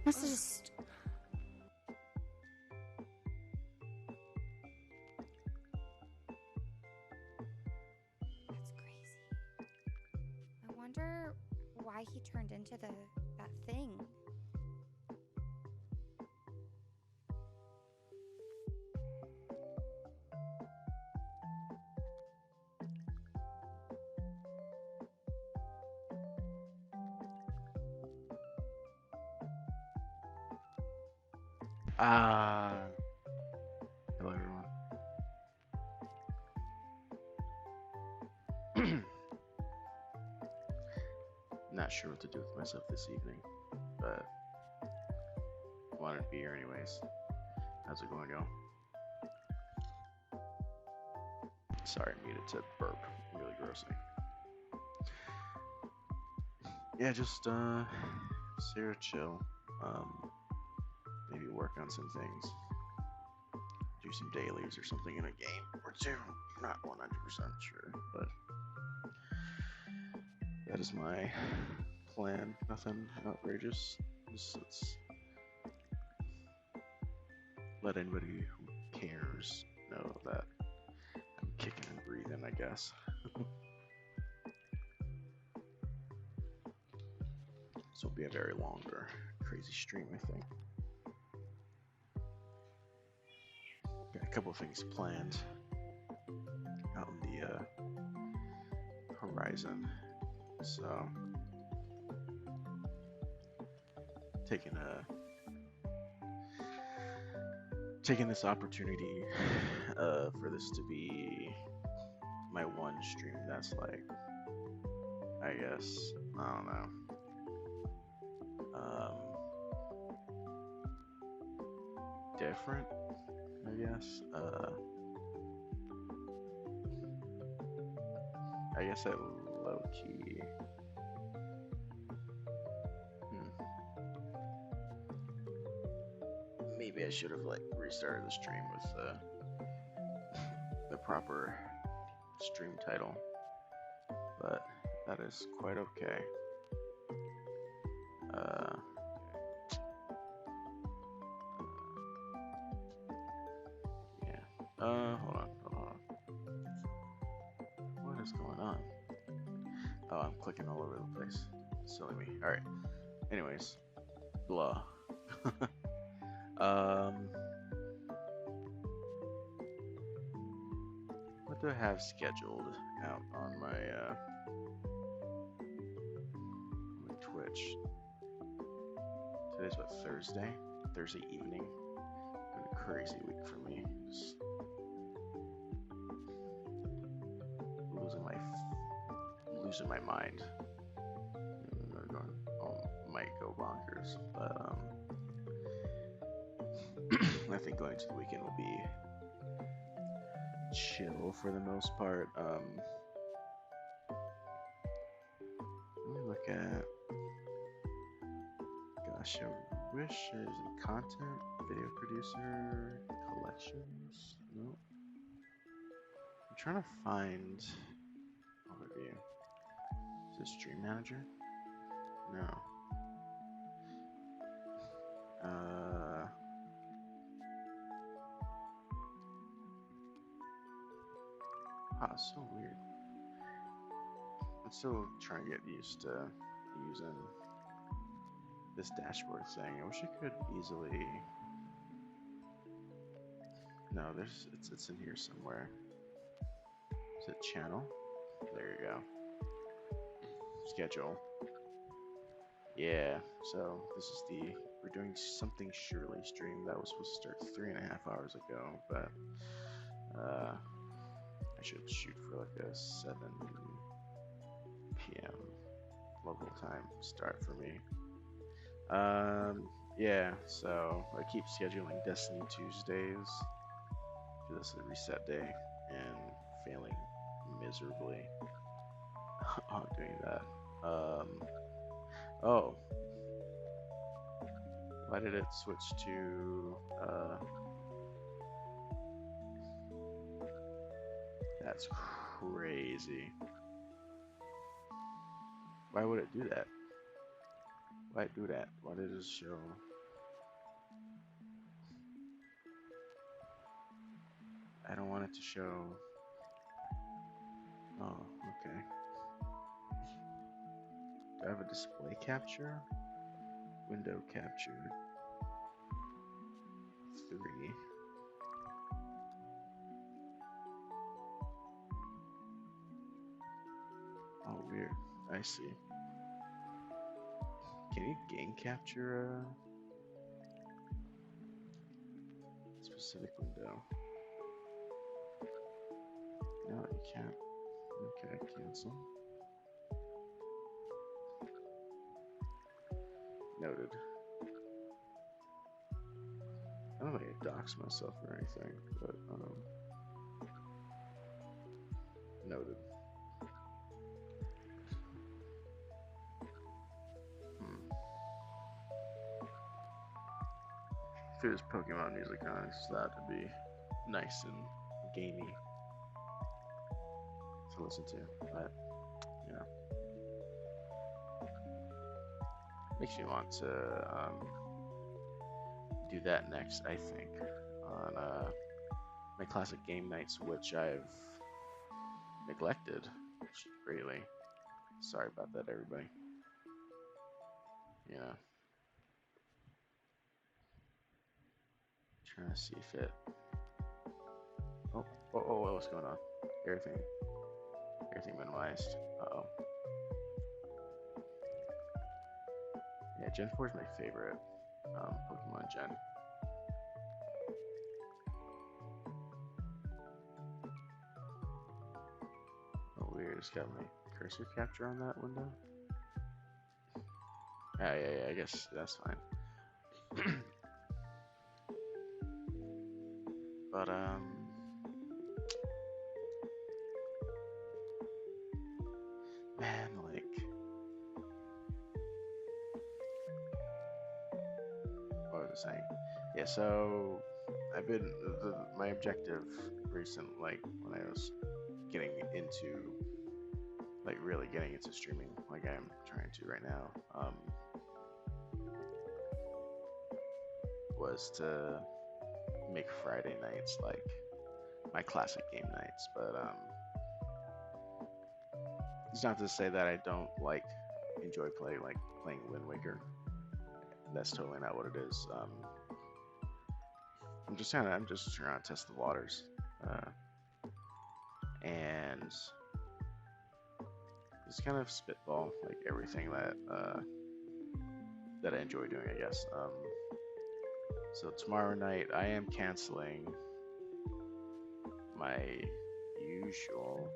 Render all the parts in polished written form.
Must have just... That's crazy. I wonder why he turned into that thing. Ah, hello everyone. Not sure what to do with myself this evening, but wanted to be here anyways. How's it going, y'all? Sorry, I needed to burp really grossly. Yeah, just sit here, chill. Maybe work on some things. Do some dailies or something in a game or two. Not 100% sure, but that is my plan. Nothing outrageous. Just let's let anybody who cares know that I'm kicking and breathing, I guess. This will be a very long or crazy stream, I think. Got a couple of things planned out in the horizon, so taking this opportunity for this to be my one stream that's like, I guess, I don't know, different, I guess. I guess I low key. Maybe I should have like restarted the stream with the proper stream title, but that is quite okay. Yeah. Hold on. What is going on? Oh, I'm clicking all over the place. Silly me. All right. Anyways, blah. What do I have scheduled out on my Twitch? Today's what, Thursday? Thursday evening. Been a crazy week for me. Just losing my mind. Might go bonkers, but I think going into the weekend will be chill for the most part. Let me look at. Gosh, I wish there's a content video producer collections. Nope. I'm trying to find overview. Is it stream manager? No. So weird. I'm still trying to get used to using this dashboard thing. I wish I could easily. No, it's in here somewhere. Is it channel? There you go. Schedule. Yeah. So this is we're doing something surely stream that was supposed to start 3.5 hours ago, but I should shoot for like a 7 p.m. local time start for me. Yeah, so I keep scheduling Destiny Tuesdays. This is a reset day and failing miserably on doing that. Oh, why did it switch to that's crazy. Why would it do that? Why do that? Why did it show I don't want it to show. Oh, okay. Do I have a display capture? Window captured. 3. Oh, weird. I see. Can you game capture a specific window? No, you can't. Okay, cancel. Noted. I don't think I dox myself or anything, but noted. Hmm. If there's Pokemon music on, it's that to be nice and gamey to listen to, but you know, makes me want to do that next. I think on my classic game nights, which I've neglected greatly. Sorry about that, everybody. Yeah, trying to see if it. Oh, what's going on? Everything minimized. Uh-oh. Yeah, Gen 4 is my favorite Pokemon Gen. Oh, weird. It's got my cursor capture on that window. Yeah, I guess that's fine. But, man, like, what was I saying? Yeah, so I've been my objective recent, like when I was getting into, like really getting into streaming, like I'm trying to right now, was to make Friday nights like my classic game nights. But it's not to say that I don't enjoy playing Wind Waker. That's totally not what it is. I'm just trying to test the waters, and just kind of spitball like everything that I enjoy doing, I guess. So tomorrow night I am canceling my usual,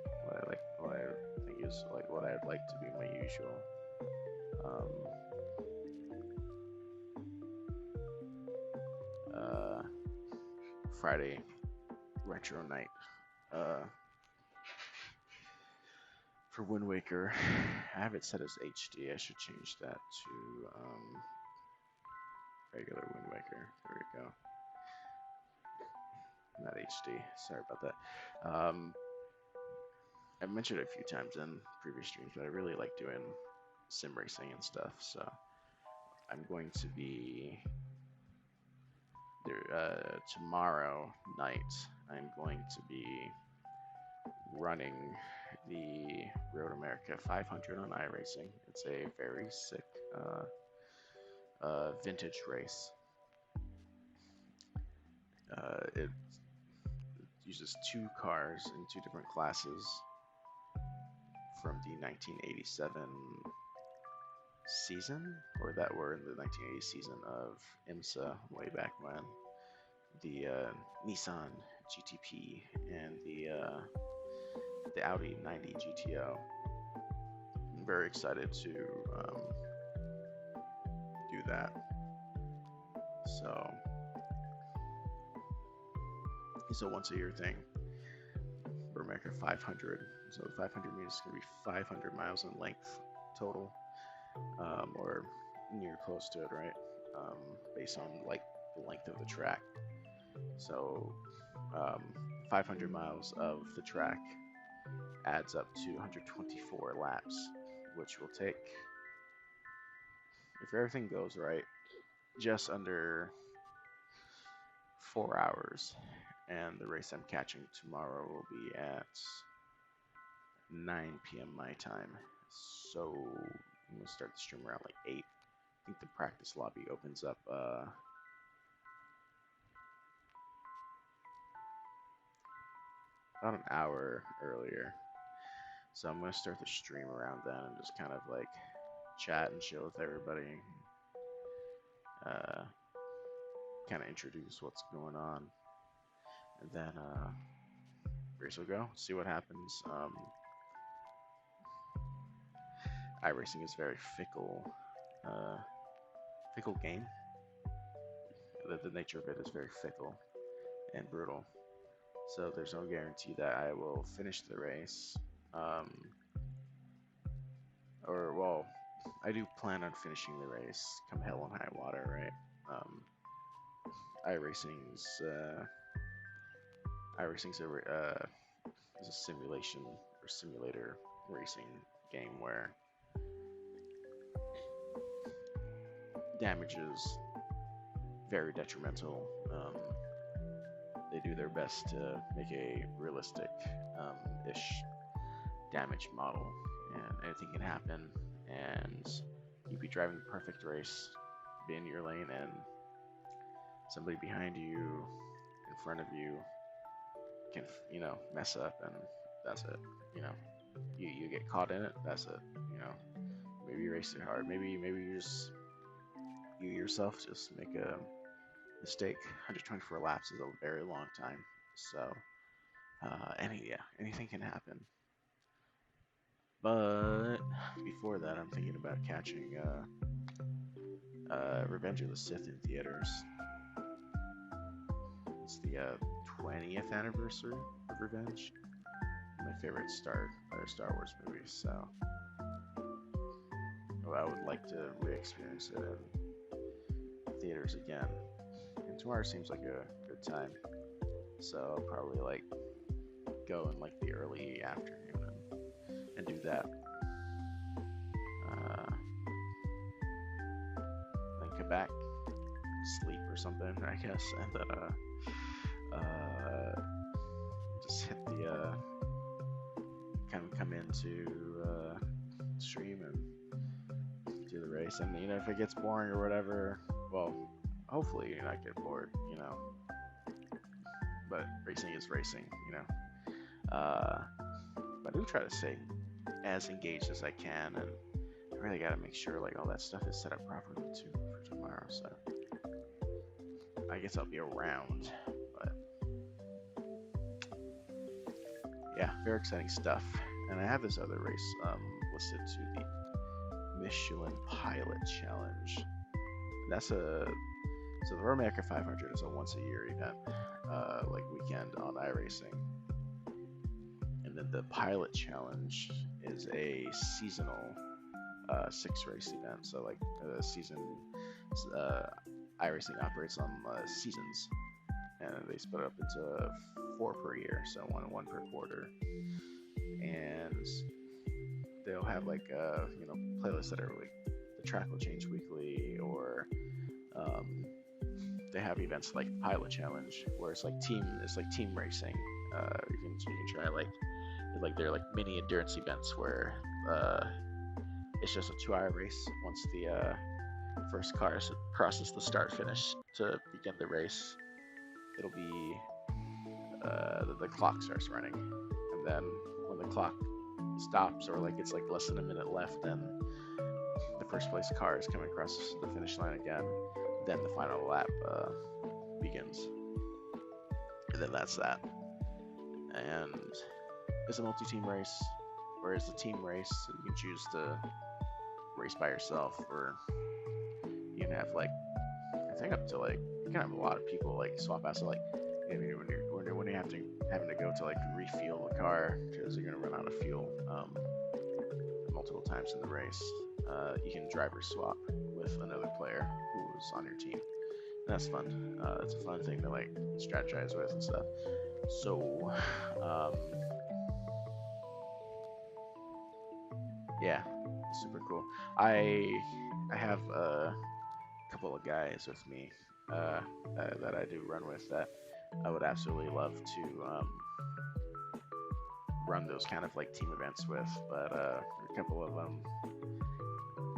what I think is like what I'd like to be my usual. Uh, Friday retro night. For Wind Waker, I have it set as HD. I should change that to regular Wind Waker. There we go. Not HD. Sorry about that. I've mentioned it a few times in previous streams, but I really like doing sim racing and stuff. So I'm going to be there tomorrow night. I'm going to be running the Road America 500 on iRacing. It's a very sick vintage race. It uses 2 cars in 2 different classes from the 1987 season, or that were in the 1980 season of IMSA way back when. The Nissan GTP and the Audi 90 GTO. I'm very excited to do that. So it's a once a year thing. For America 500. So 500 means it's going to be 500 miles in length total, or near close to it, right? Based on like the length of the track. So 500 miles of the track adds up to 124 laps, which will take, if everything goes right, just under 4 hours. and the race I'm catching tomorrow will be at 9 p.m. my time. So I'm gonna start the stream around like 8. I think the practice lobby opens up about an hour earlier. So I'm gonna start the stream around then and just kind of like chat and chill with everybody. Uh, kind of introduce what's going on, and then race will go. See what happens. iRacing is very fickle game. The nature of it is very fickle and brutal. So there's no guarantee that I will finish the race. Or well, I do plan on finishing the race come hell and high water, right? iRacing's iRacing's is a simulation or simulator racing game where damage is very detrimental. They do their best to make a realistic-ish damage model, and anything can happen. And you'd be driving the perfect race, be in your lane, and somebody behind you, in front of you, can mess up, and that's it. You get caught in it. That's it. Maybe you race too hard. Maybe you yourself just make a mistake. 124 laps is a very long time. So anything can happen. But before that, I'm thinking about catching Revenge of the Sith in theaters. It's the 20th anniversary of Revenge. My favorite Star Wars movie. So I would like to re-experience it in theaters again. And tomorrow seems like a good time. So I'll probably like go in like the early afternoon and do that. Then come back, sleep or something, I guess, and then just hit the come into stream and do the race. And if it gets boring or whatever, well, hopefully you not get bored, But racing is racing, But I do try to stay as engaged as I can, and I really got to make sure like all that stuff is set up properly too for tomorrow. So I guess I'll be around, but yeah, very exciting stuff. And I have this other race listed to the Michelin Pilot Challenge. So the Roadmaker 500 is a once-a-year event, like weekend on iRacing. And then the Pilot Challenge is a seasonal 6-race event. So like the season, iRacing operates on seasons, and they split up into 4 per year, so one per quarter. And they'll have like playlists that are like the track will change weekly, or they have events like Pilot Challenge where it's like team racing. You can try like they're like mini endurance events where it's just a 2-hour race. Once the first car crosses the start finish to begin the race, it'll be the clock starts running, and then when the clock stops, or like it's like less than a minute left, then the first place car is coming across the finish line again. Then the final lap begins, and then that's that. And it's a multi-team race, whereas the team race, you can choose to race by yourself, or you can have like I think up to like you can have a lot of people like swap out. So like when you're having to go to like refuel the car because you're gonna run out of fuel multiple times in the race, you can driver swap with another player who's on your team. And that's fun. It's a fun thing to like strategize with and stuff. So yeah, super cool. I have a couple of guys with me that I do run with that I would absolutely love to run those kind of like team events with, but a couple of them,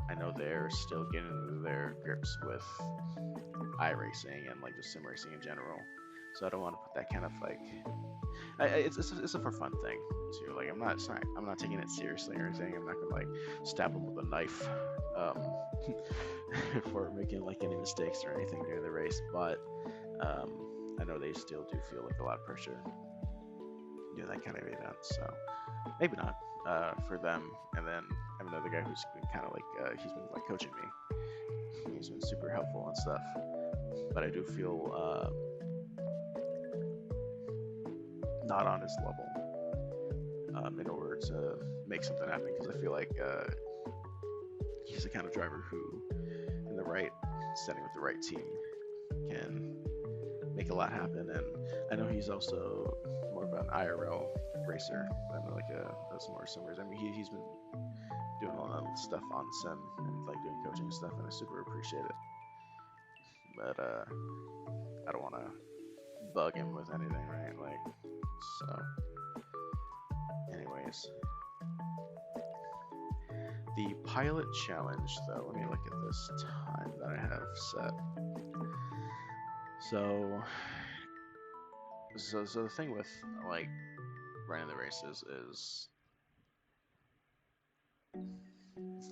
I know they're still getting into their grips with iRacing and like just sim racing in general. So I don't want to put that kind of like it's a for fun thing too. Like I'm not taking it seriously or anything. I'm not gonna like stab them with a knife um, for making like any mistakes or anything during the race. But I know they still do feel like a lot of pressure to do that kind of event. So maybe not for them. And then I have another guy who's been kind of like he's been like coaching me. He's been super helpful and stuff. But I do feel not on his level in order to make something happen, because I feel like he's the kind of driver who, in the right setting with the right team, can make a lot happen. And I know he's also more of an IRL racer than like a more sim racer. I mean, he's been doing a lot of stuff on sim and like doing coaching and stuff, and I super appreciate it. But I don't want to bug him with anything, right? Like, so. Anyways, the pilot challenge, though. Let me look at this time that I have set. So the thing with like running the races is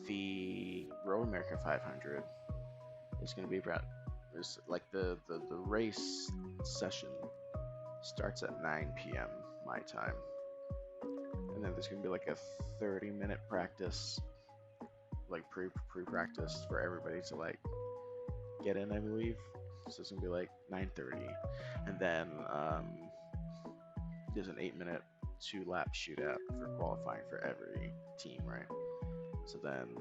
the Road America 500 is going to be about, is like the race session starts at 9 p.m. my time, and then there's going to be like a 30-minute practice, like pre-practice for everybody to like get in, I believe. So it's gonna be like 9:30, and then there's an 8-minute 2-lap shootout for qualifying for every team, right? So then,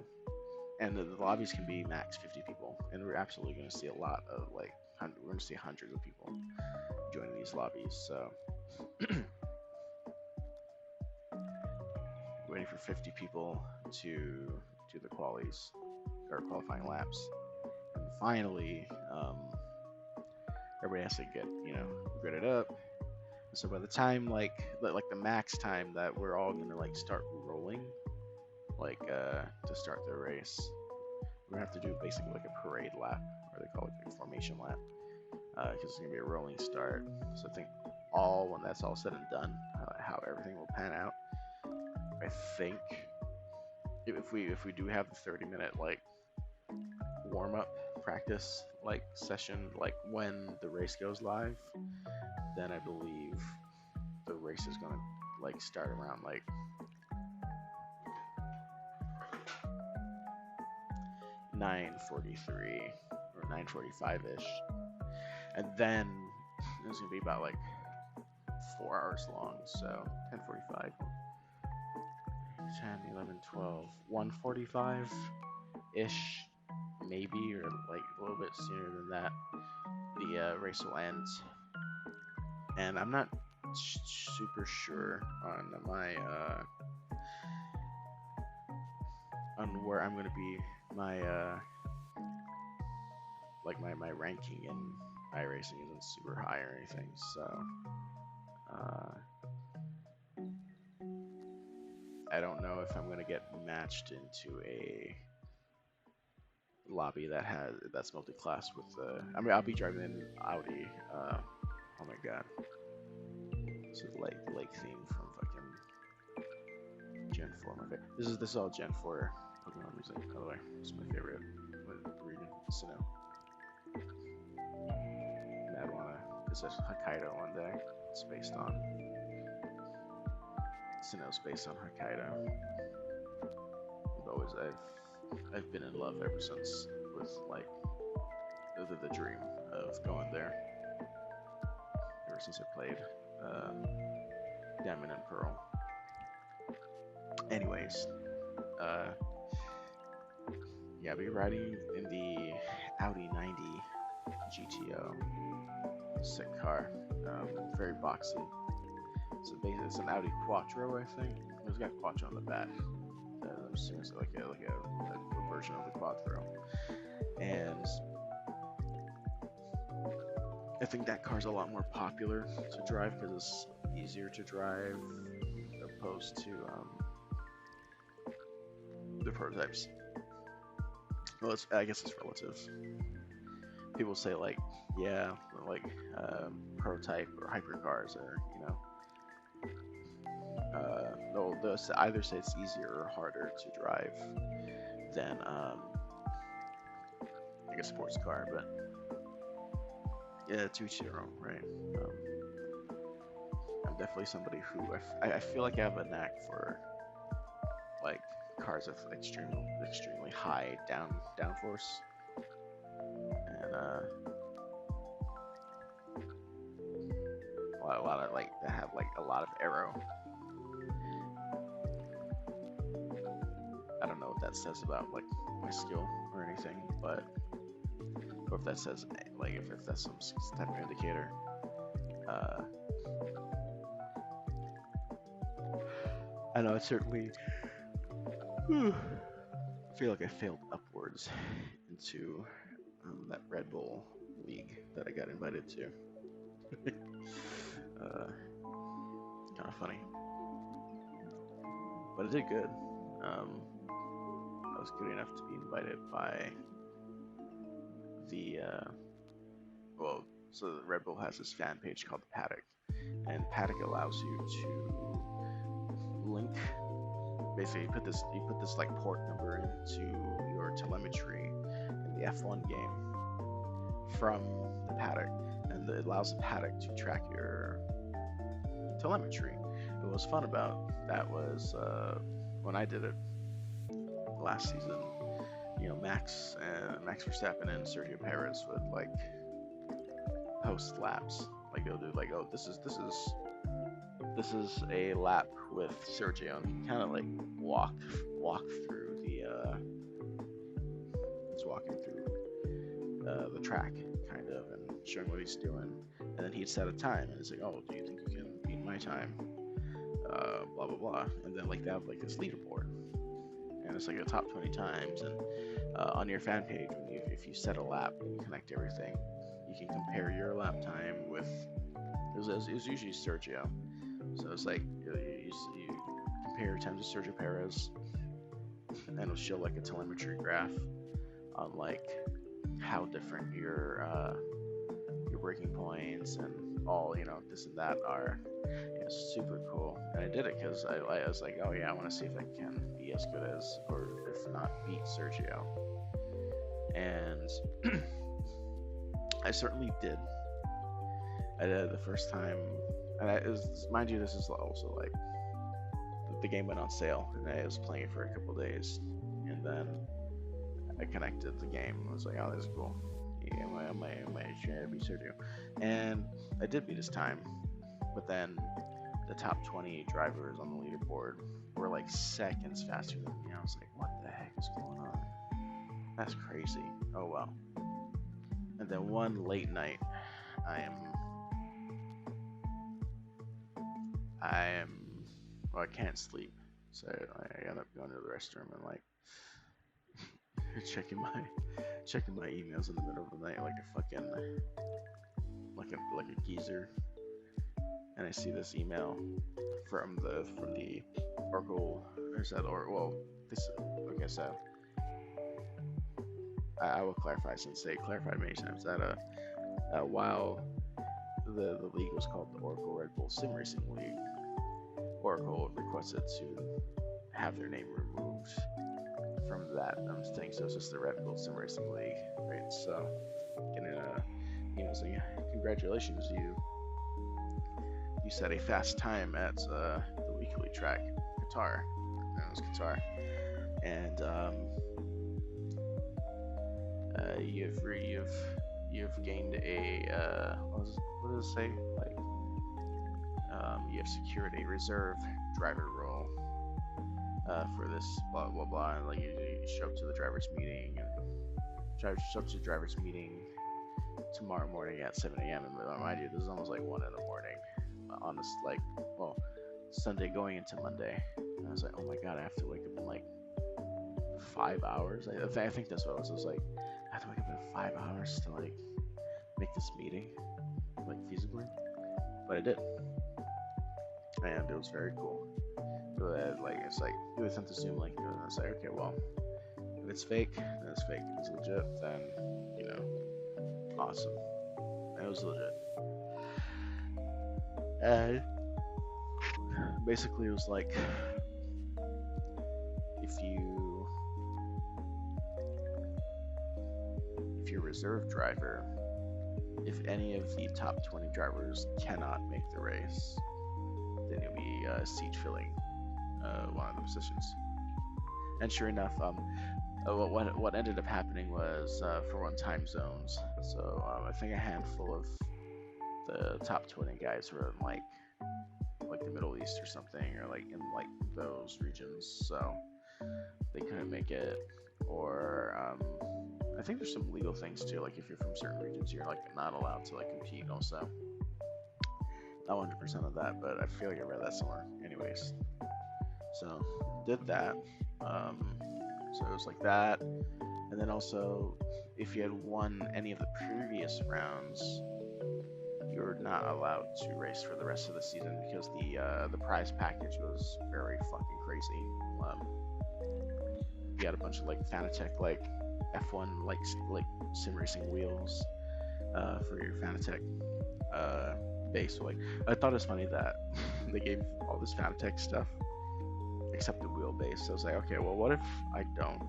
and the lobbies can be max 50 people, and we're absolutely gonna see a lot of like we're gonna see hundreds of people joining these lobbies. So waiting for 50 people to do the qualies or qualifying laps, and finally everybody has to get gridded up. So by the time like the max time that we're all gonna like start rolling, like to start the race, we're gonna have to do basically like a parade lap, or they call it a formation lap, because it's gonna be a rolling start. So I think when that's all said and done, how everything will pan out, I think if we do have the 30-minute like warm up practice like session, like when the race goes live, then I believe the race is gonna like start around like 9:43 or 9:45 ish, and then it's gonna be about like 4 hours long. So 10:45, 10, 11, 12, 1:45 ish, maybe, or like a little bit sooner than that, the race will end. And I'm not super sure on my on where I'm gonna be, my like my ranking in iRacing isn't super high or anything, so I don't know if I'm gonna get matched into a lobby that's multi-class with I mean, I'll be driving an Audi. Oh my god, this is lake theme from fucking Gen 4. My favorite. This is all Gen 4 Pokemon music, by the way. It's my favorite region. Sinnoh. Madwana. It's just Hokkaido one day. It's based on Sinnoh's based on Hokkaido. I've been in love ever since with like the dream of going there. Ever since I played Diamond and Pearl. Anyways, yeah, I'll be riding in the Audi 90 GTO. Sick car, very boxy. So basically, it's an Audi Quattro, I think. It's got Quattro on the back. I'm assuming it's like a version of the Quattro. And I think that car's a lot more popular to drive because it's easier to drive opposed to the prototypes. Well, I guess it's relative. People say like, yeah, like prototype or hypercars are, they'll either say it's easier or harder to drive than like a sports car, but yeah, to each their own, right? I'm definitely somebody who I feel like I have a knack for like cars with extremely high downforce, and a lot of like that have like a lot of aero. I don't know what that says about like my skill or anything, but or if that says like if that's some type of indicator. I know it certainly feel like I failed upwards into that Red Bull league that I got invited to. Kind of funny, but I did good. I was good enough to be invited by the so the Red Bull has this fan page called the Paddock, and Paddock allows you to link. Basically, you put this like port number into your telemetry in the F1 game from the Paddock, and it allows the Paddock to track your telemetry. What was fun about that was when I did it last season. Max Verstappen and Sergio Perez would like post laps. Like they'll do like, oh, this is a lap with Sergio, and kind of like walk through he's walking through the track kind of and showing what he's doing, and then he'd set a time and it's like, oh, do you think you can beat my time? Blah blah blah, and then like they have like this leaderboard, and it's like the top 20 times, and on your fan page, if you set a lap and you connect everything, you can compare your lap time with it was usually Sergio. So it's like you compare your time to Sergio Perez, and it'll show like a telemetry graph on like how different your braking points and all this and that are. It's super cool, and I did it because I was like, oh yeah, I want to see if I can be as good as, or if not beat Sergio, and I certainly did. I did the first time, and mind you, this is also like the game went on sale, and I was playing it for a couple days, and then I connected the game. I was like, oh, this is cool. Yeah, am I trying to beat Sergio? And I did beat his time, but then the top 20 drivers on the leaderboard were like seconds faster than me. I was like, what the heck is going on? That's crazy. Oh well. And then one late night, I can't sleep, so I end up going to the restroom and like checking my emails in the middle of the night like a fucking like a geezer, and I see this email from the Oracle, or is that, or well, this, okay, so I will clarify, since they clarified many times that while the league was called the Oracle Red Bull Sim Racing League, Oracle requested to have their name removed from that thing, so it's just the Red Bull Sim Racing League, right? So getting saying congratulations, you set a fast time at the weekly track, Qatar. And it was Qatar, and you've gained a what does it say? Like you have secured a reserve driver role for this blah blah blah, and like you show up to the drivers meeting, and show up to the drivers meeting tomorrow morning at 7 a.m. and mind you, this is almost like 1 in the morning on this, like, well, Sunday going into Monday, and I was like, oh my god, I have to wake up in like 5 hours. I think that's what it was. It was like, I have to wake up in 5 hours to like make this meeting like feasibly, but I did, and it was very cool. It's like it was sent the Zoom link, and I was like, okay, well, if it's fake, then it's fake. If it's legit, then awesome. And it was legit. And basically, it was like if you're a reserve driver, if any of the top 20 drivers cannot make the race, then you'll be seat filling one of the positions. And sure enough, what ended up happening was for one time zones. So I think a handful of the top 20 guys were in like the Middle East or something, or like in like those regions, so they couldn't make it. Or I think there's some legal things too, like if you're from certain regions, you're like not allowed to like compete. Also, not 100% of that, but I feel like I read that somewhere. Anyways, so did that. So it was like that, and then also if you had won any of the previous rounds, you're not allowed to race for the rest of the season because the prize package was very fucking crazy. You had a bunch of like Fanatec like F1 like sim racing wheels for your Fanatec base. So, like, I thought it was funny that they gave all this Fanatec stuff except the wheelbase. So I was like, okay, well, what if I don't?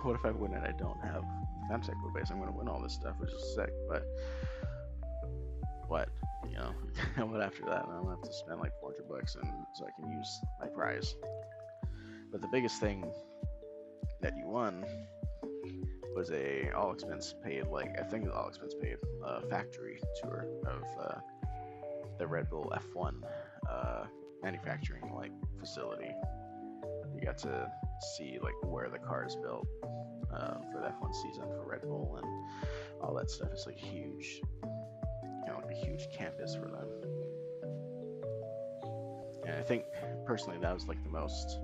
What if I win and I don't have the Fanatec wheelbase? I'm going to win all this stuff, which is sick, but what? I went after that, and I'm going to have to spend like $400 and so I can use my prize. But the biggest thing that you won was a all expense paid, factory tour of the Red Bull F1 manufacturing like facility. You got to see like where the car is built for the F1 season for Red Bull and all that stuff. It's like huge, like a huge campus for them. And I think personally that was like the most.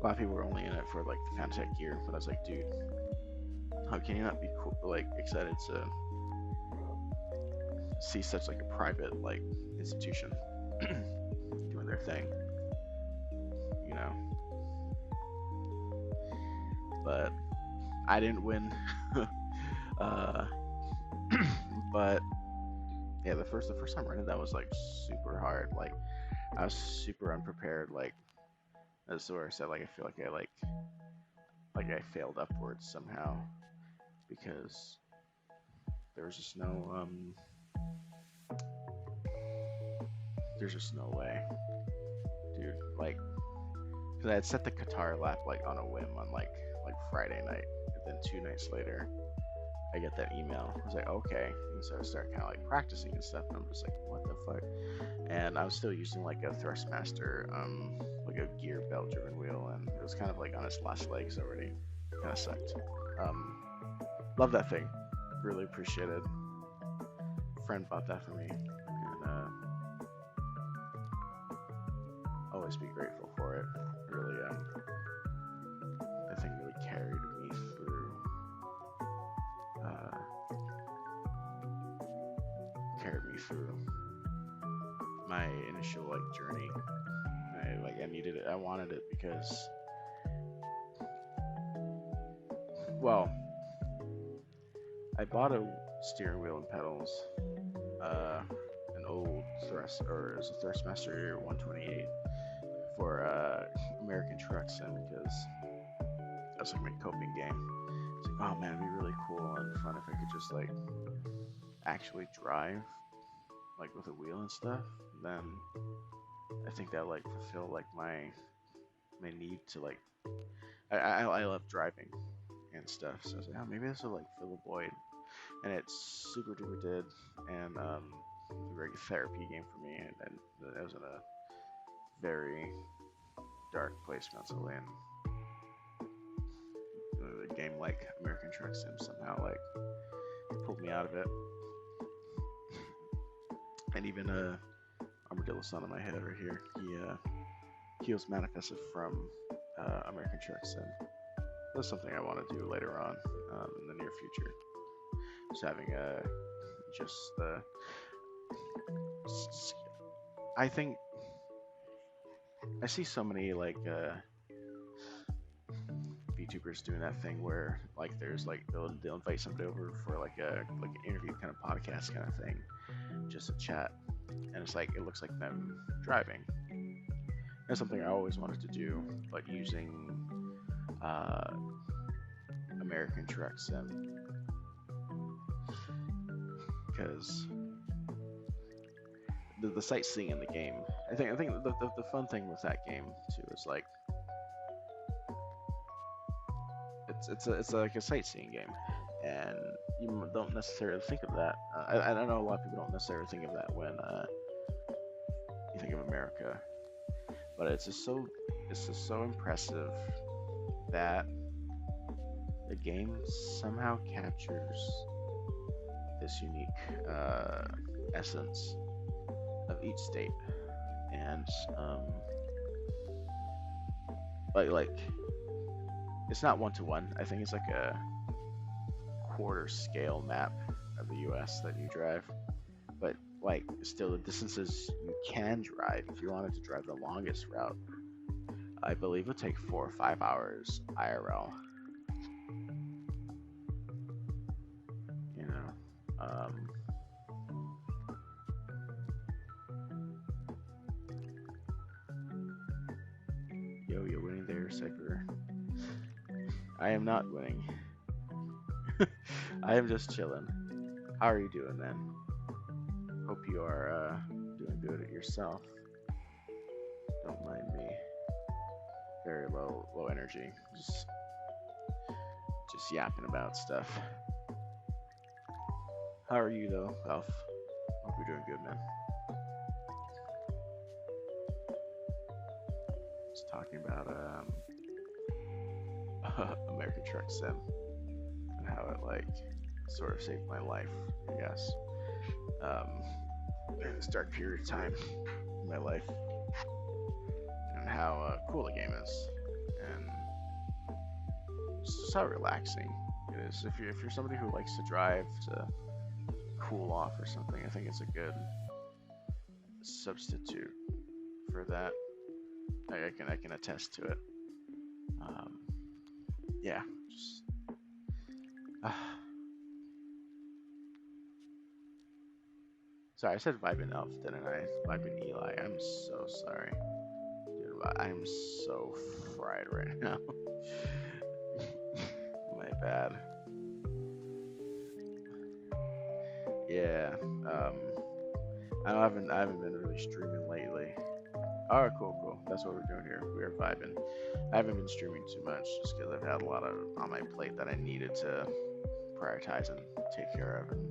A lot of people were only in it for like the Fanatec gear, but I was like, dude, how can you not be cool, like excited to see such like a private like institution doing their thing, But I didn't win. But yeah, the first time I rented that was like super hard. Like I was super unprepared. Like that's where I said like I feel like I failed upwards somehow because there was just no there's just no way, dude. Like, because I had set the Qatar lap like on a whim on like Friday night, and then 2 nights later I get that email. I was like, okay, and so I start kind of like practicing and stuff, and I'm just like, what the fuck? And I was still using like a Thrustmaster, like a gear belt driven wheel, and it was kind of like on its last legs already. Kind of sucked. Love that thing. Really appreciate it. Friend bought that for me, and always be grateful for it. Really, that thing really carried me through. My initial like journey. I needed it. I wanted it because, well, I bought a steering wheel and pedals, an old Thrustmaster 128 for American Truck Sim because that's like my coping game. It's like, oh man, it'd be really cool and fun if I could just like actually drive like with a wheel and stuff. Then I think that like fulfill like my need to like I love driving and stuff. So I was like, oh, maybe this will like fill a void, and it super duper did. And it was a very good therapy game for me, and I was in a very dark place mentally, and a game like American Truck Sim somehow like pulled me out of it. And even Armadillo Son in my head over here, he was manifested from American Truck Sim. That's something I want to do later on in the near future. Just having just the. I think I see so many like VTubers doing that thing where like there's like they'll invite somebody over for like an interview kind of podcast kind of thing, just a chat, and it's like it looks like them driving. That's something I always wanted to do, but using uh, American Truck Sim because the sightseeing in the game. I think the fun thing with that game too is like it's like a sightseeing game, and you don't necessarily think of that. I know a lot of people don't necessarily think of that when you think of America, but it's just so impressive that the game somehow captures this unique essence of each state, and like it's not one to one. I think it's like a quarter scale map of the U.S. that you drive, but like still the distances you can drive if you wanted to drive the longest route. I believe it would take 4 or 5 hours IRL. You know, you're winning there, Cypher. I am not winning. I am just chilling. How are you doing, man? Hope you are doing good at yourself. Don't mind me. Very low energy. Just yapping about stuff. How are you though, Elf? Hope you're doing good, man. Just talking about American Truck Sim and how it like sort of saved my life, I guess. In this dark period of time in my life, and how cool the game is, and just how relaxing it is. If you're somebody who likes to drive to cool off or something, I think it's a good substitute for that. I can attest to it. Yeah, just sorry, I said vibing Elf, didn't I? Vibing Eli. I'm so sorry, dude. I'm so fried right now. My bad. Yeah. I haven't been really streaming lately. Alright, cool. That's what we're doing here. We're vibing. I haven't been streaming too much just because I've had a lot on my plate that I needed to prioritize and take care of, and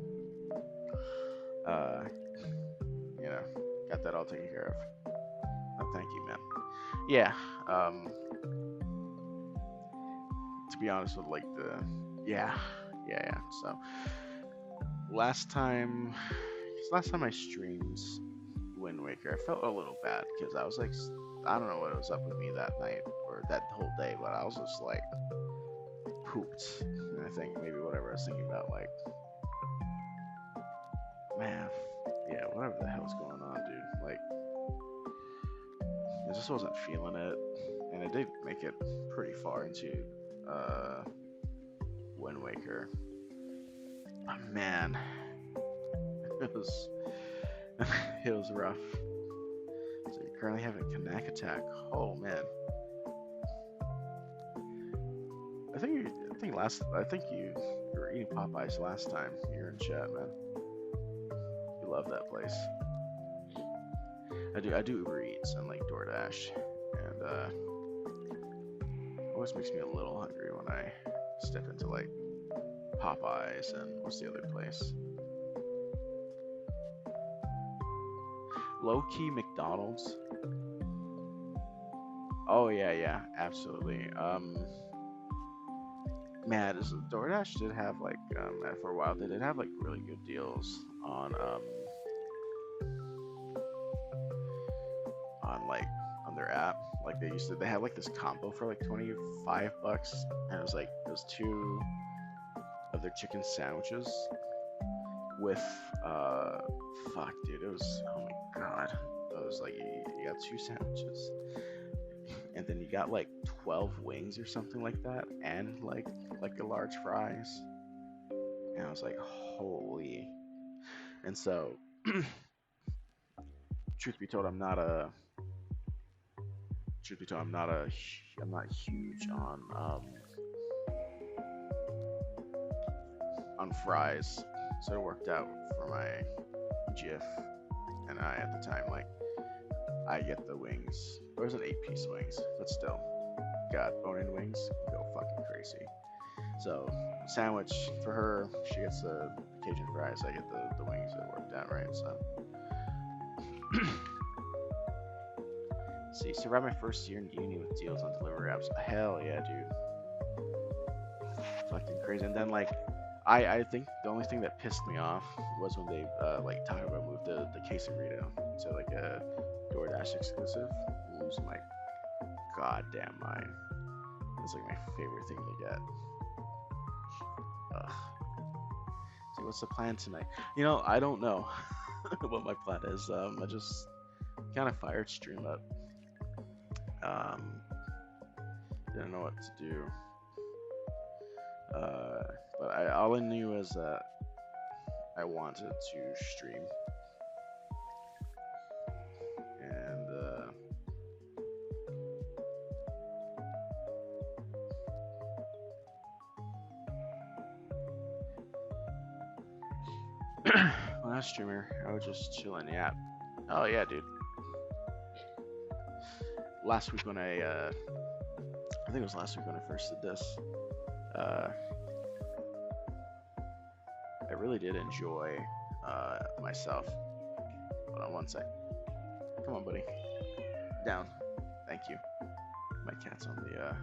got that all taken care of. Thank you, man. Yeah. To be honest with like yeah. So last time I streamed Wind Waker, I felt a little bad because I was like, I don't know what was up with me that night or that whole day, but I was just like pooped. And I think maybe whatever I was thinking about, like, man, yeah, whatever the hell's going on, dude. Like, I just wasn't feeling it, and it did make it pretty far into Wind Waker. Oh, man, it was it was rough. So you're currently having a Kanak attack. Oh man. I think you were eating Popeyes last time you were in chat, man. You love that place. I do Uber Eats and like DoorDash, and it always makes me a little hungry when I step into like Popeyes and what's the other place? Low-key McDonald's. Oh yeah, absolutely. Man, DoorDash did have like for a while they did have like really good deals on their app. Like they had like this combo for like $25, and it was like those 2 of their chicken sandwiches with fuck, dude, it was, oh my god, it was like you got 2 sandwiches, and then you got like 12 wings or something like that, and like a large fries, and I was like, holy. And so, truth be told, I'm not huge on fries, so it worked out for my GIF and I at the time. Like, I get the wings. It was an 8-piece wings, but still, got bone-in wings. Go fucking crazy. So, sandwich for her. She gets the Cajun fries. I get the wings. It worked out right. So, see, survived my first year in uni with deals on delivery apps. Hell yeah, dude. Fucking crazy. And then like, I think the only thing that pissed me off was when they like talking about move the quesarito to like a DoorDash exclusive. Losing my goddamn mind. It's like my favorite thing to get. Ugh. So what's the plan tonight? You know, I don't know what my plan is. I just kind of fired stream up. Didn't know what to do. But all I knew is that I wanted to stream. And when I was streamer, I would just chill in the app. Oh yeah, dude. Last week when I think it was last week when I first did this, I really did enjoy myself. Hold on one sec. Come on, buddy. Down. Thank you. My cat's on the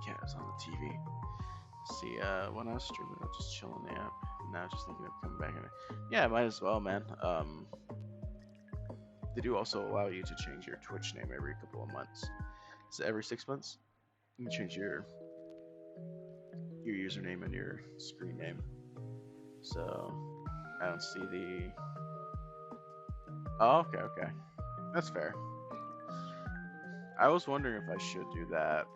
cat is on the TV. See, when I was streaming, I was just chilling in the app. Now just thinking of coming back in. Yeah, might as well, man. They do also allow you to change your Twitch name every couple of months. So every 6 months, you can change your username and your screen name. So I don't see the. Oh, okay. That's fair. I was wondering if I should do that.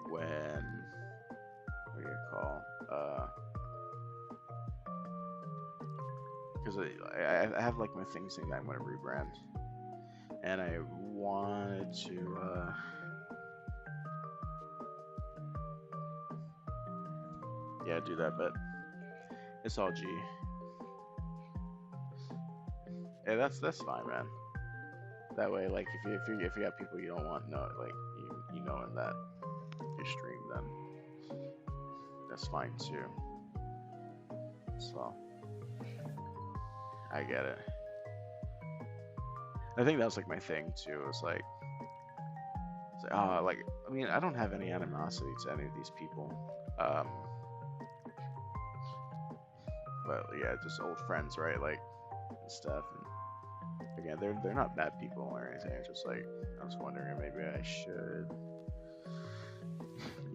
When what do you call? Because I have like my thing saying that I'm gonna rebrand, and I wanted to. Yeah, do that, but it's all G. Yeah, that's fine, man. That way, like, if you have people you don't want know, like you knowing that you stream, then that's fine too. So I get it. I think that was like my thing too. It's like, like I mean, I don't have any animosity to any of these people. But yeah, just old friends, right? Like and stuff. And again, they're not bad people or anything. It's just like I was wondering if maybe I should,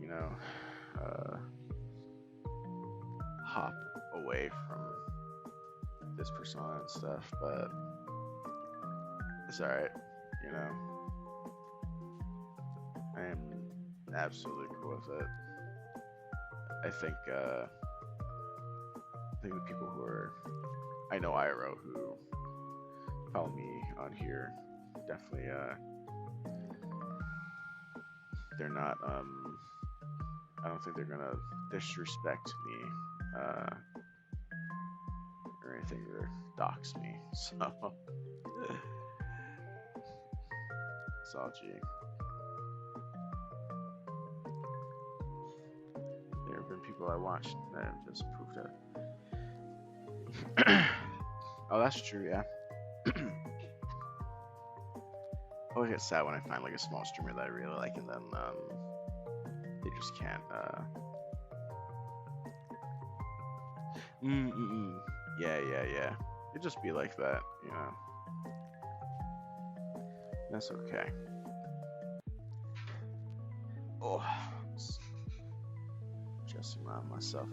you know, hop away from this persona and stuff. But it's alright, you know. I am absolutely cool with it. I think the people who are, I know IRO who follow me on here, definitely, they're not, I don't think they're gonna disrespect me, or anything, or dox me, so, it's all G. There have been people I watched that have just proved it. Oh, that's true, yeah. I always get sad when I find like a small streamer that I really like, and then they just can't. Yeah. It just be like that, you know. That's okay. Oh, Adjusting myself.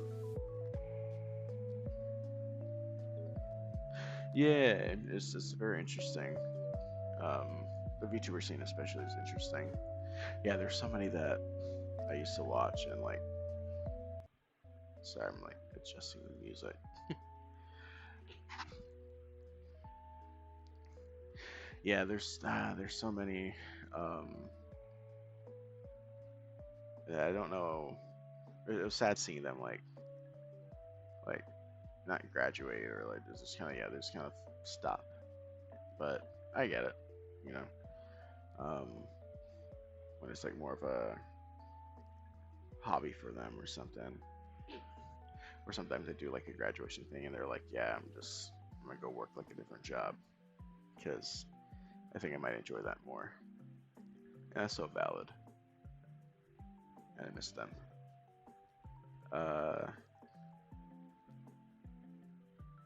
Yeah, it's very interesting. The VTuber scene especially is interesting. Yeah, there's so many that I used to watch and like. Sorry, I'm like adjusting the music. Yeah, there's so many. Um, that I don't know. It was sad seeing them like not graduate or like just kind of they just kind of stop. But I get it, you know. Um, when it's like more of a hobby for them or something, or sometimes they do like a graduation thing and they're like, yeah, I'm gonna go work like a different job because I think I might enjoy that more. And that's so valid. And I miss them. Uh,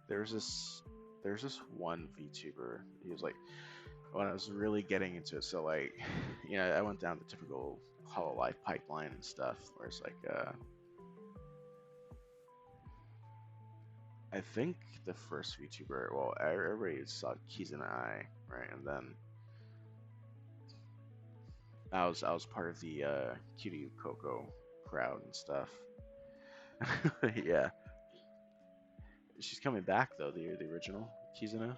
there's this there's this one VTuber. He was like when I was really getting into it. So like, I went down the typical Hololive pipeline and stuff, where it's like, I think the first VTuber, well, everybody saw Keys and I, right, and then I was part of the Cutie Coco crowd and stuff. Yeah, she's coming back though. The original Kizuna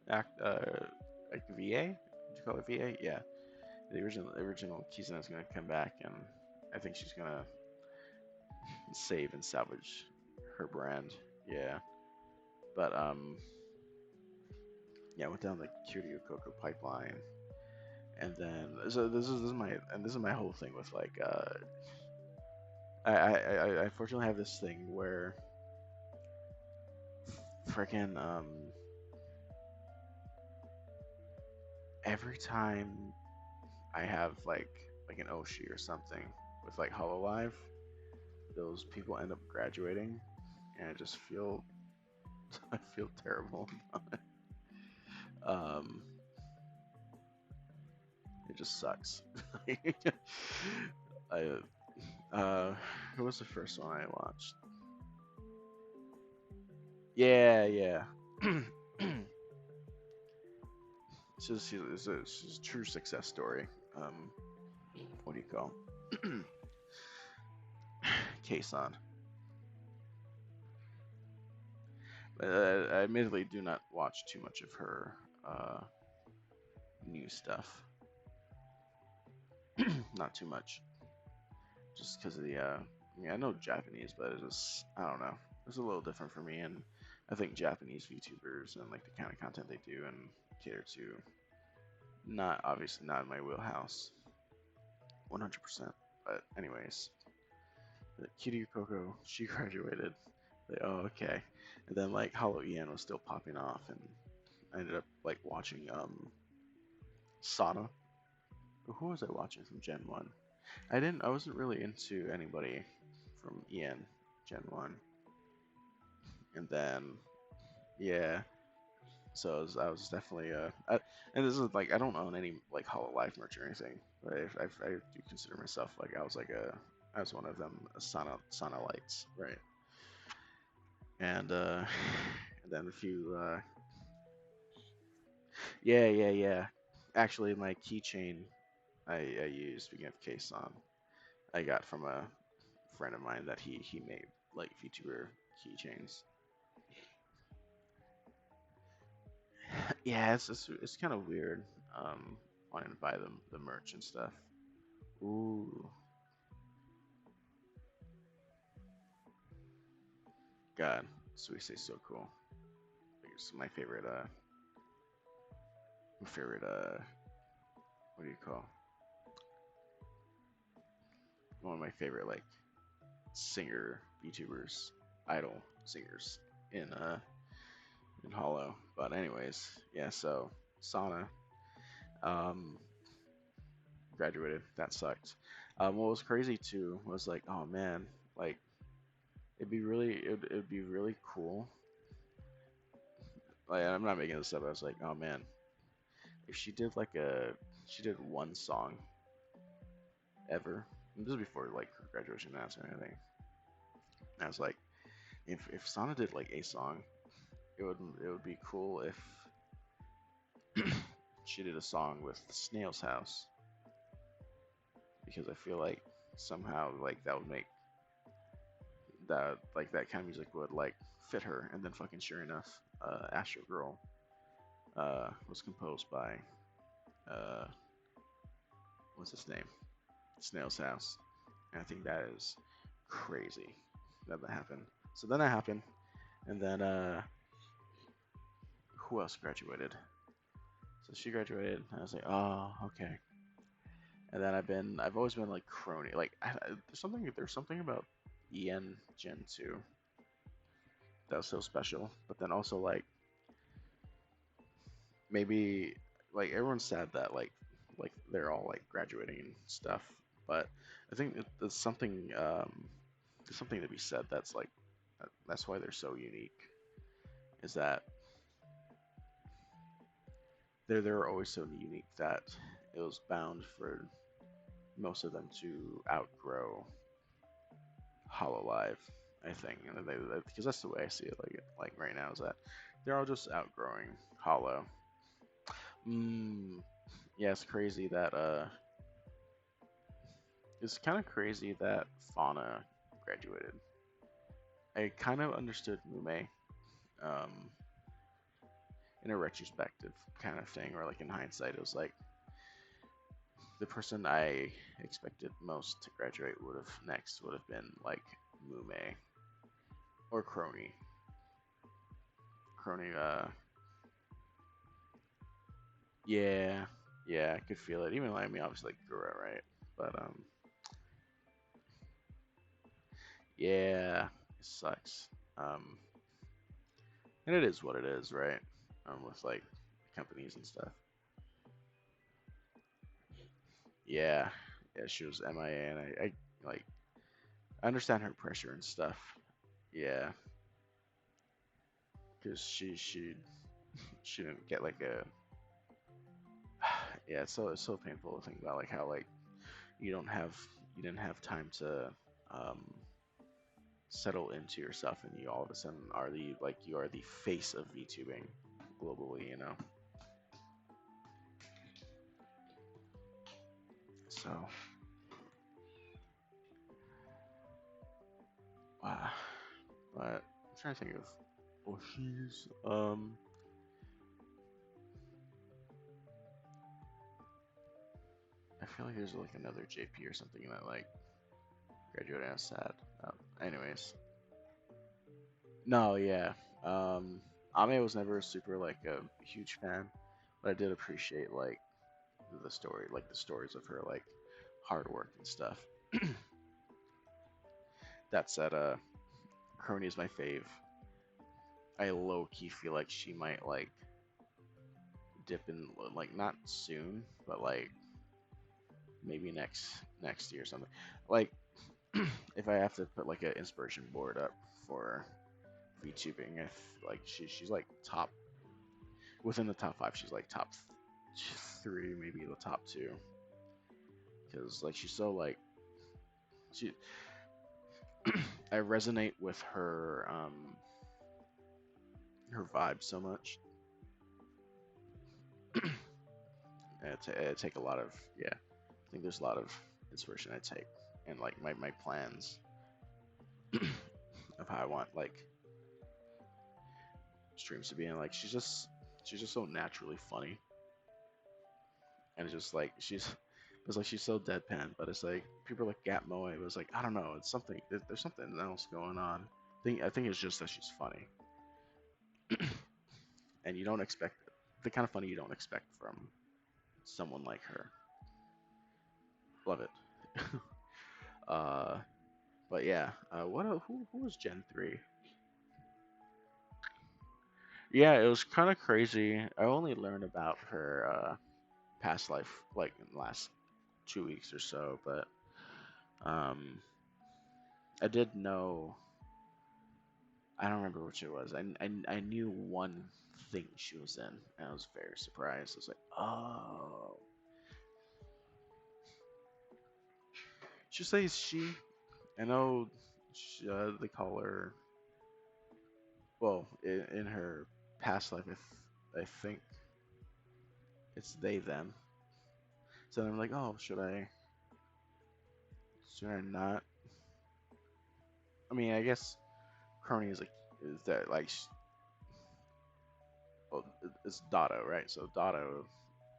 act, like VA. Did you call it VA? Yeah, the original Kizuna is gonna come back, and I think she's gonna save and salvage her brand. Yeah, but yeah, I went down the Cutie Coco pipeline, and then so this is my whole thing with like I fortunately have this thing where freaking every time I have like an Oshi or something with like Hololive, those people end up graduating, and I just feel I feel terrible about it. Um, it just sucks. I who was the first one I watched? Yeah, yeah. It's a true success story. What do you call? Kason. I admittedly do not watch too much of her new stuff. Not too much, just because of the. I know Japanese, but it's just I don't know. It's a little different for me, and I think Japanese VTubers and like the kind of content they do and cater to, not obviously not in my wheelhouse, 100%. But anyways, the Kiryu Coco, she graduated. Like, oh, okay. And then like Hollow Ian was still popping off, and I ended up like watching Sana. Who was I watching from Gen 1? I wasn't really into anybody from Ian Gen 1. And then yeah, so I was definitely and this is like I don't own any like Hololive merch or anything, but I do consider myself like I was one of them Sana lights, right? And and then a few yeah. Actually, my keychain I used, speaking of Kson, I got from a friend of mine that he made like VTuber keychains. Yeah, it's kind of weird. Wanting to buy them the merch and stuff. Ooh, God, Suisse is so cool. Like, it's my favorite what do you call? One of my favorite like singer VTubers, idol singers in Hollow. But anyways, yeah. So Sana um graduated. That sucked. What was crazy too was like, oh man, like it'd be really cool. Like I'm not making this up. I was like, oh man, if she did one song ever. And this is before like her graduation announcement or anything. I was like, if Sana did like a song, it would be cool if she did a song with Snail's House, because I feel like somehow like that would make that like that kind of music would like fit her. And then fucking sure enough, Astro Girl was composed by uh, what's his name? Snail's House. And I think that is crazy that happened. So then that happened, and then who else graduated? So she graduated, and I was like, oh, okay. And then I've always been like crony. Like there's something about EN Gen 2 that was so special. But then also like maybe like everyone's sad that like they're all like graduating and stuff. But I think there's something to be said that's like that's why they're so unique. Is that they're always so unique that it was bound for most of them to outgrow Hololive, I think, and because that's the way I see it. Like right now is that they're all just outgrowing Hollow. Mm, yeah, it's kind of crazy that Fauna graduated. I kind of understood Mume, um, in a retrospective kind of thing, or like in hindsight, it was like the person I expected most to graduate would have been like Mume or Crony. Crony, yeah, yeah, I could feel it. Even though I mean, obviously like Gura, right? But yeah, it sucks. Um, and it is what it is, right? With like companies and stuff. Yeah, yeah, she was MIA, and I like I understand her pressure and stuff. Yeah, because she didn't get like a yeah. It's so painful to think about like how like you don't have you didn't have time to um settle into yourself, and you all of a sudden are you are the face of VTubing globally, you know. So wow. But I'm trying to think of Oshi's. I feel like there's like another JP or something that like graduated and I was sad. Anyways, no, yeah. Um, Ame was never super like a huge fan, but I did appreciate like the stories of her like hard work and stuff. That said, Crony is my fave. I low key feel like she might like dip in like not soon, but like maybe next year or something. Like if I have to put like an inspiration board up for VTubing, if like she's like top within the top five, she's like top three, maybe the top two, because like she's so like she I resonate with her vibe so much. I take a lot of yeah. I think there's a lot of inspiration I take, and like my plans of how I want like streams to be. And like she's just so naturally funny, and it's just like it's like she's so deadpan, but it's like people are like Gap Moe. It was like I don't know, it's something. There's something else going on. I think it's just that she's funny, and you don't expect the kind of funny you don't expect from someone like her. Love it. uh, but yeah, who was Gen 3? Yeah, it was kind of crazy. I only learned about her past life like in the last 2 weeks or so, but um, I did know. I don't remember which it was. I knew one thing she was in, and I was very surprised. I was like, oh, she says she. I know They call her. Well, in her past life, I think it's they them. So I'm like, oh, should I not? I mean, I guess Crony is that like well, it's Dotto, right? So Dotto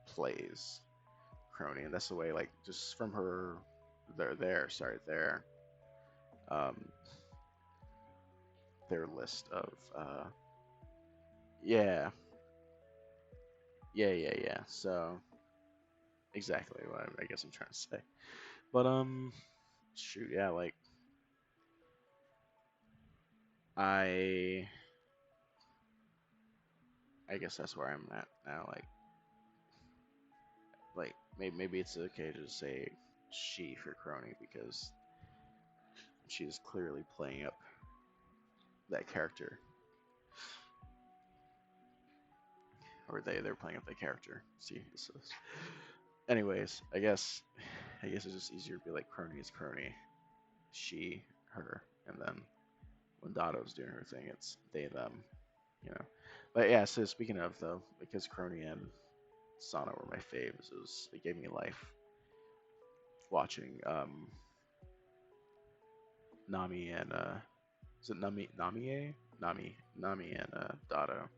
plays Crony, and that's the way like just from her their um their list of yeah yeah. So exactly what I guess I'm trying to say. But shoot, yeah, like I I guess that's where I'm at now. Like maybe it's okay to just say she for Crony because she is clearly playing up that character, or they're playing up that character. See, so, anyways, I guess it's just easier to be like Crony is Crony, she her, and then when Dotto's doing her thing, it's they them, you know. But yeah, so speaking of though, because Crony and Sana were my faves, it gave me life watching Nami and is it Nami and Dotto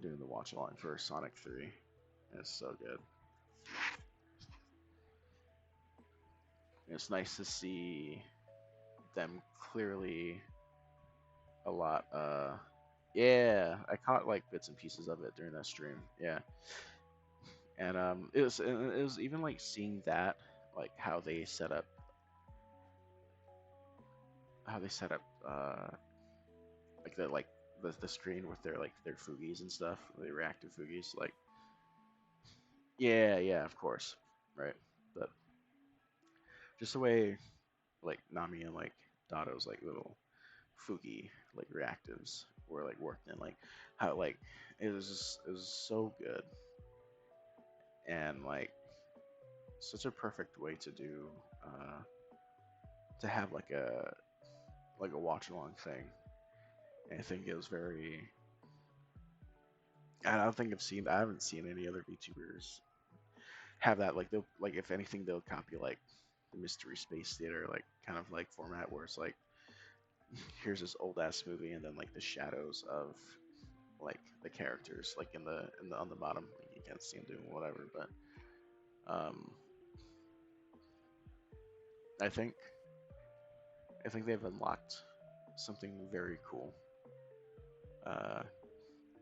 doing the watch along for Sonic 3. It's so good. It's nice to see them clearly a lot. Yeah, I caught like bits and pieces of it during that stream. Yeah, and it was even like seeing that like how they set up like the screen with their Fugies and stuff, the reactive Fugies. Like yeah, of course, right. But just the way like Nami and like Dotto's like little Fugi like reactives were like worked in, like how like it was so good and like such a perfect way to do to have like a watch along thing. And I think it was very. I don't think I haven't seen any other VTubers have that. Like they'll like if anything they'll copy like the Mystery Space Theater like kind of like format where it's like here's this old ass movie and then like the shadows of like the characters like in the on the bottom like, you can't see them doing whatever, but um I think they've unlocked something very cool, uh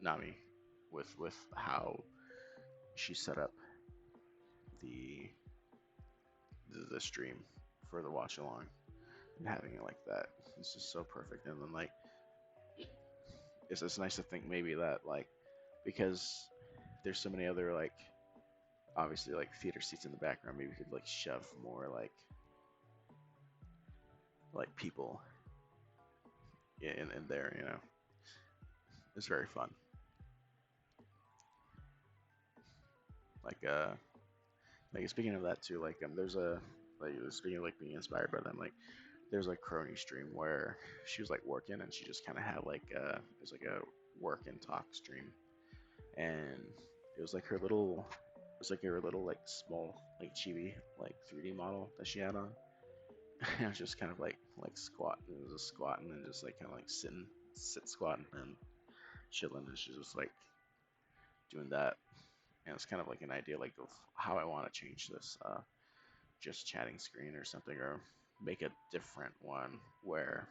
Nami, with how she set up the the stream for the watch along and having it like that. It's just so perfect. And then like it's nice to think maybe that like because there's so many other like obviously like theater seats in the background, maybe we could like shove more like people in there, you know. It's very fun. Like like speaking of that too, like there's a like speaking of like being inspired by them, like there's like Crony stream where she was like working and she just kind of had like it was like a work and talk stream, and it was like her little it was like her little like small like chibi like 3D model that she had on. And I was just kind of like squatting, it was just squatting and just like kind of like sit squatting and chilling, and she's just like doing that, and it's kind of like an idea like of how I want to change this just chatting screen or something, or make a different one where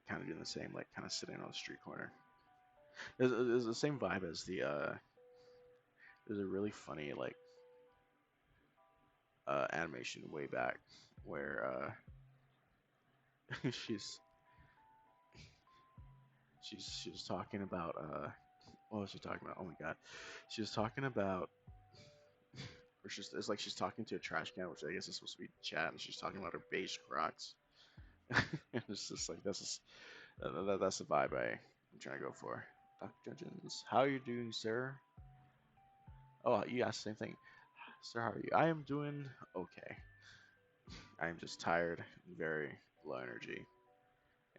kind of doing the same, like kind of sitting on the street corner. There's the same vibe as the there's a really funny like animation way back where she's she was talking about what was she talking about? Oh my god, she was talking about or it's like she's talking to a trash can, which I guess is supposed to be chat, and she's talking about her beige Crocs. And it's just like that's the vibe I'm trying to go for. Dr. Judgens, how are you doing, sir? Oh, you asked the same thing. Sir, how are you? I am doing okay. I'm just tired, very low energy,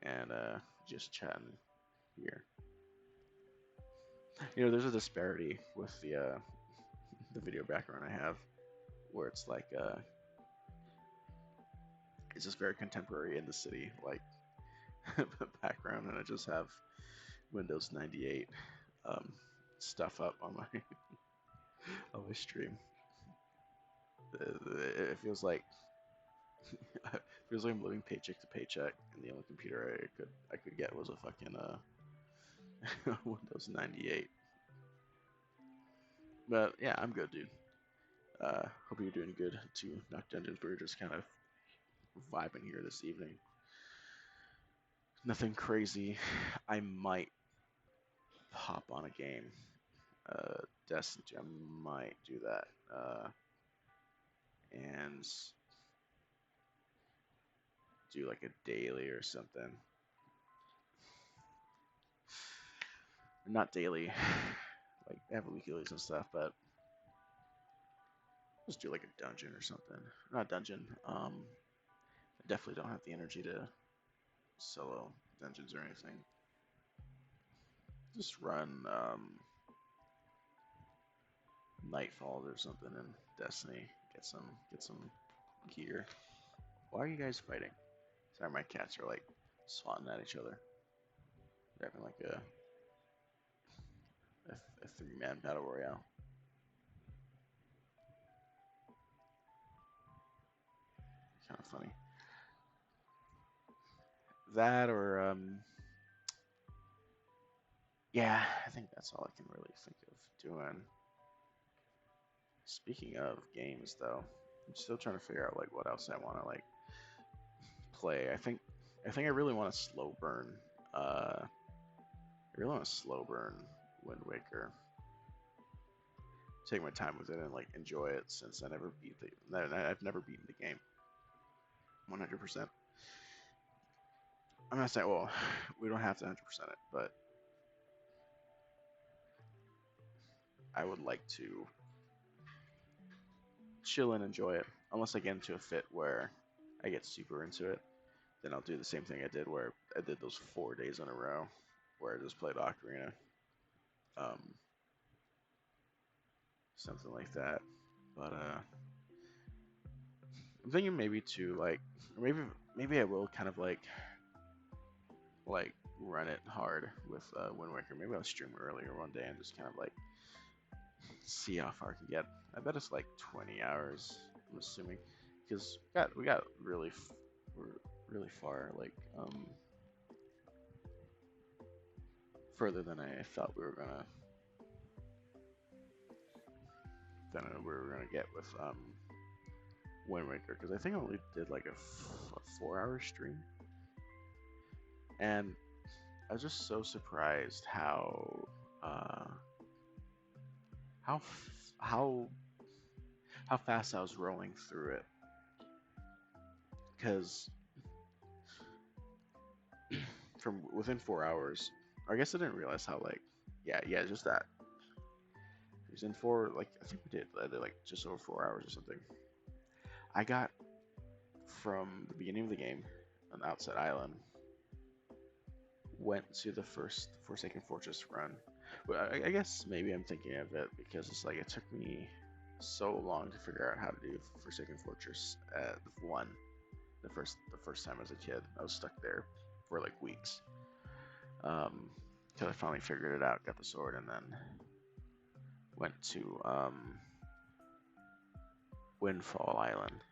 and just chatting here. There's a disparity with the video background I have, where it's like it's just very contemporary in the city, like background, and I just have Windows 98 um, stuff up on my on my stream. It feels like I'm living paycheck to paycheck, and the only computer I could get was a fucking Windows 98. But yeah, I'm good, dude. Hope you're doing good too. Knock Dungeons. We're just kind of vibing here this evening. Nothing crazy. I might pop on a game. Destiny. I might do that. And do like a daily or something. Not daily. Like have weeklies and stuff, but just do like a dungeon or something. Not dungeon. I definitely don't have the energy to solo dungeons or anything. Just run Nightfalls or something in Destiny. Get some gear. Why are you guys fighting? Sorry, my cats are like swatting at each other. They're having like a three-man battle royale. Kind of funny. That or yeah, I think that's all I can really think of doing. Speaking of games, though, I'm still trying to figure out like what else I want to like play. I think I really want to slow burn. I really want to slow burn Wind Waker. Take my time with it and like enjoy it since I've never beaten the game 100%. I'm not saying well, we don't have to 100% it, but I would like to chill and enjoy it. Unless I get into a fit where I get super into it, then I'll do the same thing I did where I did those 4 days in a row where I just played Ocarina. Um, Something like that. But I'm thinking maybe to like, or maybe I will kind of like run it hard with Wind Waker. Maybe I'll stream earlier one day and just kind of like see how far I can get. I bet it's like 20 hours. I'm assuming because we got we're really far, like further than I thought we were gonna get with Wind Waker, because I think I only did like a 4-hour stream, and I was just so surprised uh, how how how fast I was rolling through it. Because from within 4 hours, I guess I didn't realize how like yeah just that. It was in like I think I did like just over 4 hours or something. I got from the beginning of the game, an outside island, went to the first Forsaken Fortress run. But I guess maybe I'm thinking of it because it's like it took me so long to figure out how to do Forsaken Fortress at one. The first time as a kid, I was stuck there for like weeks. Till I finally figured it out, got the sword, and then went to Windfall Island.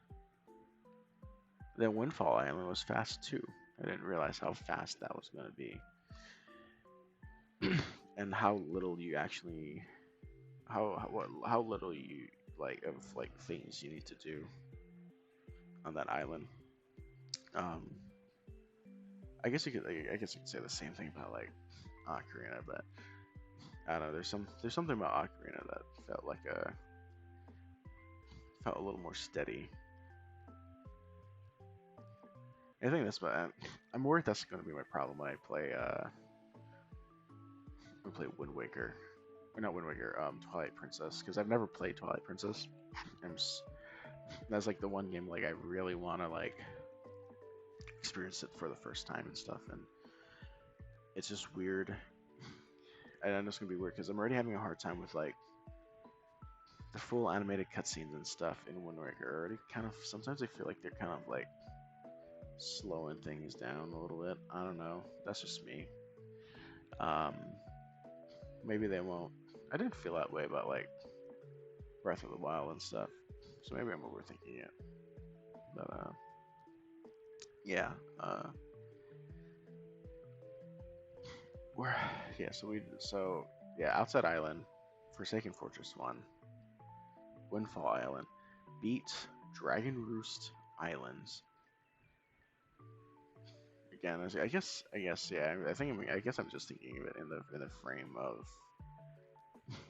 Then Windfall Island was fast too. I didn't realize how fast that was going to be. And how little you actually how little you like of like things you need to do on that island. um I guess you could say the same thing about like Ocarina, but I don't know, there's something about Ocarina that felt a little more steady. I think that's what I'm worried that's going to be my problem when I play Wind Waker, or not Wind Waker, Twilight Princess, because I've never played Twilight Princess. I'm That's like the one game like I really want to like experience it for the first time and stuff, and it's just weird. And I know it's gonna be weird because I'm already having a hard time with like the full animated cutscenes and stuff in Wind Waker. Already kind of sometimes I feel like they're kind of like slowing things down a little bit. I don't know. That's just me. Um, maybe they won't. I didn't feel that way about like Breath of the Wild and stuff. So maybe I'm overthinking it. But yeah. Uh, we're yeah. So yeah. Outside Island, Forsaken Fortress 1, Windfall Island, beat Dragon Roost Islands. Again, I guess, yeah. I guess I'm just thinking of it in the frame of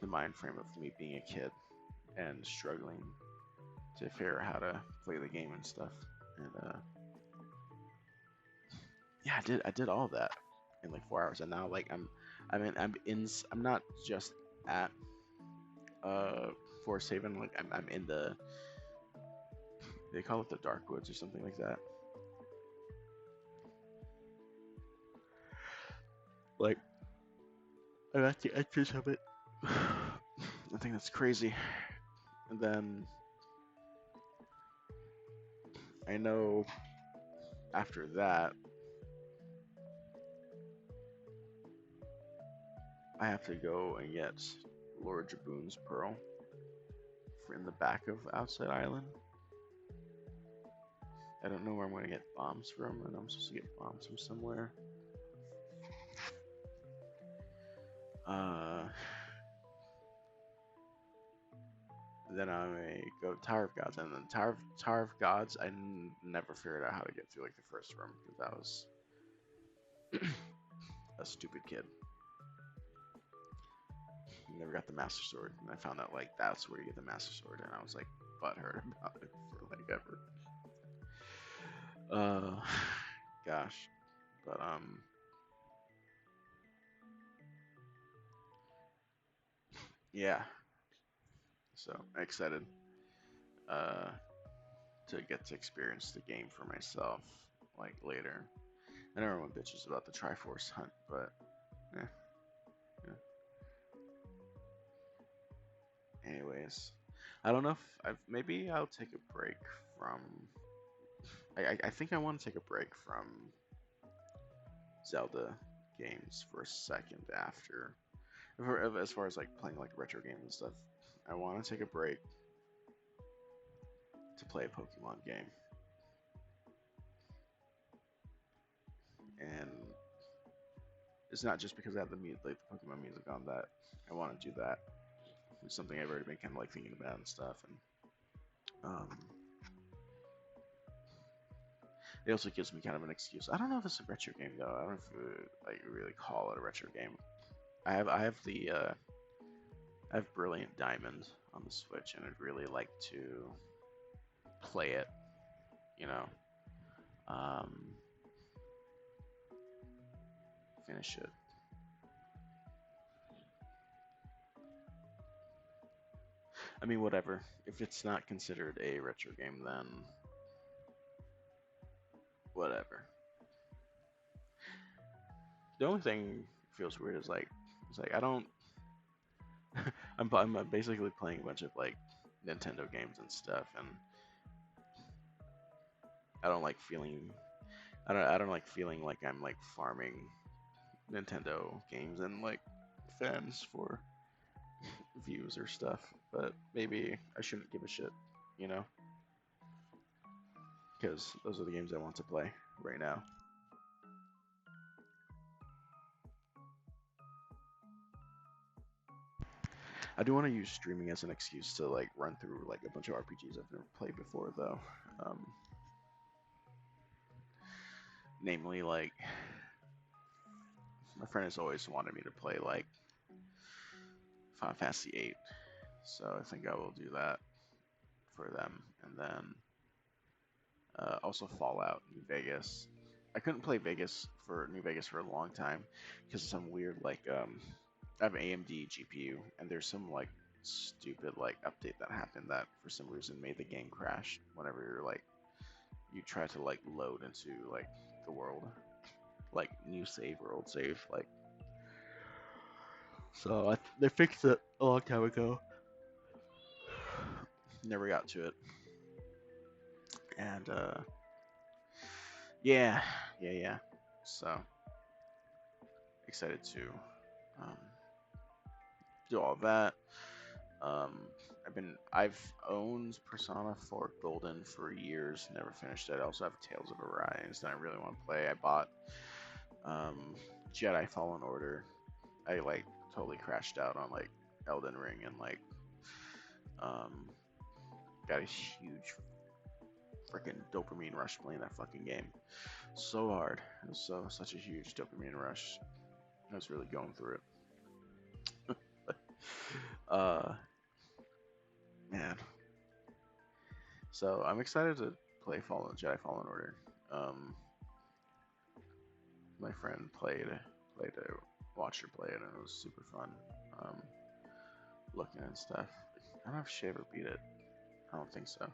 the mind frame of me being a kid and struggling to figure out how to play the game and stuff. And yeah, I did all that in like 4 hours, and now like I'm not just at Forest Haven. Like I'm in the, they call it the Dark Woods or something like that. Like I'm at the edges of it. I think that's crazy. And then I know after that I have to go and get Lord Jaboon's Pearl in the back of Outside Island. I don't know where I'm going to get bombs from, and I'm supposed to get bombs from somewhere. Uh, then I may go Tower of Gods, and then Tower of Gods. Never figured out how to get through like the first room because I was a stupid kid. Never got the Master Sword, and I found out like that's where you get the Master Sword, and I was like butthurt about it for like ever. Gosh, but yeah. So excited uh to get to experience the game for myself like later. I know everyone bitches about the Triforce hunt, but eh, yeah. Anyways, I don't know if maybe I'll take a break from. I think I want to take a break from Zelda games for a second after, as far as like playing like retro games and stuff. I want to take a break to play a Pokemon game, and it's not just because I have like the Pokemon music on that. I want to do that. It's something I've already been kind of like thinking about and stuff, and it also gives me kind of an excuse. I don't know if it's a retro game though. I don't know if you like really call it a retro game. I have Brilliant Diamond on the Switch, and I'd really like to play it. You know, um, finish it. I mean, whatever. If it's not considered a retro game, then whatever. The only thing feels weird is like it's like I don't. I'm basically playing a bunch of like Nintendo games and stuff, and I don't like feeling. I don't like feeling like I'm like farming Nintendo games and like fans for views or stuff. But maybe I shouldn't give a shit, you know, because those are the games I want to play right now. I do want to use streaming as an excuse to like run through like a bunch of RPGs I've never played before, though. Um, Namely, like my friend has always wanted me to play like Final Fantasy 8, so I think I will do that for them, and then also Fallout New Vegas. I couldn't play New Vegas for a long time because of some weird like I have an AMD GPU, and there's some like stupid like update that happened that for some reason made the game crash whenever you're like you try to like load into like the world, like new save or old save, like. So they fixed it a long time ago. Never got to it, and yeah, yeah. So excited to um, do all that. Um, I've owned Persona 4 Golden for years, never finished it. I also have Tales of Arise that I really want to play. I bought um, Jedi Fallen Order. I like totally crashed out on like Elden Ring and like um, got a huge freaking dopamine rush playing that fucking game. So hard. It was such a huge dopamine rush. I was really going through it. uh, man. So I'm excited to play Jedi Fallen Order. Um, my friend played it, watched her play it, and it was super fun. Um, looking and stuff. I don't know if she ever beat it. I don't think so.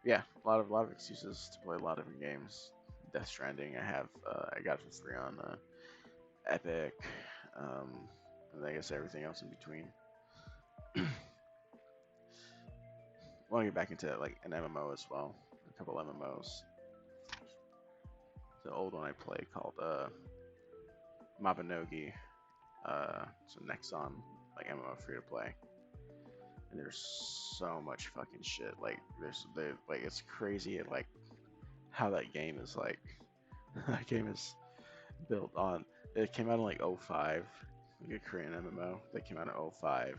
Yeah, a lot of excuses to play a lot of different games. Death Stranding, I got for free on Epic, and I guess everything else in between. Want to get back into like an MMO as well. A couple MMOs. The old one I played called Mabinogi. It's a Nexon like MMO free to play, and there's so much fucking shit. Like like it's crazy like how that game is like. That game is built on. It came out in like '05, like a Korean MMO that came out in '05,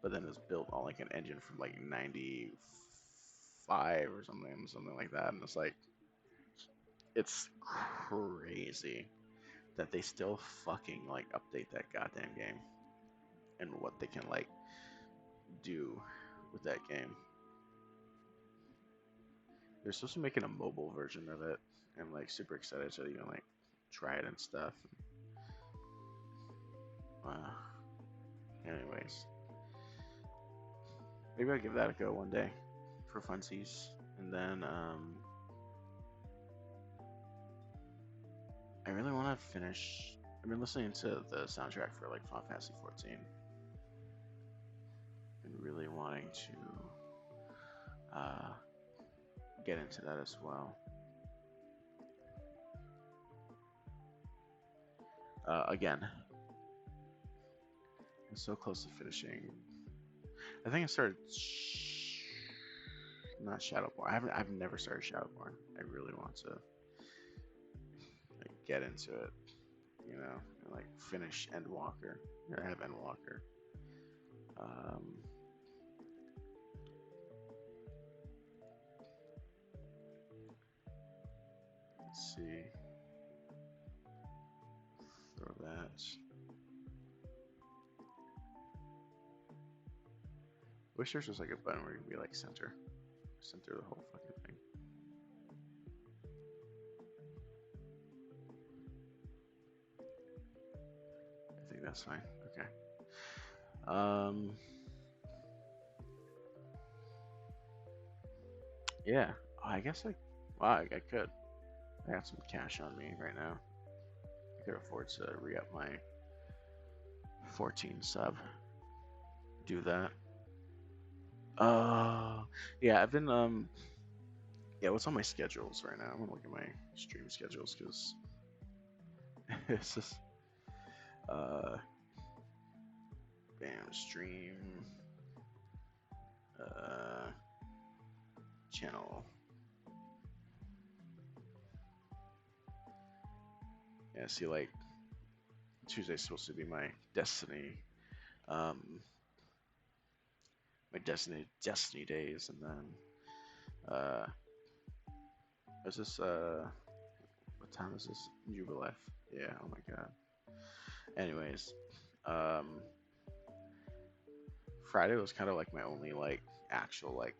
but then it's built on like an engine from like '95 or something like that, and it's crazy that they still fucking like update that goddamn game and what they can like do with that game. They're supposed to be making a mobile version of it, and like super excited to even like try it and stuff. Anyways, maybe I'll give that a go one day for funsies, and then I really want to finish. I've been listening to the soundtrack for like Final Fantasy 14, and really wanting to get into that as well. Again, I'm so close to finishing. I think I started not Shadowborn. I've never started Shadowborn. I really want to like, get into it, and like finish Endwalker. I have Endwalker. Let's see. Throw that. Wish there's just like a button where you can be like center the whole fucking thing. I think that's fine. Okay. Yeah. I guess wow, I could. I got some cash on me right now. I could afford to re-up my 14 sub. Do that. Yeah, I've been yeah, what's on my schedules right now? I'm gonna look at my stream schedules because it's just bam, stream channel. Yeah, see, like Tuesday's supposed to be my Destiny, um, Destiny days, and then is this what time is this? Jubilee. Yeah. Oh my god. Anyways, um, Friday was kind of like my only like actual like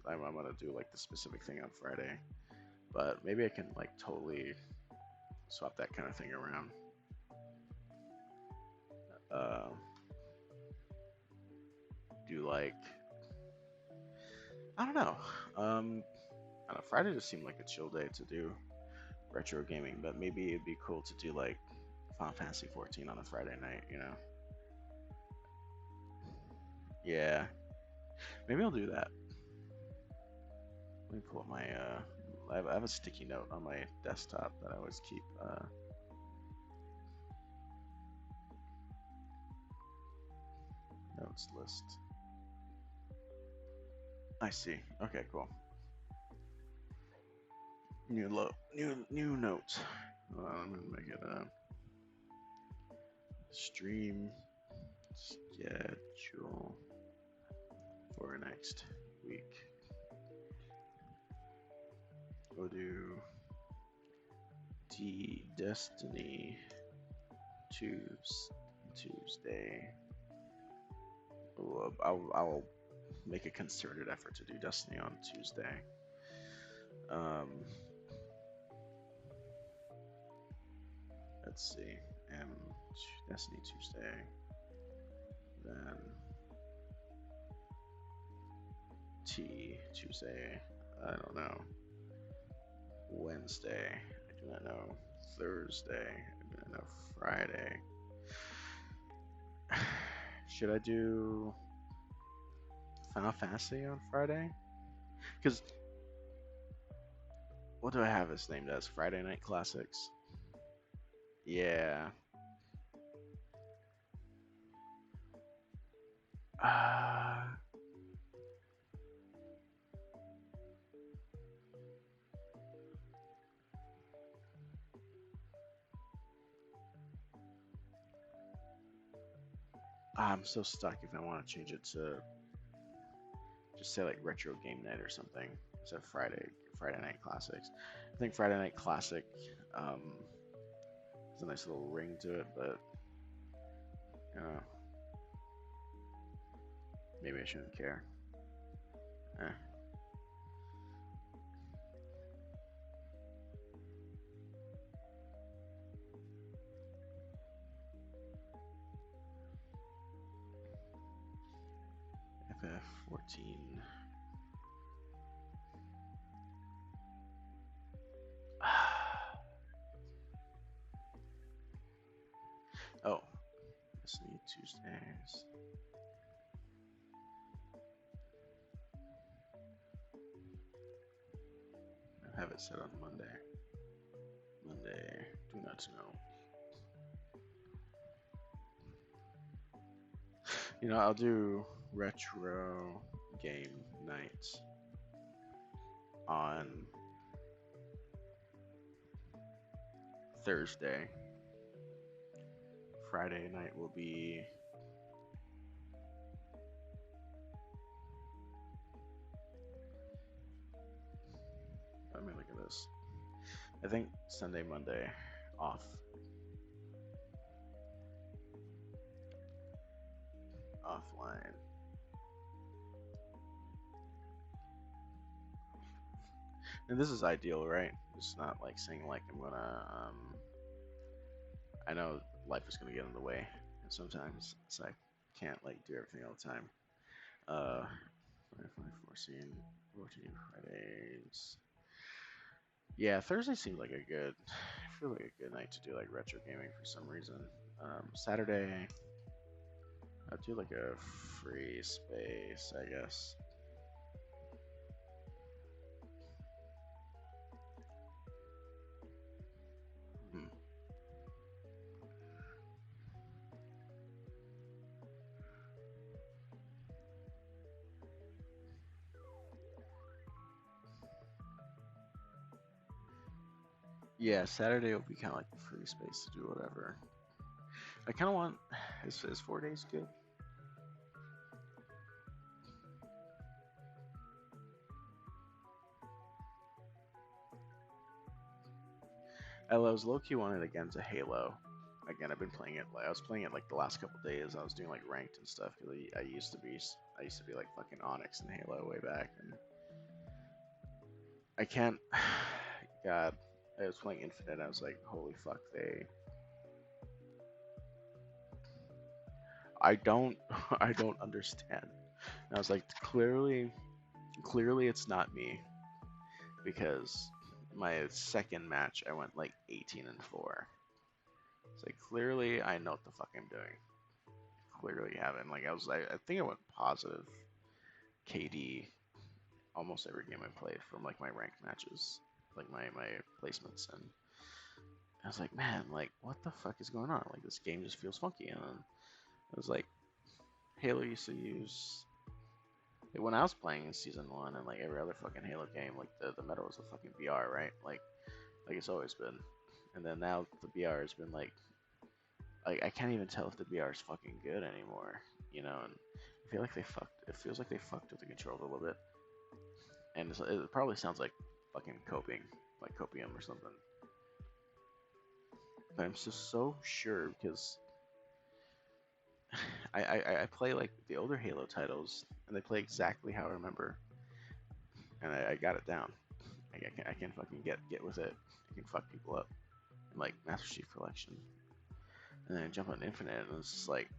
I'm gonna do like the specific thing on Friday, but maybe I can like totally swap that kind of thing around. Uh, do like, I don't know. I don't know. Friday just seemed like a chill day to do retro gaming, but maybe it'd be cool to do like Final Fantasy 14 on a Friday night, you know? Yeah, maybe I'll do that. Let me pull up my I have a sticky note on my desktop that I always keep notes list. I see. Okay, cool. New notes. I'm gonna make it a stream schedule for next week. We'll do Destiny Tuesday. I'll make a concerted effort to do Destiny on Tuesday. Let's see. Destiny Tuesday. Then Tuesday. I don't know. Wednesday. I do not know. Thursday. I do not know. Friday. Should I do Final Fantasy on Friday? Because what do I have this named as? Friday Night Classics. Yeah. I'm so stuck if I want to change it to just say like retro game night or something instead of Friday Night Classics. I think Friday Night Classic has a nice little ring to it, but maybe I shouldn't care. FF14. Oh, Destiny Tuesdays. I have it set on Monday. Monday, do not know. You know, I'll do retro game nights on Thursday. Friday night will be let me look at this. I think Sunday, Monday off. Offline. And this is ideal, right? It's not like saying like I'm gonna I know life is gonna get in the way and sometimes so I can't like do everything all the time. 14 Fridays. Yeah, Thursday seems like a good I feel like a good night to do like retro gaming for some reason. Saturday I'll do like a free space, I guess. Yeah, Saturday will be kind of like a free space to do whatever. I kind of want. Is 4 days good? I was low key wanted again to Halo. Again, I've been playing it. Like I was playing it like the last couple days. I was doing like ranked and stuff. I used to be like fucking Onyx and Halo way back, and I can't. God, I was playing Infinite. I was like, holy fuck, I don't I don't understand And I was like, clearly it's not me because my second match I went like 18-4. It's like clearly I know what the fuck I'm doing. Clearly haven't. Like I think I went positive KD almost every game I played from like my ranked matches, like my placements, and I was like, man, like what the fuck is going on? Like this game just feels funky, and then it was like Halo used to use. Like, when I was playing in season one and like every other fucking Halo game, like the meta was the fucking BR, right? Like it's always been. And then now the BR has been like I can't even tell if the BR is fucking good anymore, you know. And I feel like they fucked. It feels like they fucked with the controls a little bit, and it probably sounds like fucking coping, like copium or something. But I'm just so sure because I play like the older Halo titles, and they play exactly how I remember, and I got it down. I can fucking get with it. I can fuck people up. And like Master Chief Collection, and then I jump on Infinite, and it's just like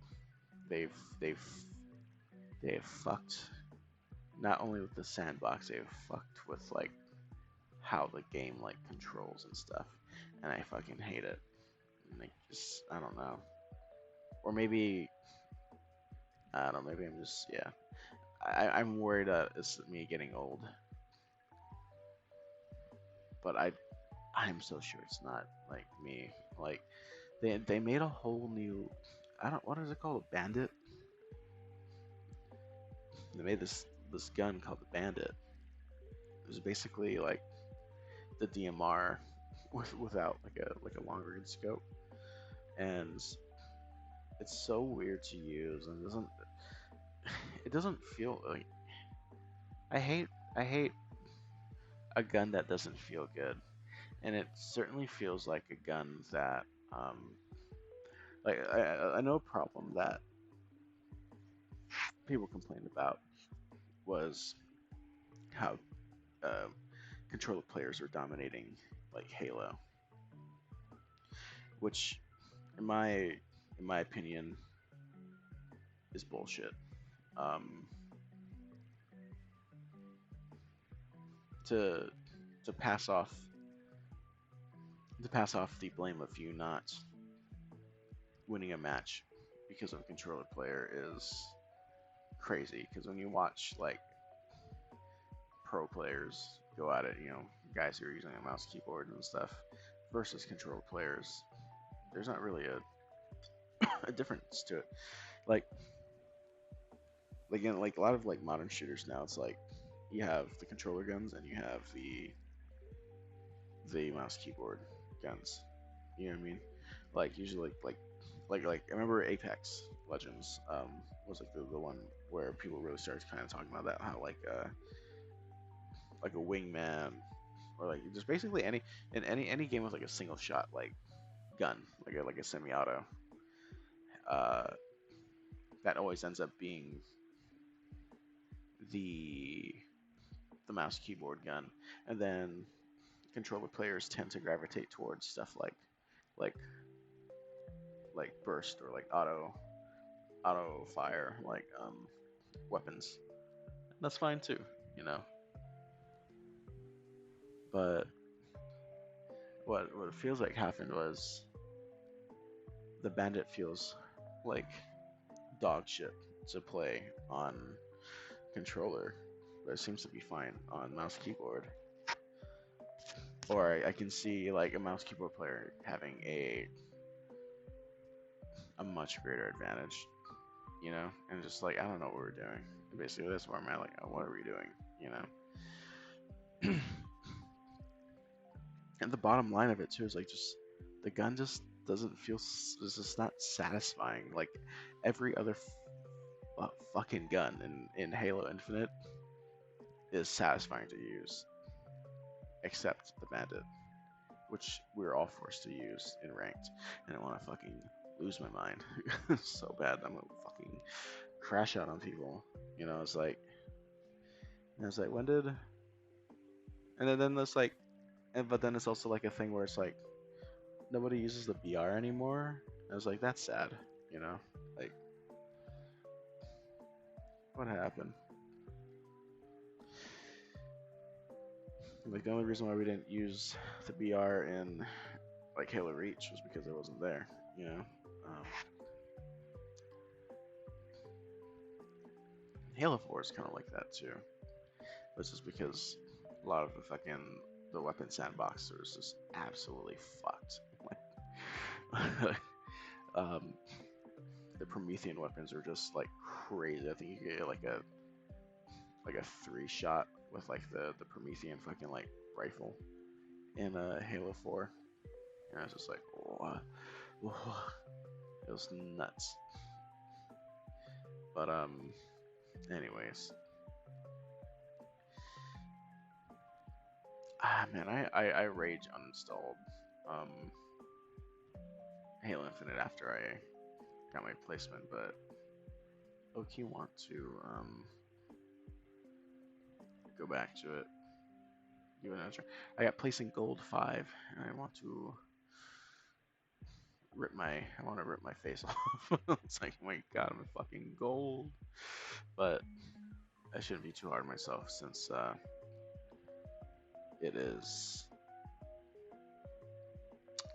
they've they've they've fucked not only with the sandbox, they've fucked with like how the game like controls and stuff, and I fucking hate it. And like just I don't know, or maybe I don't know. Maybe I'm just yeah. I'm worried that it's me getting old, but I'm so sure it's not like me. Like they made a whole new I don't what is it called, a bandit. They made this gun called the bandit. It was basically like the DMR without like a long range scope, and it's so weird to use and it doesn't feel like I hate a gun that doesn't feel good, and it certainly feels like a gun that like I know a problem that people complained about was how uh, controller players are dominating like Halo, which in my opinion is bullshit. Um, to to pass off to pass off the blame of you not winning a match because of a controller player is crazy. Because when you watch like pro players go at it, you know, guys who are using a mouse keyboard and stuff versus controller players, there's not really a difference to it. Like in like a lot of like modern shooters now, it's like you have the controller guns and you have the mouse keyboard guns. You know what I mean? Like usually like I remember Apex Legends was like the one where people really started kind of talking about that how like a wingman or like just basically any game with like a single shot like gun like a semi-auto uh, that always ends up being the the mouse keyboard gun, and then controller players tend to gravitate towards stuff like like burst or like auto fire like weapons. That's fine too, you know. But what it feels like happened was the bandit feels like dog shit to play on controller, but it seems to be fine on mouse keyboard. Or I can see like a mouse keyboard player having a much greater advantage, you know, and just like I don't know what we're doing. Basically, that's where I'm at. Like, oh, what are we doing, you know? And the bottom line of it too is like just the gun just doesn't feel. It's just not satisfying. Like every other fucking gun in Halo Infinite is satisfying to use, except the bandit, which we're all forced to use in ranked. And I want to fucking lose my mind so bad. I'm gonna fucking crash out on people. You know, it's like when did, and then it's like, and but then it's also like a thing where it's like nobody uses the BR anymore. I was like, that's sad. You know, like What happened? Like the only reason why we didn't use the BR in like Halo Reach was because it wasn't there, you know. Um, Halo 4 is kind of like that too. This is because a lot of the weapon sandbox was just absolutely fucked. um, the Promethean weapons are just like crazy. I think you could get like a 3-shot with like the Promethean fucking like rifle in Halo 4, and I was just like, oh, it was nuts. But anyways, man, I rage uninstalled Halo Infinite after I got my placement, but Loki want to go back to it. Give it another try. I got placing gold 5, and I want to rip my face off. It's like, oh my god, I'm a fucking gold. But I shouldn't be too hard on myself since it is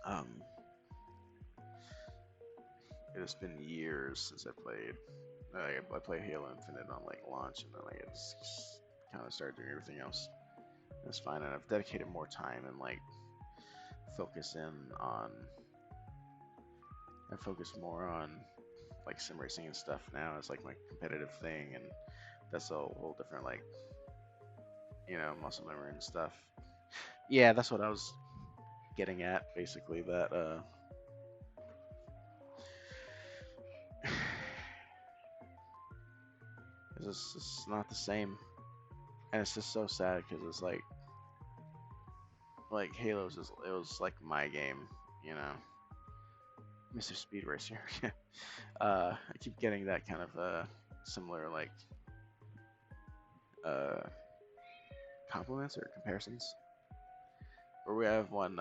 um it has been years since I played. I played Halo Infinite on like launch, and then like it's kind of started doing everything else. That's fine, and I've dedicated more time and like focus in on. I focus more on like sim racing and stuff now as like my competitive thing, and that's a whole different like muscle memory and stuff. Yeah, that's what I was getting at basically. That it's just not the same, and it's just so sad because it's like Halo's just it was like my game, you know. Mr. Speed Racer. I keep getting that kind of similar like uh compliments or comparisons. Or we have one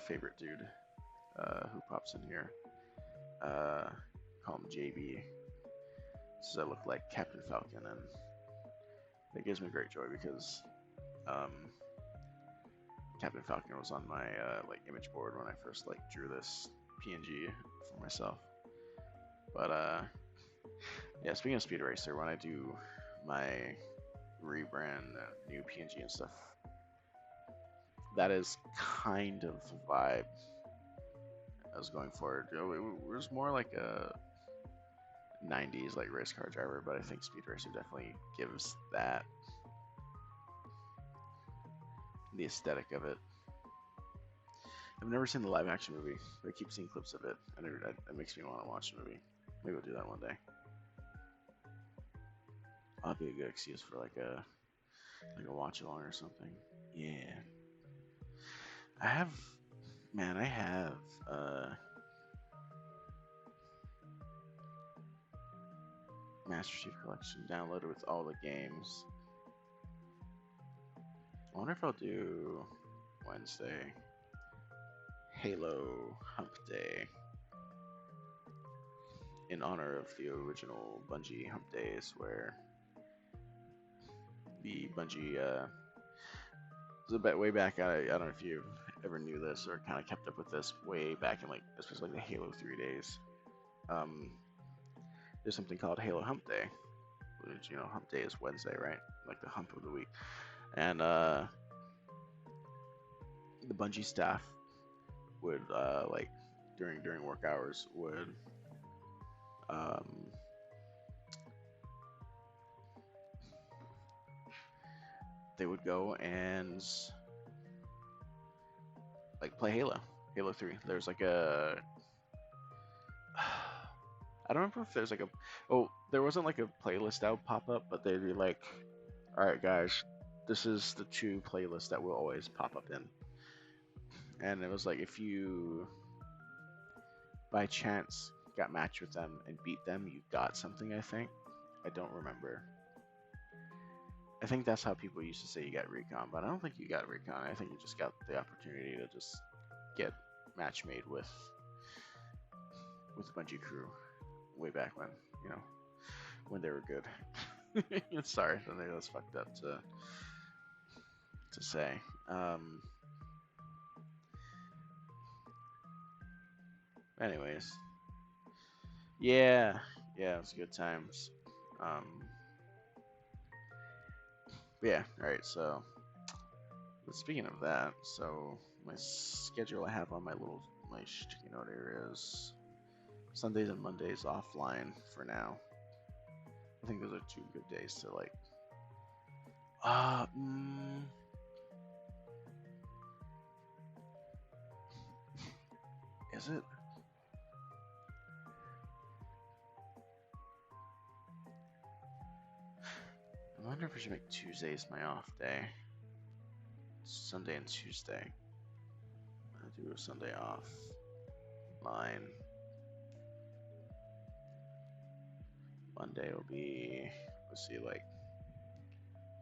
favorite dude who pops in here. Call him JB. Says I look like Captain Falcon, and it gives me great joy because um, Captain Falcon was on my like image board when I first like drew this PNG for myself. But yeah, speaking of Speed Racer, when I do my rebrand, new PNG and stuff, that is kind of the vibe I was going for. It was more like a 90s like race car driver, but I think Speed Racer definitely gives that the aesthetic of it. I've never seen the live action movie, but I keep seeing clips of it, and it makes me want to watch the movie. Maybe we'll do that one day. That'll be a good excuse for like a watch along or something. Yeah, I have, man, I have Master Chief Collection downloaded with all the games. I wonder if I'll do Wednesday Halo Hump Day in honor of the original Bungie Hump Days, where the Bungie way back. I don't know if you ever knew this or kind of kept up with this way back in like especially the Halo 3 days. Um, there's something called Halo Hump Day, which Hump Day is Wednesday, right? Like the hump of the week, and the Bungie staff would like during work hours would um, they would go and like play Halo 3. There's like a I don't remember if there's like a there wasn't like a playlist that would pop up, but they'd be like, all right guys, this is the 2 playlists that will always pop up in. And it was like if you by chance got matched with them and beat them, you got something, I think. I don't remember. I think that's how people used to say you got recon, but I don't think you got recon. I think you just got the opportunity to just get match made with the Bungie crew way back when, you know. when they were good. Sorry, I think that's fucked up to say. Anyways, yeah, yeah, it was good times. But yeah, all right. So, but speaking of that, so my schedule I have on my sticky note areas: Sundays and Mondays offline for now. I think those are two good days to like. Uh, mm, is it? I wonder if I should make Tuesdays my off day. Sunday and Tuesday. I do a Sunday off. Line. Monday will be, let's see, like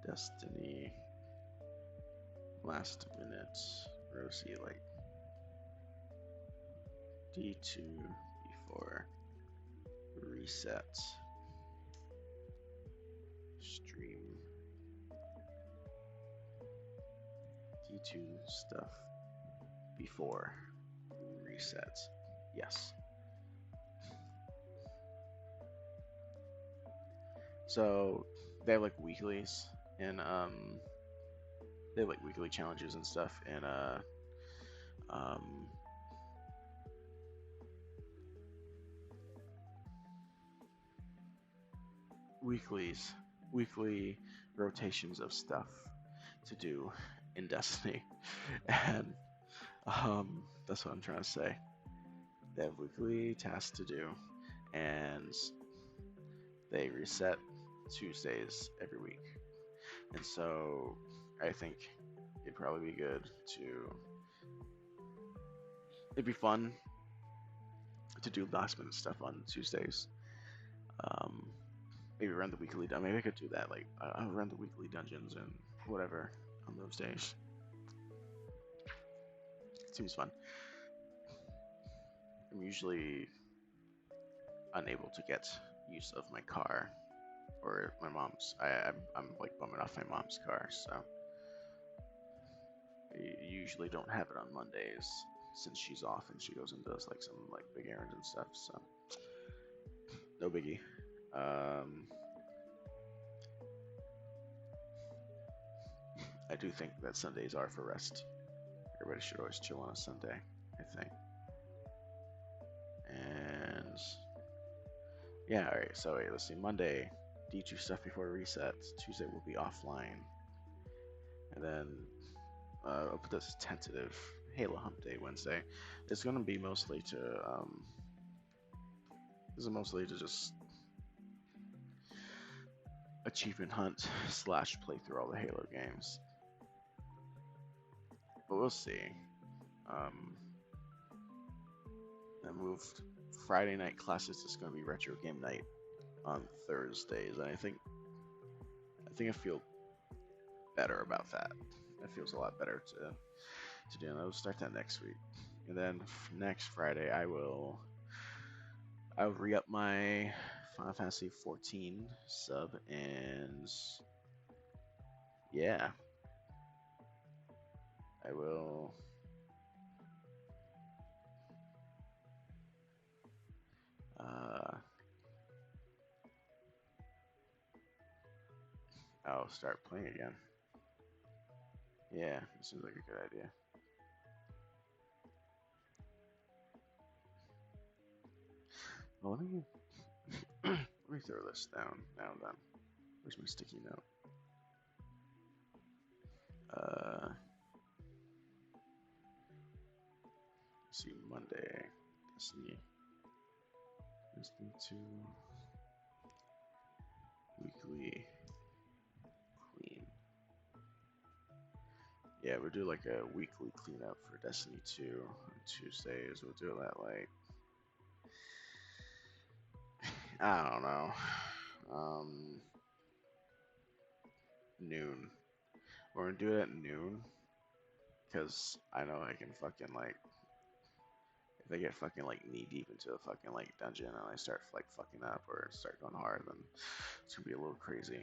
Destiny, last minute, Rosie, like D2 before reset, stream D2 stuff before reset. Yes. So they have like weeklies and they have like weekly challenges and stuff and um weekly rotations of stuff to do in Destiny. And that's what I'm trying to say. They have weekly tasks to do and they reset Tuesdays every week. And so I think it'd probably be good to it'd be fun to do last minute stuff on Tuesdays. Maybe run the weekly. Maybe I could do that. Like I'll run the weekly dungeons and whatever on those days. It seems fun. I'm usually unable to get use of my car or my mom's. I'm like bumming off my mom's car, so I usually don't have it on Mondays since she's off and she goes and does like some like big errands and stuff. So no biggie. I do think that Sundays are for rest. Everybody should always chill on a Sunday, I think. And yeah, all right. So wait, let's see. Monday, D2 stuff before reset. Tuesday will be offline, and then I'll put this tentative Halo Hump Day Wednesday. It's gonna be mostly to this is mostly to just achievement hunt slash play through all the Halo games. But we'll see. I moved Friday night classes is going to be retro game night on Thursdays, and I think I feel better about that. It feels a lot better to do, and I'll start that next week. And then next Friday, I'll re-up my Final Fantasy 14 sub, and yeah, I will. I'll start playing again. Yeah, it seems like a good idea. Well, let me throw this down now. Then, where's my sticky note? Let's see, Monday. Destiny 2 weekly clean. Yeah, we'll do like a weekly cleanup for Destiny 2 on Tuesdays. We'll do it at like I don't know, noon. We're gonna do it at noon because I know I can fucking like If I get fucking like knee deep into a fucking like dungeon and I start like fucking up or start going hard, then it's gonna be a little crazy.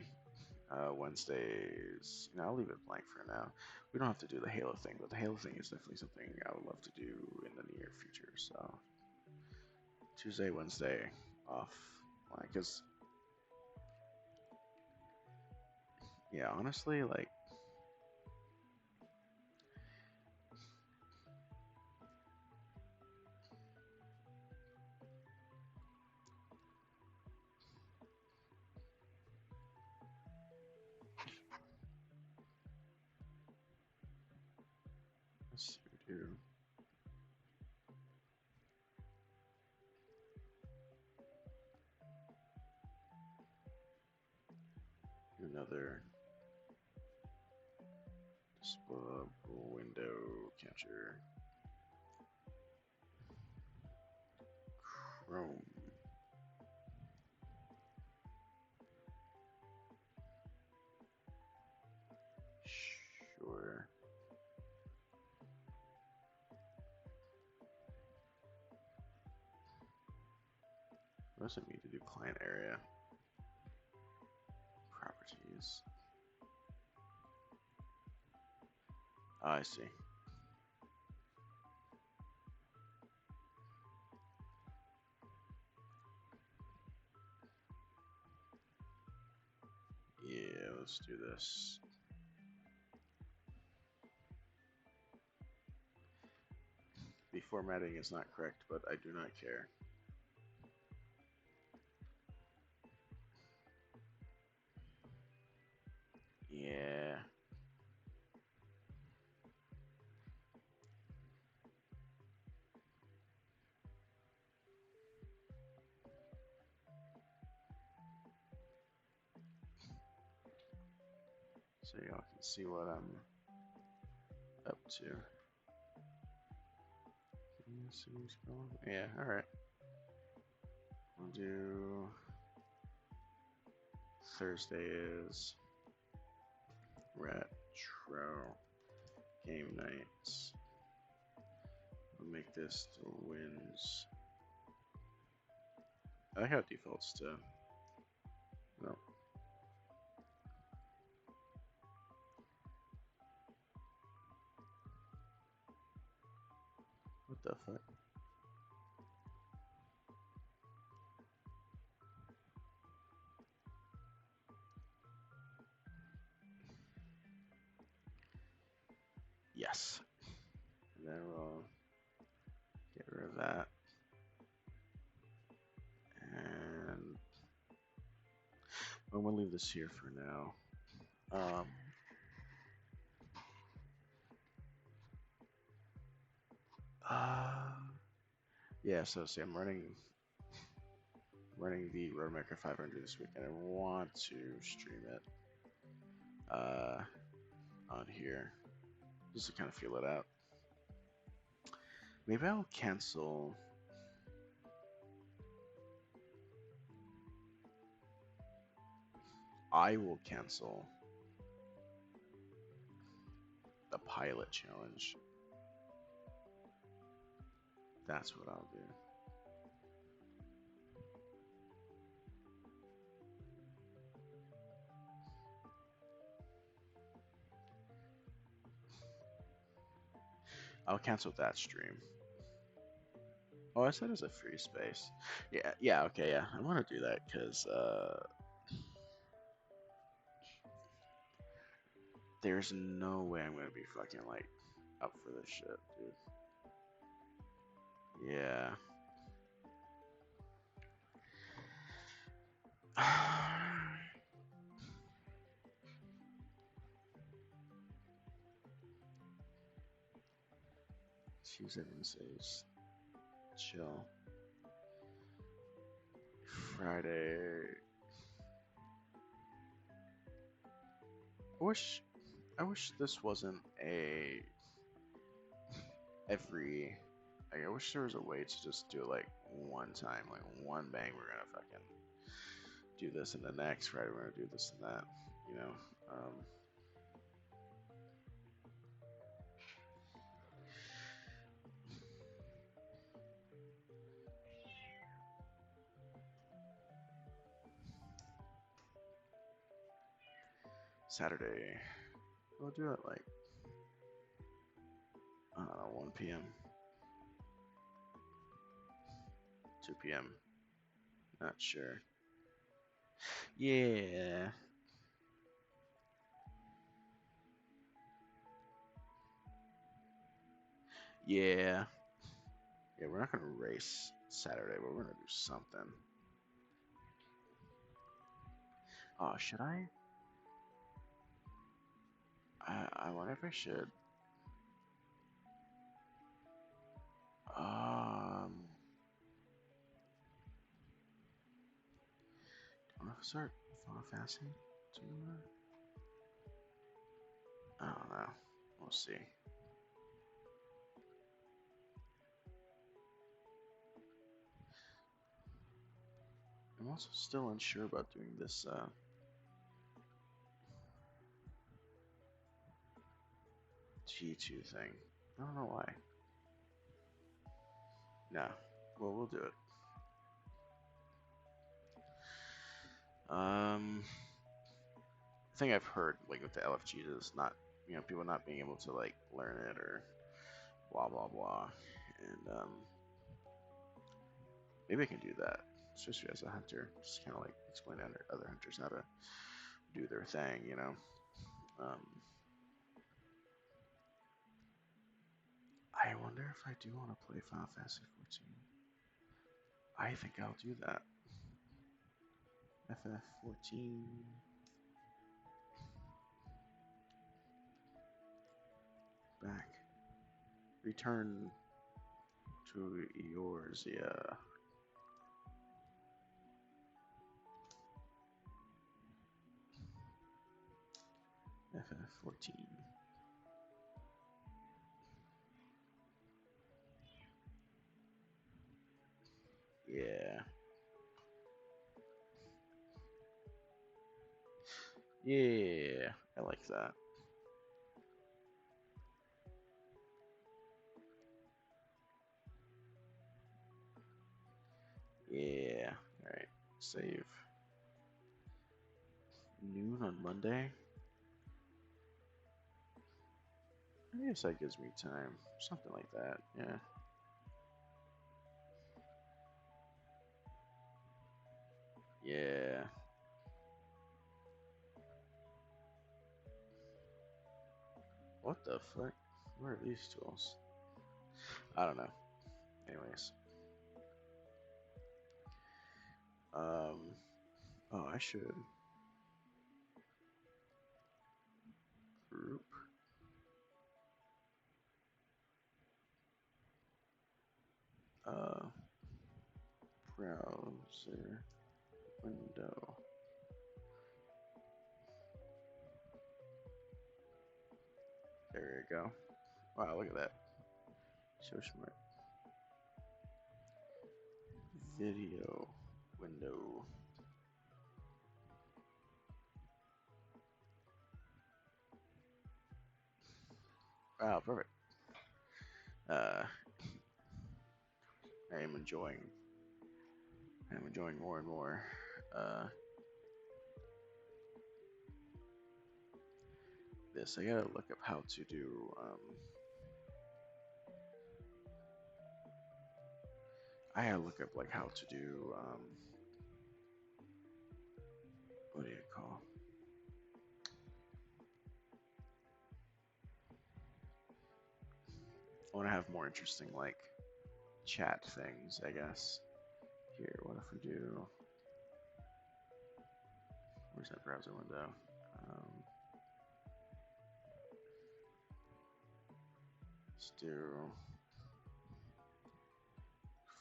Wednesdays, I'll leave it blank for now. We don't have to do the Halo thing, but the Halo thing is definitely something I would love to do in the near future. So Tuesday, Wednesday off, because yeah, honestly, like let's see, we do another disposable window capture Chrome. Sure. What does it mean to do client area? Properties. Oh, I see. Yeah, let's do this. The formatting is not correct, but I do not care. Yeah. So y'all can see what I'm up to. Can you see what's going on? Yeah, alright. We'll do Thursday is retro game nights. We'll make this the wins. I like how it defaults to. No. What the fuck? Yes. And then we'll get rid of that. And I'm gonna leave this here for now. Uh, yeah, so see, I'm running the Roadmaker 500 this week, and I want to stream it on here just to kind of feel it out. Maybe I'll cancel. I will cancel the pilot challenge. That's what I'll do. I'll cancel that stream. Oh, I said it's a free space. Yeah, okay, yeah. I want to do that because there's no way I'm gonna be fucking like up for this shit, dude. Yeah. Tuesday, Wednesdays, chill. Friday. I wish, I wish this wasn't a every. Like, I wish there was a way to just do it like one time, like one bang. We're gonna fucking do this, and the next Friday we're gonna do this and that. You know. Um, Saturday. We'll do it like, I don't know, 1 p.m., 2 p.m. Not sure. Yeah. Yeah. Yeah, we're not gonna race Saturday, but we're gonna do something. Oh, should I? I wonder if I should. Do I want to start Final Fantasy 2? I don't know. We'll see. I'm also still unsure about doing this G2 thing. I don't know why. No. Well, we'll do it. Thing I've heard, like with the LFG, is not, people not being able to like learn it or blah blah blah, and maybe I can do that, especially as a hunter, just kind of like explain to other hunters how to do their thing, I wonder if I do want to play Final Fantasy 14. I think I'll do that. FF14. Back. Return to Eorzea. FF14. Yeah. Yeah. I like that. Yeah. Alright. Save. Noon on Monday? I guess that gives me time. Something like that. Yeah. Yeah. What the fuck? Where are these tools? I don't know. Anyways. Oh, I should group. Uh, Browser window. There you go. Wow, look at that. So smart. Video window. Wow, perfect. Uh, I am enjoying. I'm enjoying more and more. This I gotta look up how to do. I gotta look up like how to do. What do you call? I want to have more interesting like chat things, I guess. Here, what if we do? Where's that browser window? Let's do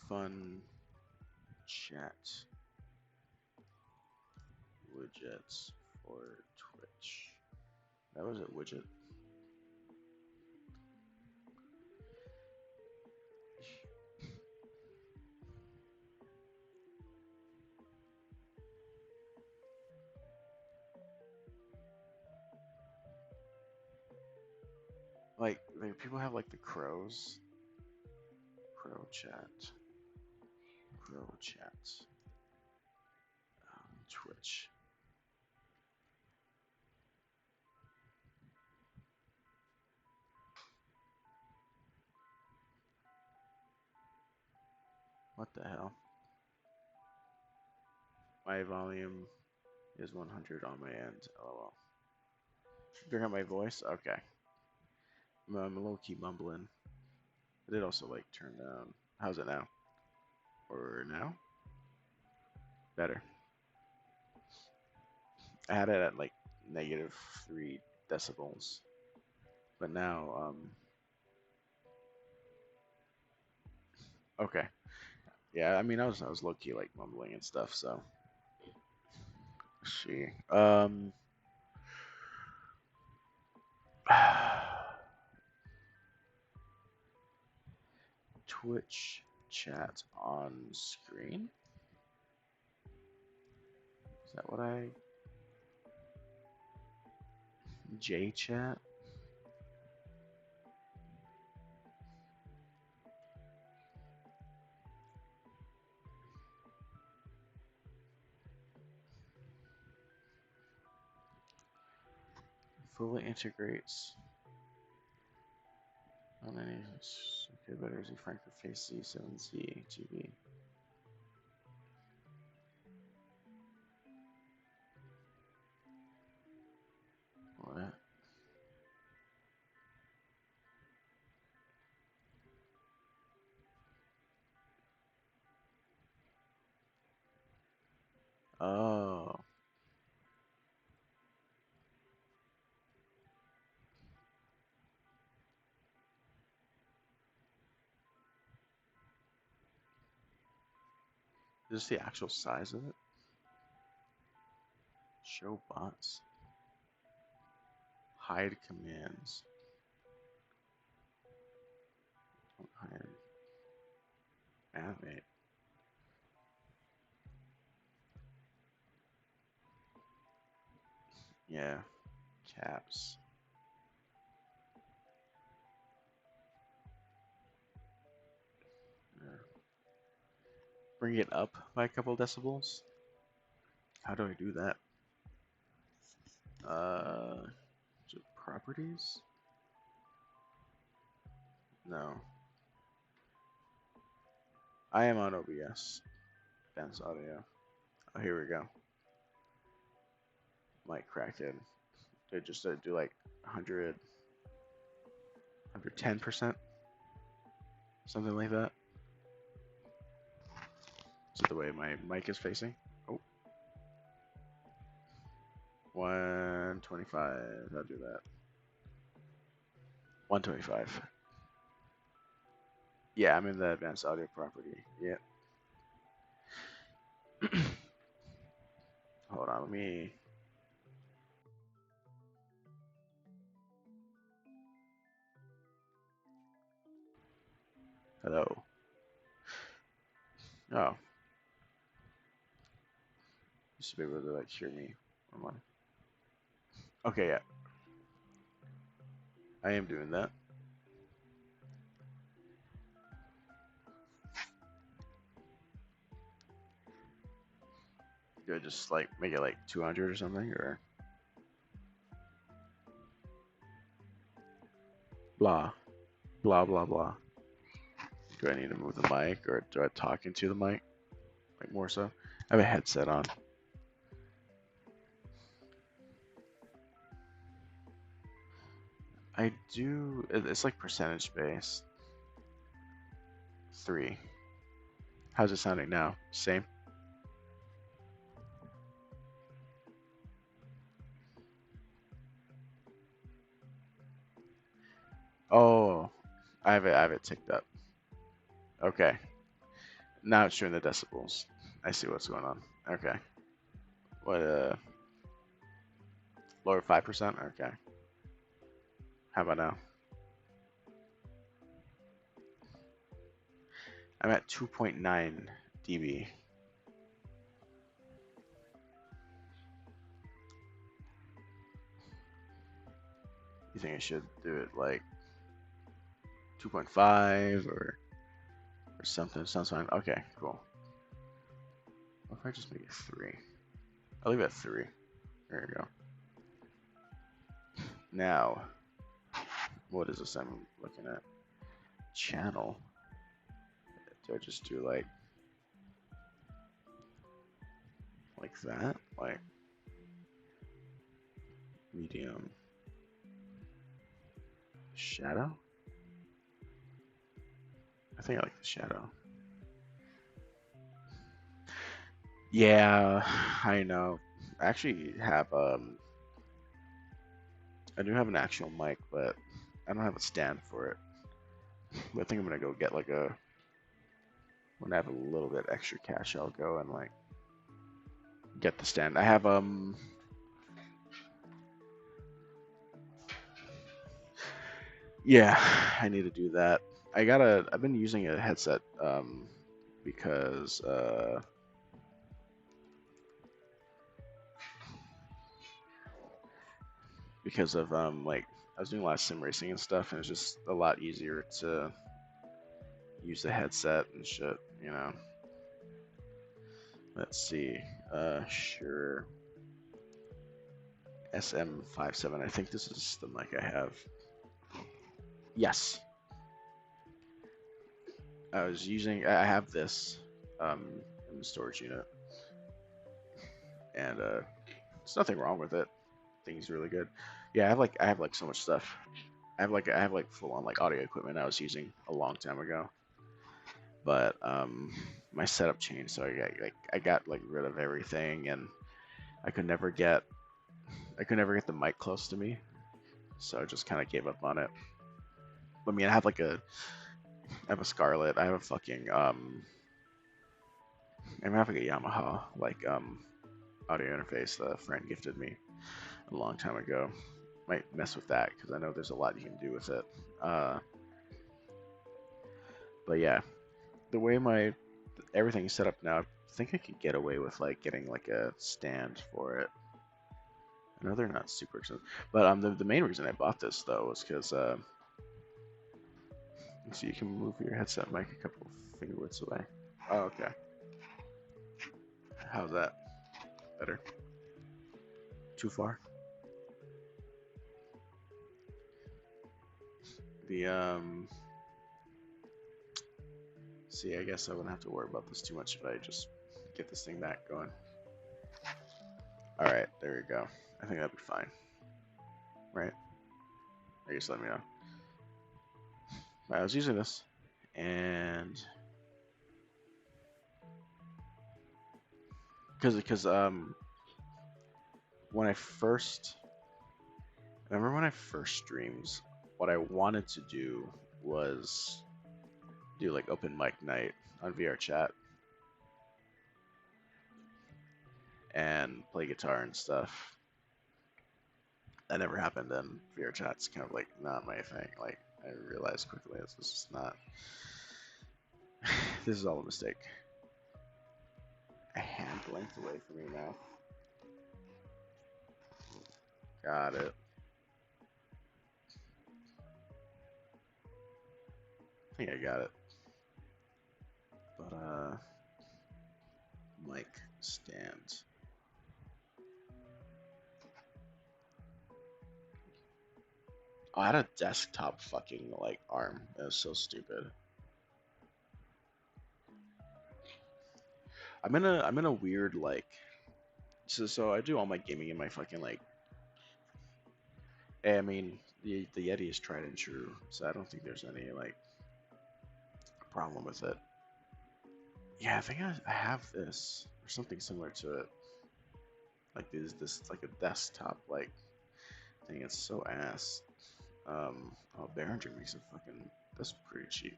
fun chat widgets for Twitch. That was a widget. Like people have like the crows. Crow chat. Crow chat. Twitch. What the hell? My volume is 100 on my end. Oh well. Bring up my voice? Okay. I'm low key mumbling. I did also like turn down. How's it now? Or now? Better. I had it at like -3 decibels. But now, okay. Yeah, I mean I was low key like mumbling and stuff, so she Twitch chat on screen? Is that what I J chat? Fully integrates on any okay, better Z Franker Face C7Z TV. What? Oh. Is this the actual size of it? Show bots. Hide commands. Don't hide. Animate. Yeah. Caps. Yeah. Bring it up by a couple decibels. How do I do that? Is it properties? No. I am on OBS. Advanced audio. Oh, here we go. Might crack it. They just do like 100, 110%, something like that. Is it the way my mic is facing? Oh, 125. I'll do that. 125. Yeah, I'm in the advanced audio property. Yeah. Hold on, let me. Hello. Oh, you should be able to like hear me. Okay, yeah, I am doing that. Do I just like make it like 200 or something, or blah, blah, blah, blah? Do I need to move the mic, or do I talk into the mic? Like more so. I have a headset on. I do. It's like percentage based. 3. How's it sounding now? Same. Oh, I have it ticked up. Okay. Now it's showing the decibels. I see what's going on. Okay. What lower 5%? Okay. How about now? I'm at 2.9 dB. You think I should do it like 2.5 or something? Sounds fine. Okay, cool. What if I just make it 3? I'll leave it at 3. There we go. Now, what is this I'm looking at? Channel. Do I just do like like that, like medium shadow. I think I like the shadow. Yeah, I know. I actually have I do have an actual mic, but I don't have a stand for it. But I think I'm gonna go get like a when I have a little bit extra cash, I'll go and like get the stand. I have yeah, I need to do that. I've been using a headset because of like I was doing a lot of sim racing and stuff, and it's just a lot easier to use the headset and shit, you know. Let's see. Sure. SM57. I think this is the mic I have. Yes. I have this in the storage unit, and there's nothing wrong with it. I think it's really good. Yeah, I have like so much stuff. I have like full on like audio equipment I was using a long time ago, but my setup changed, so I got like rid of everything, and I could never get the mic close to me, so I just kind of gave up on it. I mean, I have a Scarlett. I have a fucking I have like a Yamaha like audio interface that a friend gifted me a long time ago. Might mess with that because I know there's a lot you can do with it. But yeah, the way everything's set up now, I think I could get away with like getting like a stand for it. I know they're not super expensive, but the main reason I bought this though was because so you can move your headset mic a couple finger widths away. Oh, okay. How's that? Better? Too far? The See, I guess I wouldn't have to worry about this too much if I just get this thing back going. All right, there we go. I think that'd be fine. Right? I guess let me know. I was using this, and because when I first I remember when I first streams, what I wanted to do was do like open mic night on VR chat and play guitar and stuff. That never happened, and VR chat's kind of like not my thing. Like I realized quickly this is not. This is all a mistake. A hand length away from your mouth. Got it. I think I got it. But mic stand. Oh, I had a desktop fucking like arm. That was so stupid. I'm in a weird like so I do all my gaming in my fucking like I mean the Yeti is tried and true, so I don't think there's any like problem with it. Yeah, I think I have this or something similar to it. Like this like a desktop like thing. It's so ass. Oh, Behringer makes a fucking that's pretty cheap.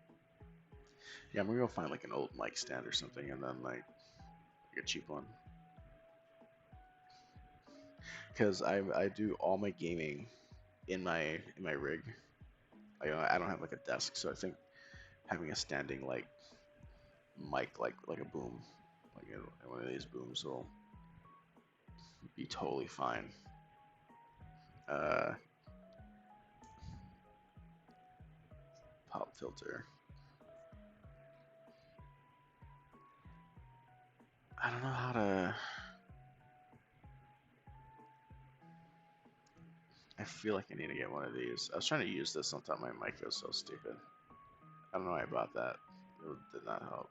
Yeah, I'm gonna go find like an old mic stand or something, and then like a cheap one. Because I do all my gaming in my rig. I don't have like a desk, so I think having a standing like mic like a boom, like one of these booms will be totally fine. Uh, Pop filter. I don't know how to. I feel like I need to get one of these. I was trying to use this on top of my mic. It was so stupid. I don't know why I bought that. It did not help.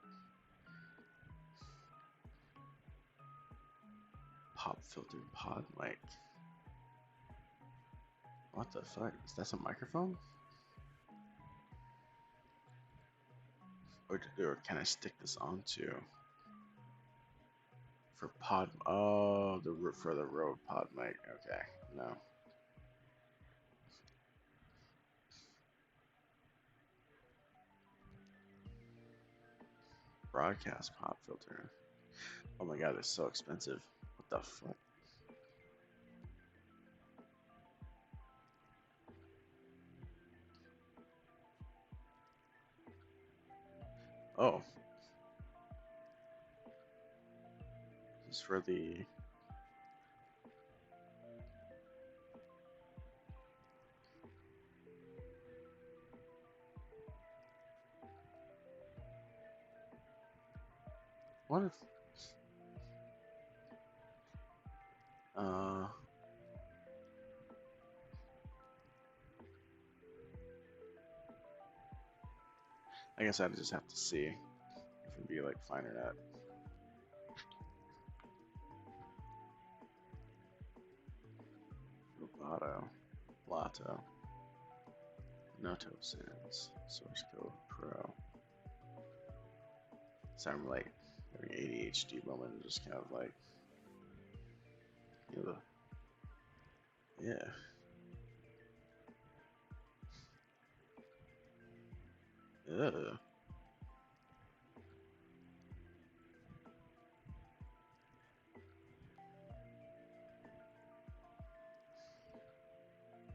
Pop filter pod mic. What the fuck? Is that some microphone? Or can I stick this onto for pod? Oh, for the Rode pod mic. Okay, no. Broadcast pop filter. Oh my god, it's so expensive. What the fuck? Oh, this is for the. What if? Uh, I guess I'd just have to see if it'd be like fine or not. Roboto, Lotto, Noto Sans, Source Code Pro. So I'm like having ADHD moment, and just kind of like, you know, yeah. Ugh.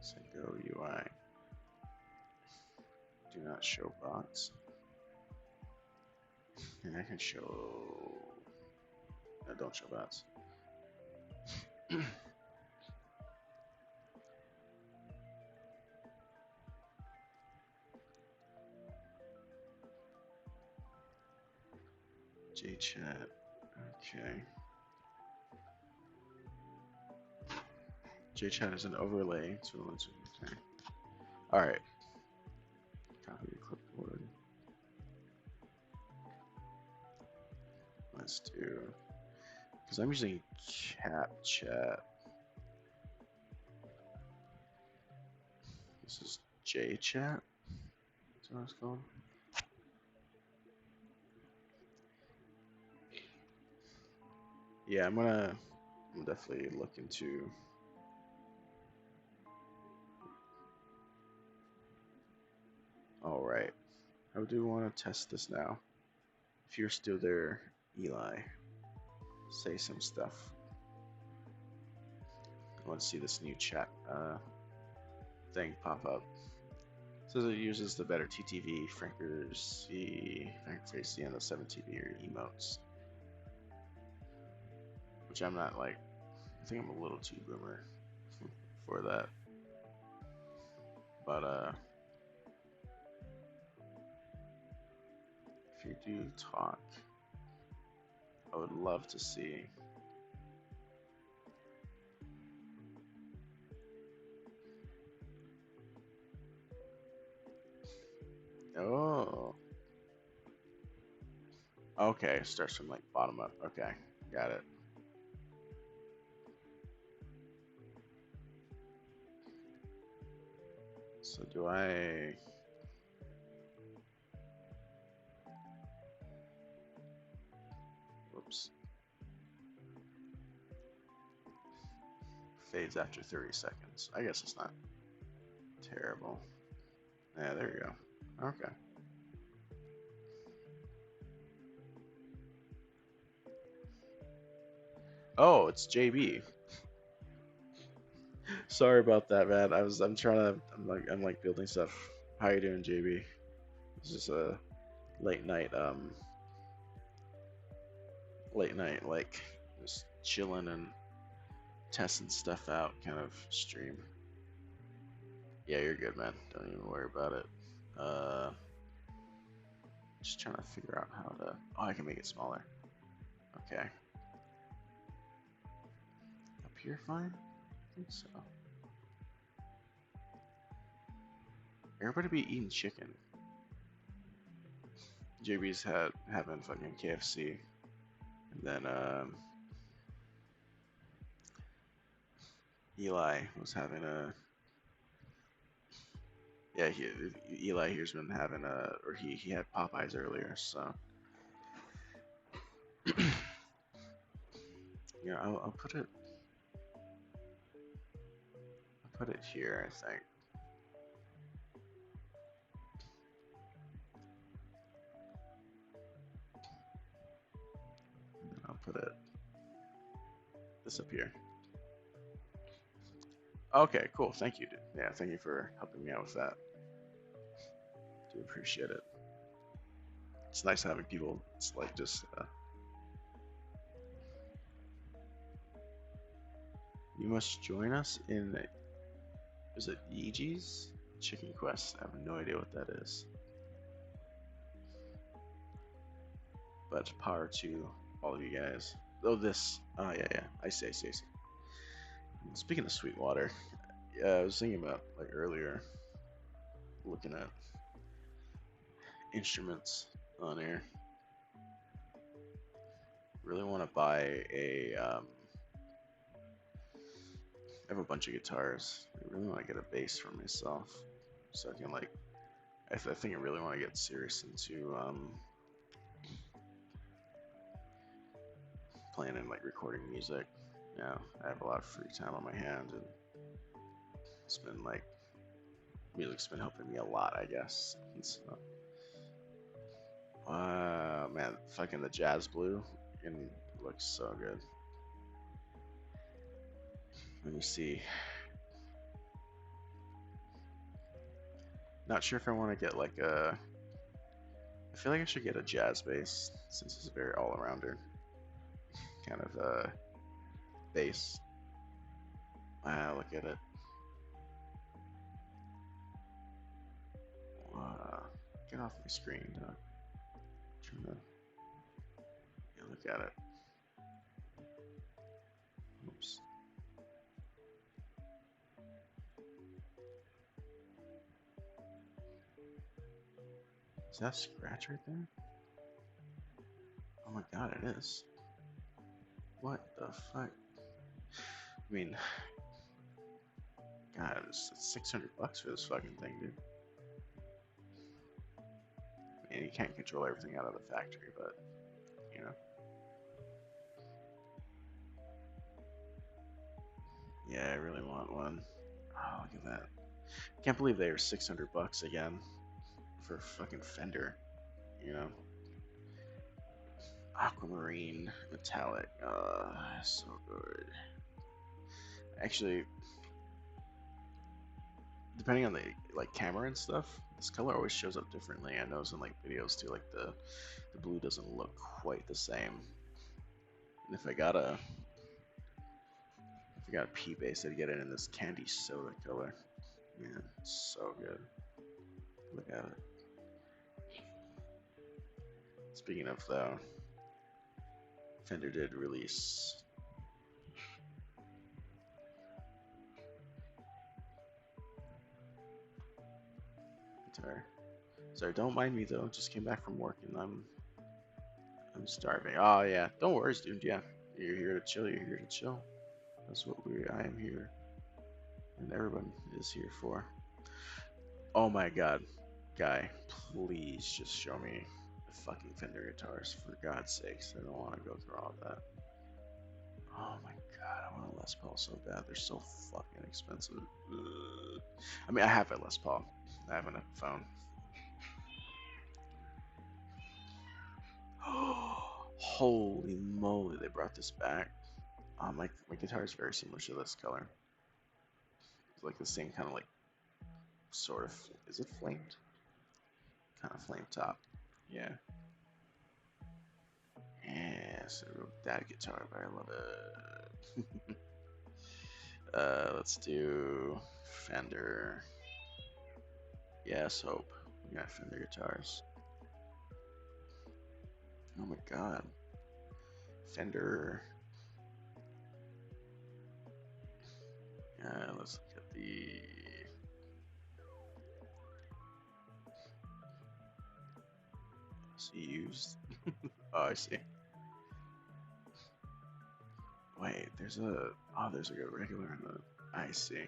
So go UI. Do not show bots. And I can show. No, don't show bots. JChat. Okay. JChat is an overlay. So let's. Okay. All right. Copy the clipboard. Let's do. Because I'm using CapChat. This is JChat. That's what it's called. Yeah, I'm definitely look into. All right. I do want to test this now. If you're still there, Eli, say some stuff. I want to see this new chat thing pop up. It says it uses the better TTV, Franker Facey, and the 7TV or emotes. Which I'm not like, I think I'm a little too boomer for that. But if you do talk, I would love to see. Oh. Okay, starts from like bottom up. Okay, got it. So do I? Whoops. Fades after 30 seconds. I guess it's not terrible. Yeah, there you go. Okay. Oh, it's JB. Sorry about that, man. I'm like building stuff. How you doing, JB? It's just a late night like just chilling and testing stuff out kind of stream. Yeah, you're good, man. Don't even worry about it. Just trying to figure out how to. Oh, I can make it smaller. Okay. Up here, fine. I think so. Everybody be eating chicken. JB's having fucking KFC, and then Eli was having a yeah. Eli here's been having a or he had Popeyes earlier, so yeah. I'll put it here. I think. And I'll put it this up here. Okay, cool. Thank you, dude. Yeah, thank you for helping me out with that. Do appreciate it. It's nice having people. It's like just. You must join us in. Is it Yeegee's Chicken Quest? I have no idea what that is. But power to all of you guys. Oh, this. Oh, yeah. I see. Speaking of Sweetwater, yeah, I was thinking about like earlier, looking at instruments on here. Really want to buy a. I have a bunch of guitars. I really want to get a bass for myself, so I can like. I think I really want to get serious into playing and like recording music. Yeah, I have a lot of free time on my hand, and it's been like music's been helping me a lot, I guess. And so, man, fucking the jazz blue and looks so good. Let me see. Not sure if I want to get like a. I feel like I should get a jazz bass since it's a very all-arounder kind of bass. Look at it. Get off my screen. Trying to look at it. Oops. Is that a scratch right there? Oh my god, it is. What the fuck? I mean, god, it's $600 for this fucking thing, dude. I mean, you can't control everything out of the factory, but you know. Yeah, I really want one. Oh, look at that. I can't believe they are $600 again for fucking Fender, you know. Aquamarine metallic. So good. Actually, depending on the like camera and stuff, this color always shows up differently. I notice in like videos too, like the blue doesn't look quite the same. And if I got a P base, I'd get it in this candy soda color. Man, so good. Look at it. Speaking of though, Fender did release guitar. Sorry, don't mind me though. Just came back from work and I'm starving. Oh yeah, don't worry, dude. Yeah, you're here to chill. You're here to chill. That's what I am here, and everyone is here for. Oh my god, guy, please just show me the fucking Fender guitars for God's sakes. I don't want to go through all of that. Oh my god, I want a Les Paul so bad. They're so fucking expensive. Ugh. I mean, I have a Les Paul. I have a phone. Holy moly, they brought this back. My guitar is very similar to this color. It's like the same kind of like sort of. Is it flamed? Kind of flame top. Yeah. Yeah, it's a real dad guitar, but I love it. Let's do Fender. Yes, hope. We got Fender guitars. Oh my god. Fender. Let's look at the. See used. Oh, I see. Wait, there's a. Oh, there's like a regular and a. I see.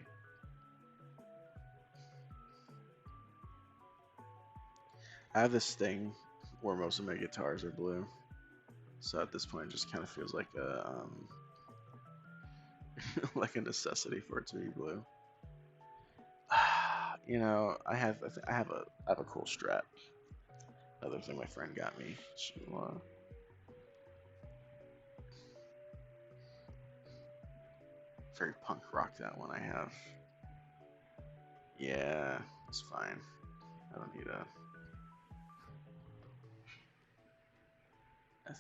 I have this thing where most of my guitars are blue, so at this point, it just kind of feels like a like a necessity for it to be blue. You know, I have a cool Strat. Another thing my friend got me. Very punk rock that one I have. Yeah, it's fine. I don't need a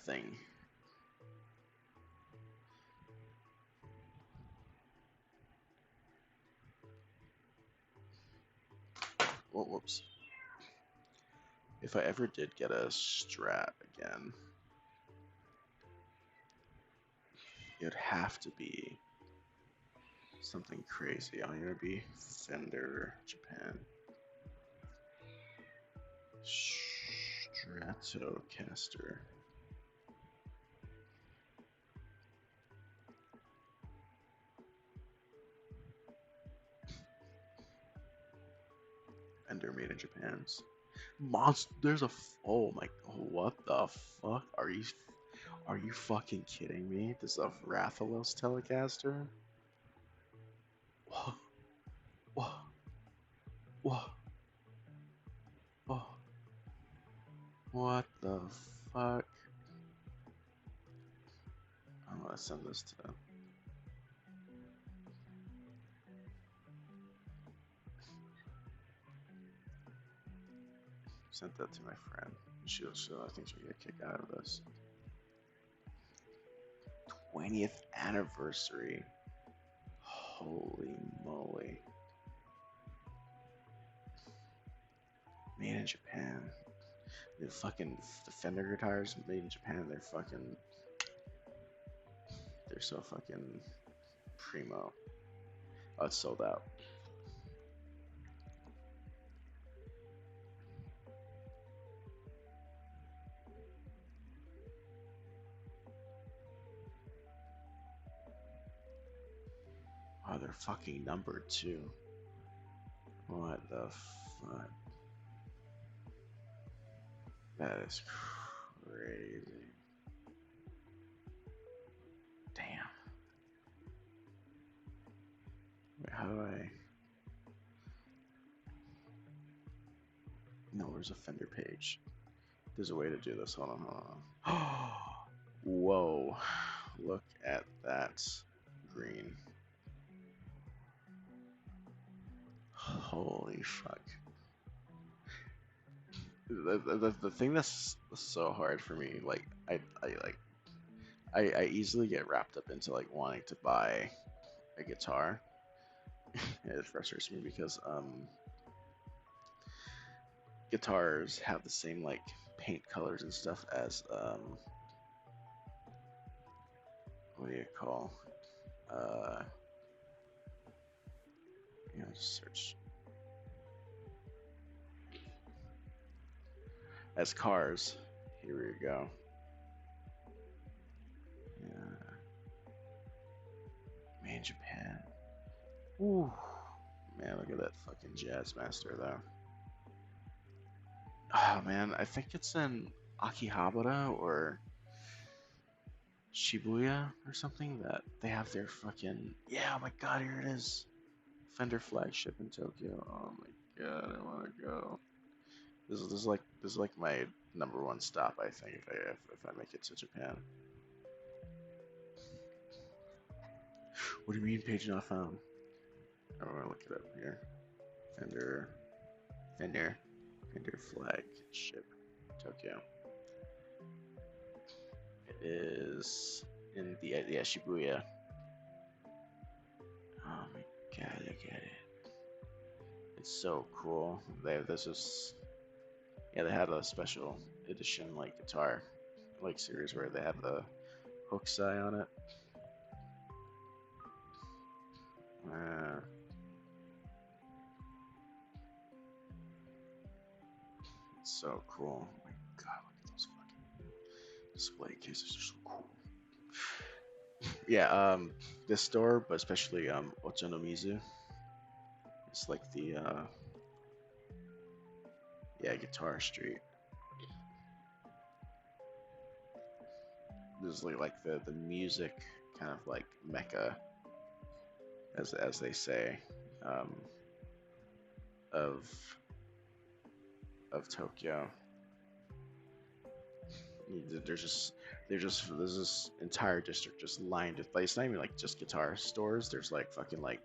thing. Well, whoops. If I ever did get a Strat again, it would have to be something crazy. I'm gonna be Fender Japan Stratocaster. Fender made in Japan's. Monster. There's a. Oh my. What the fuck? Are you fucking kidding me? This is a Rathalos Telecaster? Whoa. Whoa. Whoa. Whoa. What the fuck? I'm gonna send this to. Sent that to my friend. I think she'll get a kick out of this. 20th anniversary. Holy moly. Made in Japan. The Fender guitars made in Japan, they're so fucking primo. Oh, it's sold out. Oh, they're fucking numbered too. What the fuck? That is crazy. Damn. Wait, how do I? No, there's a Fender page. There's a way to do this. Hold on, hold on. Whoa. Look at that green. Holy fuck. The thing that's so hard for me, like I easily get wrapped up into like wanting to buy a guitar. It frustrates me because guitars have the same like paint colors and stuff as what do you call just search as cars. Here we go. Yeah, made in Japan. Ooh, man, look at that fucking Jazz Master though. Oh man, I think it's in Akihabara or Shibuya or something that they have their fucking yeah. Oh my god, here it is. Fender flagship in Tokyo. Oh my god, I want to go. This is like my #1 stop. I think if I make it to Japan. What do you mean page not found? I want to look it up here. Fender flagship Tokyo. It is in the Shibuya. Oh my god, look at it. It's so cool. They had a special edition like guitar like series where they have the hook eye on it. Uh, it's so cool. Oh my god, look at those fucking display cases. They're so cool. Yeah, this store, but especially Ochanomizu, it's like the yeah, Guitar Street. This is like the music kind of like mecca, as they say, um, of Tokyo. There's just there's this entire district just lined with like it's not even like just guitar stores. There's like fucking like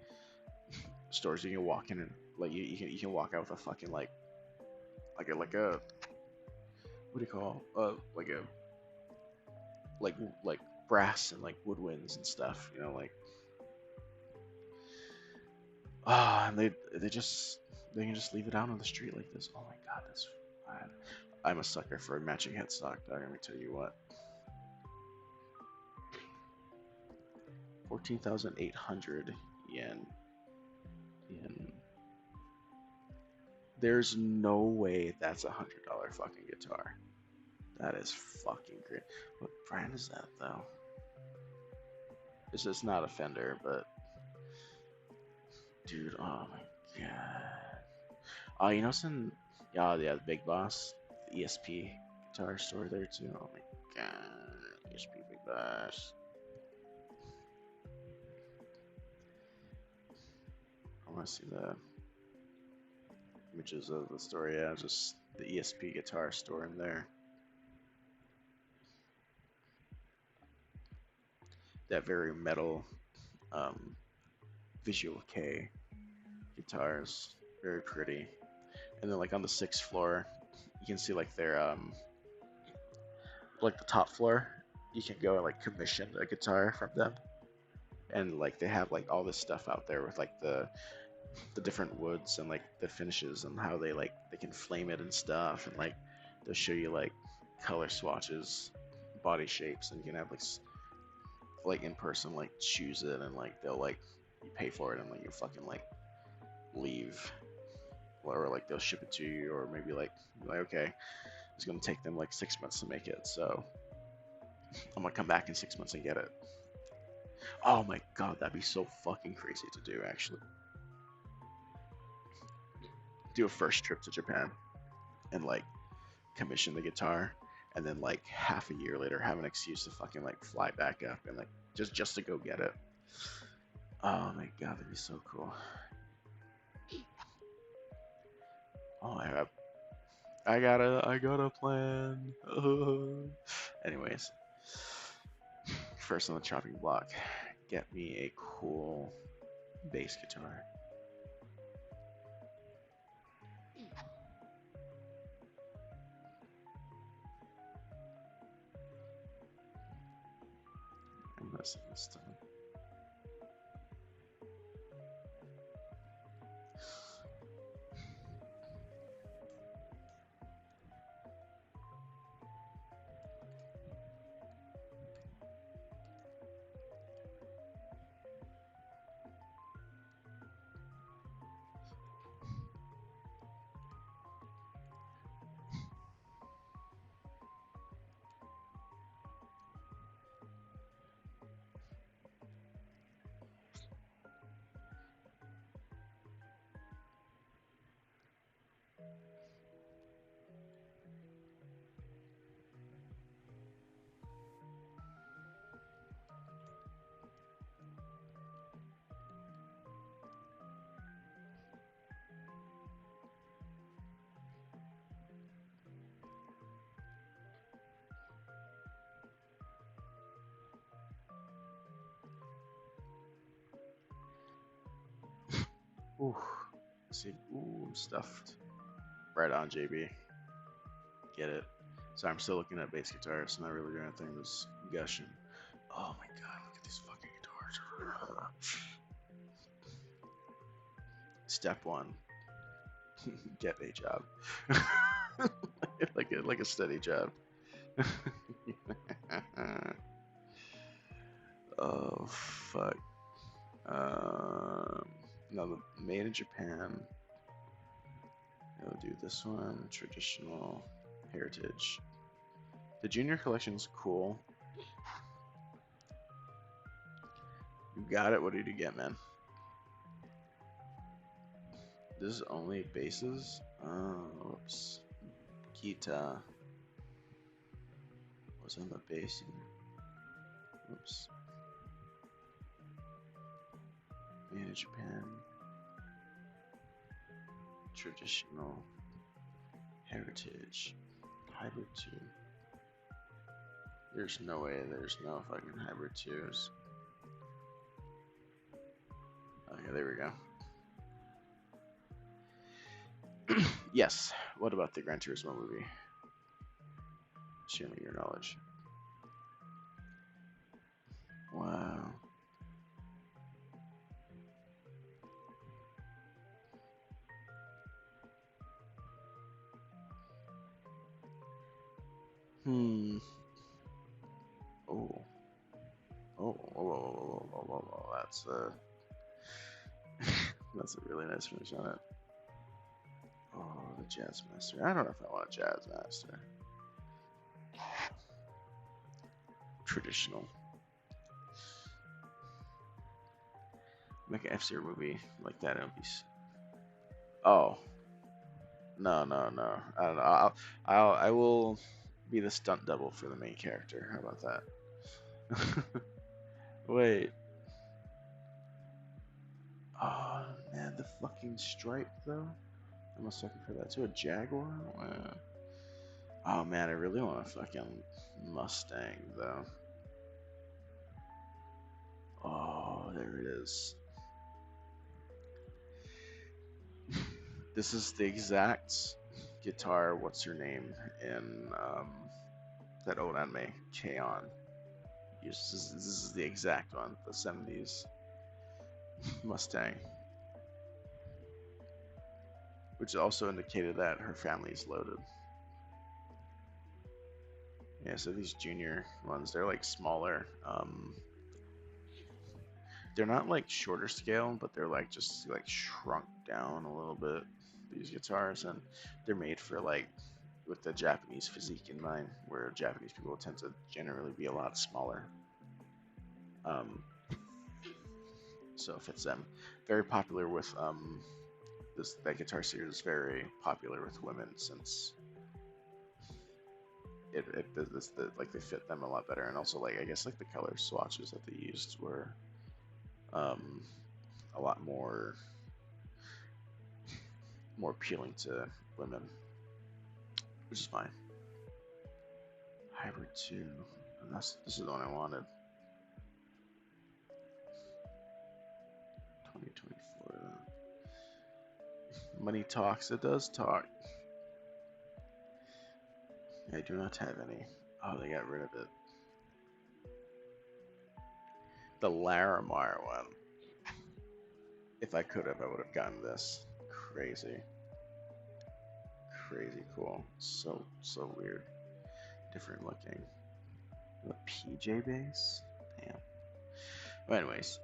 stores you can walk in and like you can walk out with a fucking like a what do you call like a like brass and like woodwinds and stuff, you know, like and they can just leave it out on the street like this. Oh my god, that's I'm a sucker for a matching headstock, dog. Let me tell you what. 14,800 yen. In there's no way that's $100 fucking guitar. That is fucking great. What brand is that though? It's just not a Fender, but dude, oh my god. Oh, you know some, yeah, the Big Boss, the ESP guitar store there too. Oh my god, ESP Big Boss. I want to see the images of the store. Yeah, just the ESP guitar store in there. That very metal, um, Visual K guitars, very pretty. And then like on the sixth floor, you can see like the top floor, you can go and like commission a guitar from them, and like they have like all this stuff out there with like the different woods and like the finishes and how they can flame it and stuff, and like they'll show you like color swatches, body shapes, and you can have like in person like choose it, and like they'll like you pay for it and like you fucking like leave, or like they'll ship it to you, or maybe like okay, it's gonna take them like 6 months to make it, so I'm gonna come back in 6 months and get it. Oh my god, that'd be so fucking crazy to do actually. Do a first trip to Japan and like commission the guitar, and then like half a year later have an excuse to fucking like fly back up and like just to go get it. Oh my god, that'd be so cool. Oh, I got a plan. Anyways, first on the chopping block, get me a cool bass guitar. I'm messing this time. Ooh, see, ooh, I'm stuffed. Right on, JB. Get it. So I'm still looking at bass guitars, not really doing anything. Just gushing. Oh my god, look at these fucking guitars. Step one, get a job. like a steady job. Oh fuck. Now the made in Japan. I'll do this one. Traditional heritage. The junior collection's cool. You got it. What did you get, man? This is only bases. Oh, oops. Kita was on the base. Oops. Made in Japan. Traditional heritage. Hybrid 2. There's no way there's no fucking hybrid 2s. Okay, there we go. Yes. What about the Gran Turismo movie? Share me your knowledge. Wow. Hmm. Oh. Oh. Whoa. That's that's a really nice finish on it. Oh, the Jazz Master. I don't know if I want a Jazz Master. Traditional. Make an F-Zero movie like that. It'll be. Oh. No. I don't know. I will be the stunt double for the main character. How about that? Wait. Oh man, the fucking stripe though. I'm a sucker for that too. A Jaguar. Oh man, I really want a fucking Mustang though. Oh, there it is. This is the exact guitar. What's her name in that old anime, K-On! This is the exact one, the 70s Mustang, which also indicated that her family is loaded. Yeah, so these junior ones, they're like smaller. They're not like shorter scale, but they're like just like shrunk down a little bit. These guitars, and they're made for like with the Japanese physique in mind, where Japanese people tend to generally be a lot smaller. So it fits them. Very popular with that guitar series is very popular with women since like they fit them a lot better, and also like I guess like the color swatches that they used were um, a lot more appealing to women, which is fine. Hybrid 2, and this is the one I wanted. 2024. Money talks. It does talk. I do not have any. Oh, they got rid of it. The Larimar one. If I could have, I would have gotten this. Crazy. Crazy cool. So weird. Different looking. The PJ base? Damn. But anyways.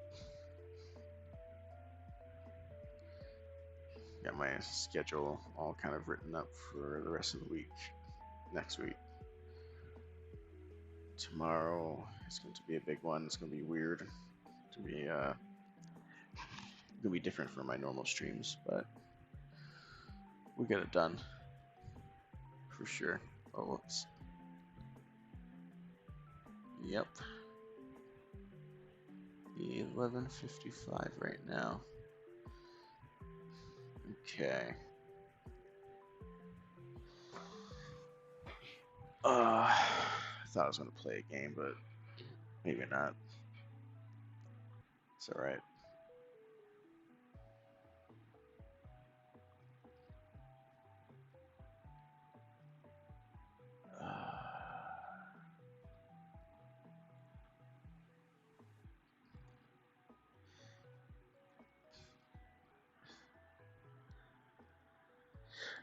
Got my schedule all kind of written up for the rest of the week. Next week. Tomorrow is going to be a big one. It's going to be weird. It's going to be different from my normal streams, but we'll get it done for sure. Oh, whoops. Yep. 11:55 right now. Okay. I thought I was gonna play a game, but maybe not. It's all right.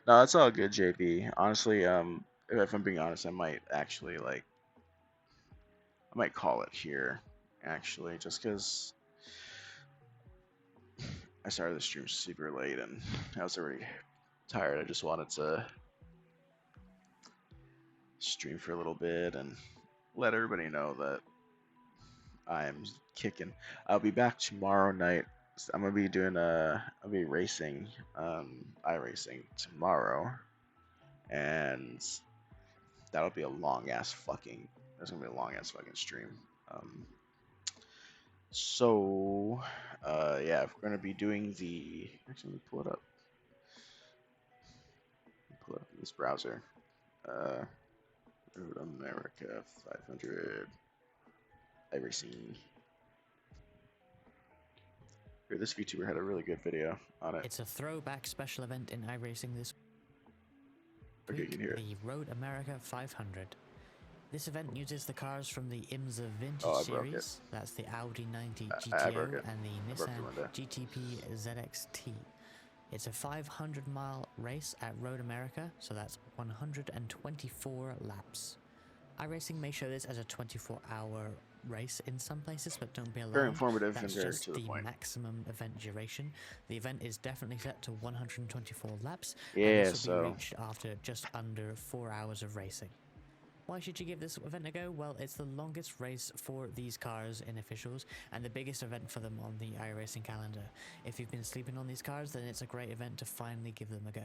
No, it's all good, JB. Honestly, if I'm being honest, I might actually like, I might call it here, actually, just because I started the stream super late and I was already tired. I just wanted to stream for a little bit and let everybody know that I'm kicking. I'll be back tomorrow night. I'm gonna be doing I'll be racing, iRacing tomorrow, and that'll be a long ass fucking. That's gonna be a long ass fucking stream. Um, so, yeah, if we're gonna be doing the. Actually, let me pull it up. Pull up this browser. Uh, America 500 iRacing. Here, this VTuber had a really good video on it. It's a throwback special event in iRacing this Okay, you week, can hear it. the Road America 500. This event uses the cars from the IMSA Vintage Oh, I broke it. series, that's the Audi 90 I GTO broke it. and the I broke the Nissan window. GTP ZXT. It's a 500-mile race at Road America, so that's 124 laps. iRacing may show this as a 24-hour race in some places, but don't be alarmed. Very informative That's and very just to the point. maximum event duration. The event is definitely set to 124 laps, Yeah, and this will so be reached after just under 4 hours of racing. Why should you give this event a go? Well, it's the longest race for these cars in officials and the biggest event for them on the iRacing calendar. If you've been sleeping on these cars, then it's a great event to finally give them a go.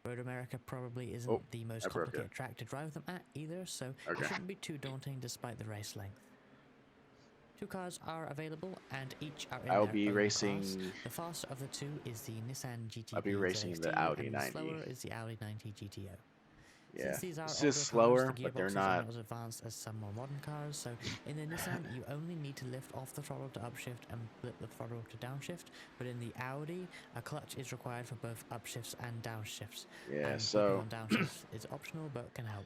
Road America probably isn't the most complicated track to drive them at either, so it shouldn't be too daunting despite the race length. 2 cars are available, and each are in I'll their be own racing. class. The faster of the 2 is the Nissan GTP I'll be racing ZXT, the Audi and 90. the slower is the Audi 90 GTO. Yeah, Since these are this older is cars, slower, the but they're gearboxes not. are not as advanced as some more modern cars, so in the Nissan you only need to lift off the throttle to upshift and flip the throttle to downshift, but in the Audi, a clutch is required for both upshifts and downshifts. Yeah, and so on downshifts is optional but can help.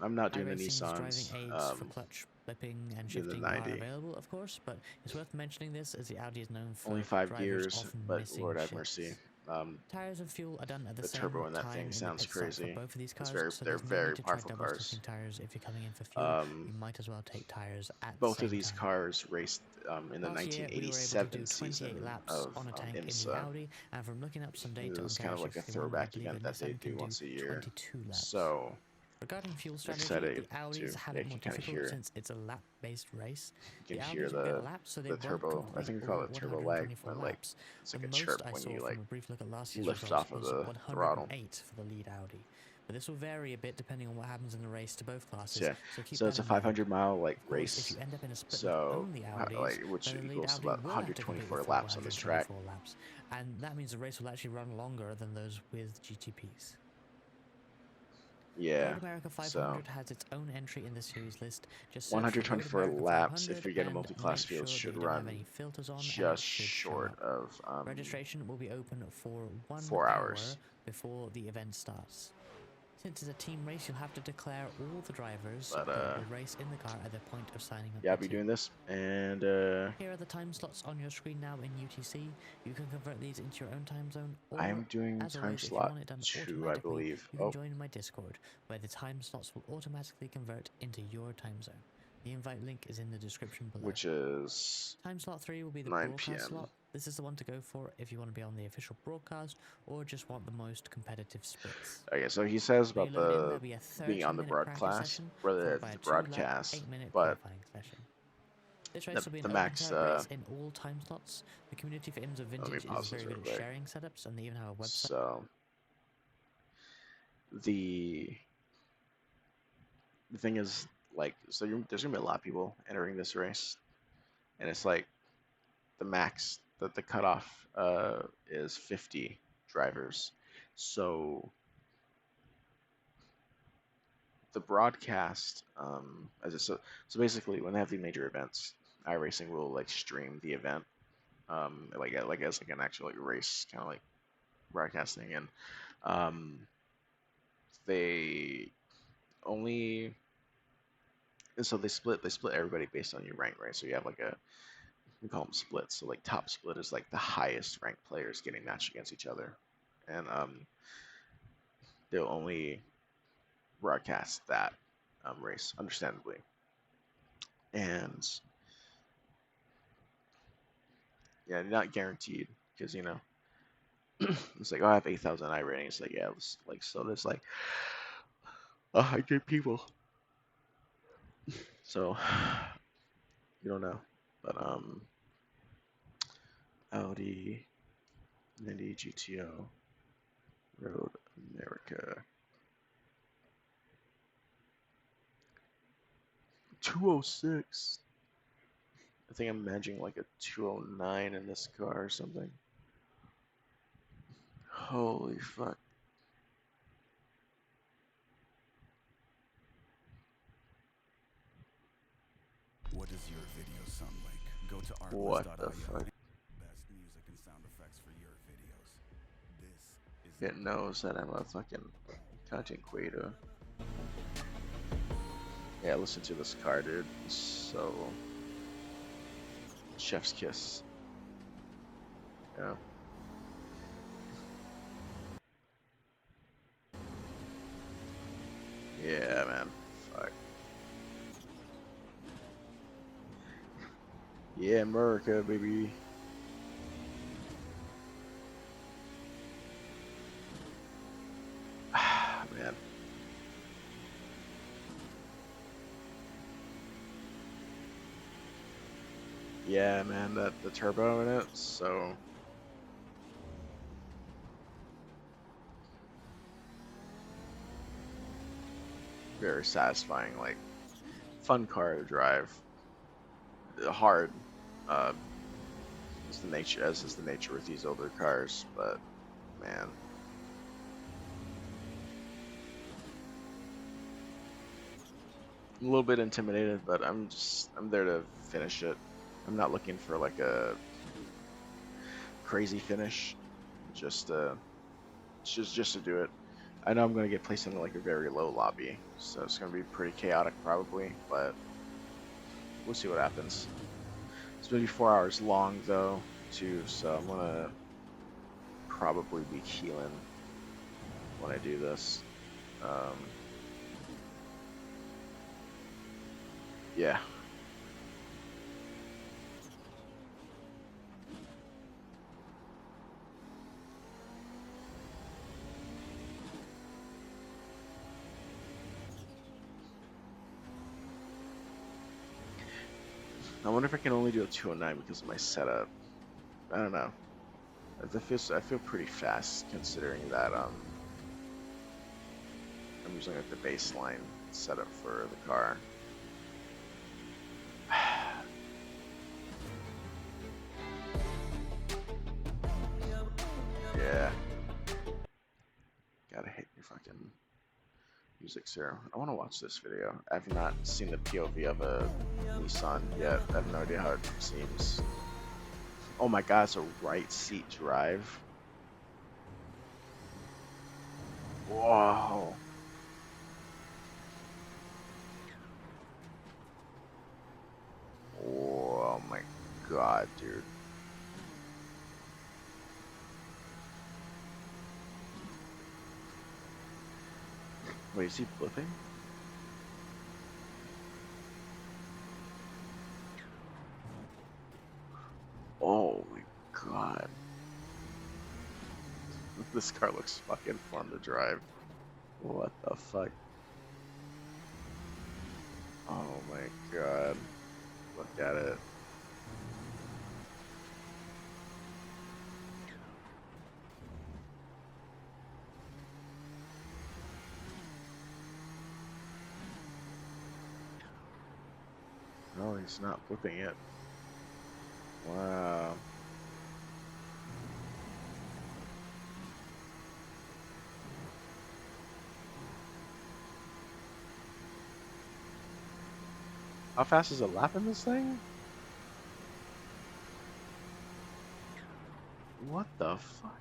I'm not doing the iRacing's Nissans. driving aids for clutch flipping and do the shifting are 90. available, of course, but it's worth mentioning this as the Audi is known for Only 5 drivers gears, often but missing Lord have shifts. mercy. Tires and fuel are done at the The same turbo in that time thing in the sounds pit stop crazy. for both of these It's cars, so they're there's no very need to try powerful double cars. switching tires if you're coming in for fuel. You might as well take tires at the Both same of these time. cars raced in the Last year, we were able to 1987 do season 28 laps of on a tank in the IMSA. Audi, and from looking up some data It on was kind of like a Garage 51, I throwback believe a event that they Nissan do can once a year. 22 laps. So Regarding fuel strategy, excited the Audis to- have yeah, it you more can kinda difficult hear- since it's a lap-based race. you The can hear Audis will get laps, so they the won't turbo. I complete think we call all it turbo lag 124 when like laps. it's The like a most chirp I when saw you from like a brief look at last year's lift results off of was the 108 throttle. for the lead Audi. But this will vary a bit depending on what happens in the race to both classes. Yeah. keep So it's a that in mind. 500-mile like Of course, if race. you end up in a split So with only Audis, like which then the lead equals Audi about will have to complete the 124 full laps on this track. 124 laps, and that means the race will actually run longer than those with GTPs. Yeah. Road America 500 has its own entry in the series list. Just search for 124 Road America laps 500 if you get a and multi-class make field sure should that you don't run have any filters on, and it just should show short up. of Registration will be open for 1 4 hour hours. before the event starts. Since it's a team race, you'll have to declare all the drivers But, that will race in the car at the point of signing up. Yeah, I'll the be team. doing this, and Here are the time slots on your screen now in UTC. You can convert these into your own time zone, or I am doing as time always, if you slot want it done 2, I automatically, believe. you can Oh, join my Discord, where the time slots will automatically convert into your time zone. The invite link is in the description below. which is Time slot 3 will be the 9 broadcast p.m. slot. This is the one to go for if you want to be on the official broadcast or just want the most competitive splits. Okay, so he says When about you load in, the there'll be a being on the 30-minute practice broadcast, session, whether followed it's by the a 2-lap, broadcast, 8-minute but qualifying session. This race will be an the max. open race in all time slots. The community for IMSA Let me Vintage pause is this very real good quick. at sharing setups, and they even have a website. So the thing is, like, so there's gonna be a lot of people entering this race, and it's like the max that the cutoff is 50 drivers. So the broadcast, as so basically when they have the major events, iRacing will like stream the event, like as like an actual like race kind of like broadcasting, and they only so they split everybody based on your rank, right? So you have like we call them splits. So like top split is like the highest ranked players getting matched against each other, and they'll only broadcast that race, understandably, and yeah, not guaranteed because it's like, oh, I have 8,000 I rating. It's like, yeah, it's like, so there's like 100 people, so you don't know. But Audi 90 GTO Road America 206. I think I'm imagining like a 209 in this car or something. Holy fuck. What does your video sound like? Go to What the artlist.io. fuck? Best music and sound effects for your videos. This is It knows that I'm a fucking content creator. Yeah, listen to this car, dude. It's so chef's kiss. Yeah. Yeah, man. Fuck. Yeah, America, baby. Man. Yeah, man, that the turbo in it, so very satisfying, like fun car to drive. Hard, uh, is the nature as is the nature with these older cars, but man. I'm a little bit intimidated, but I'm there to finish it. I'm not looking for like a crazy finish, just just to do it. I know I'm gonna get placed in like a very low lobby, so it's gonna be pretty chaotic probably, but we'll see what happens. It's gonna be 4 hours long though, too, so I'm gonna probably be healing when I do this. Yeah. I wonder if I can only do a 209 because of my setup. I don't know. I feel pretty fast considering that I'm using like the baseline setup for the car. Yeah. Gotta hate your fucking music, sir. I want to watch this video. I've not seen the POV of a Nissan yet. I have no idea how it seems. Oh my god, it's a right seat drive. Whoa. Oh my god, dude. Wait, is he flipping? Oh my god. This car looks fucking fun to drive. What the fuck? Oh my god. Look at it. No, he's not flipping it. Wow. How fast is a lap in this thing? What the fuck?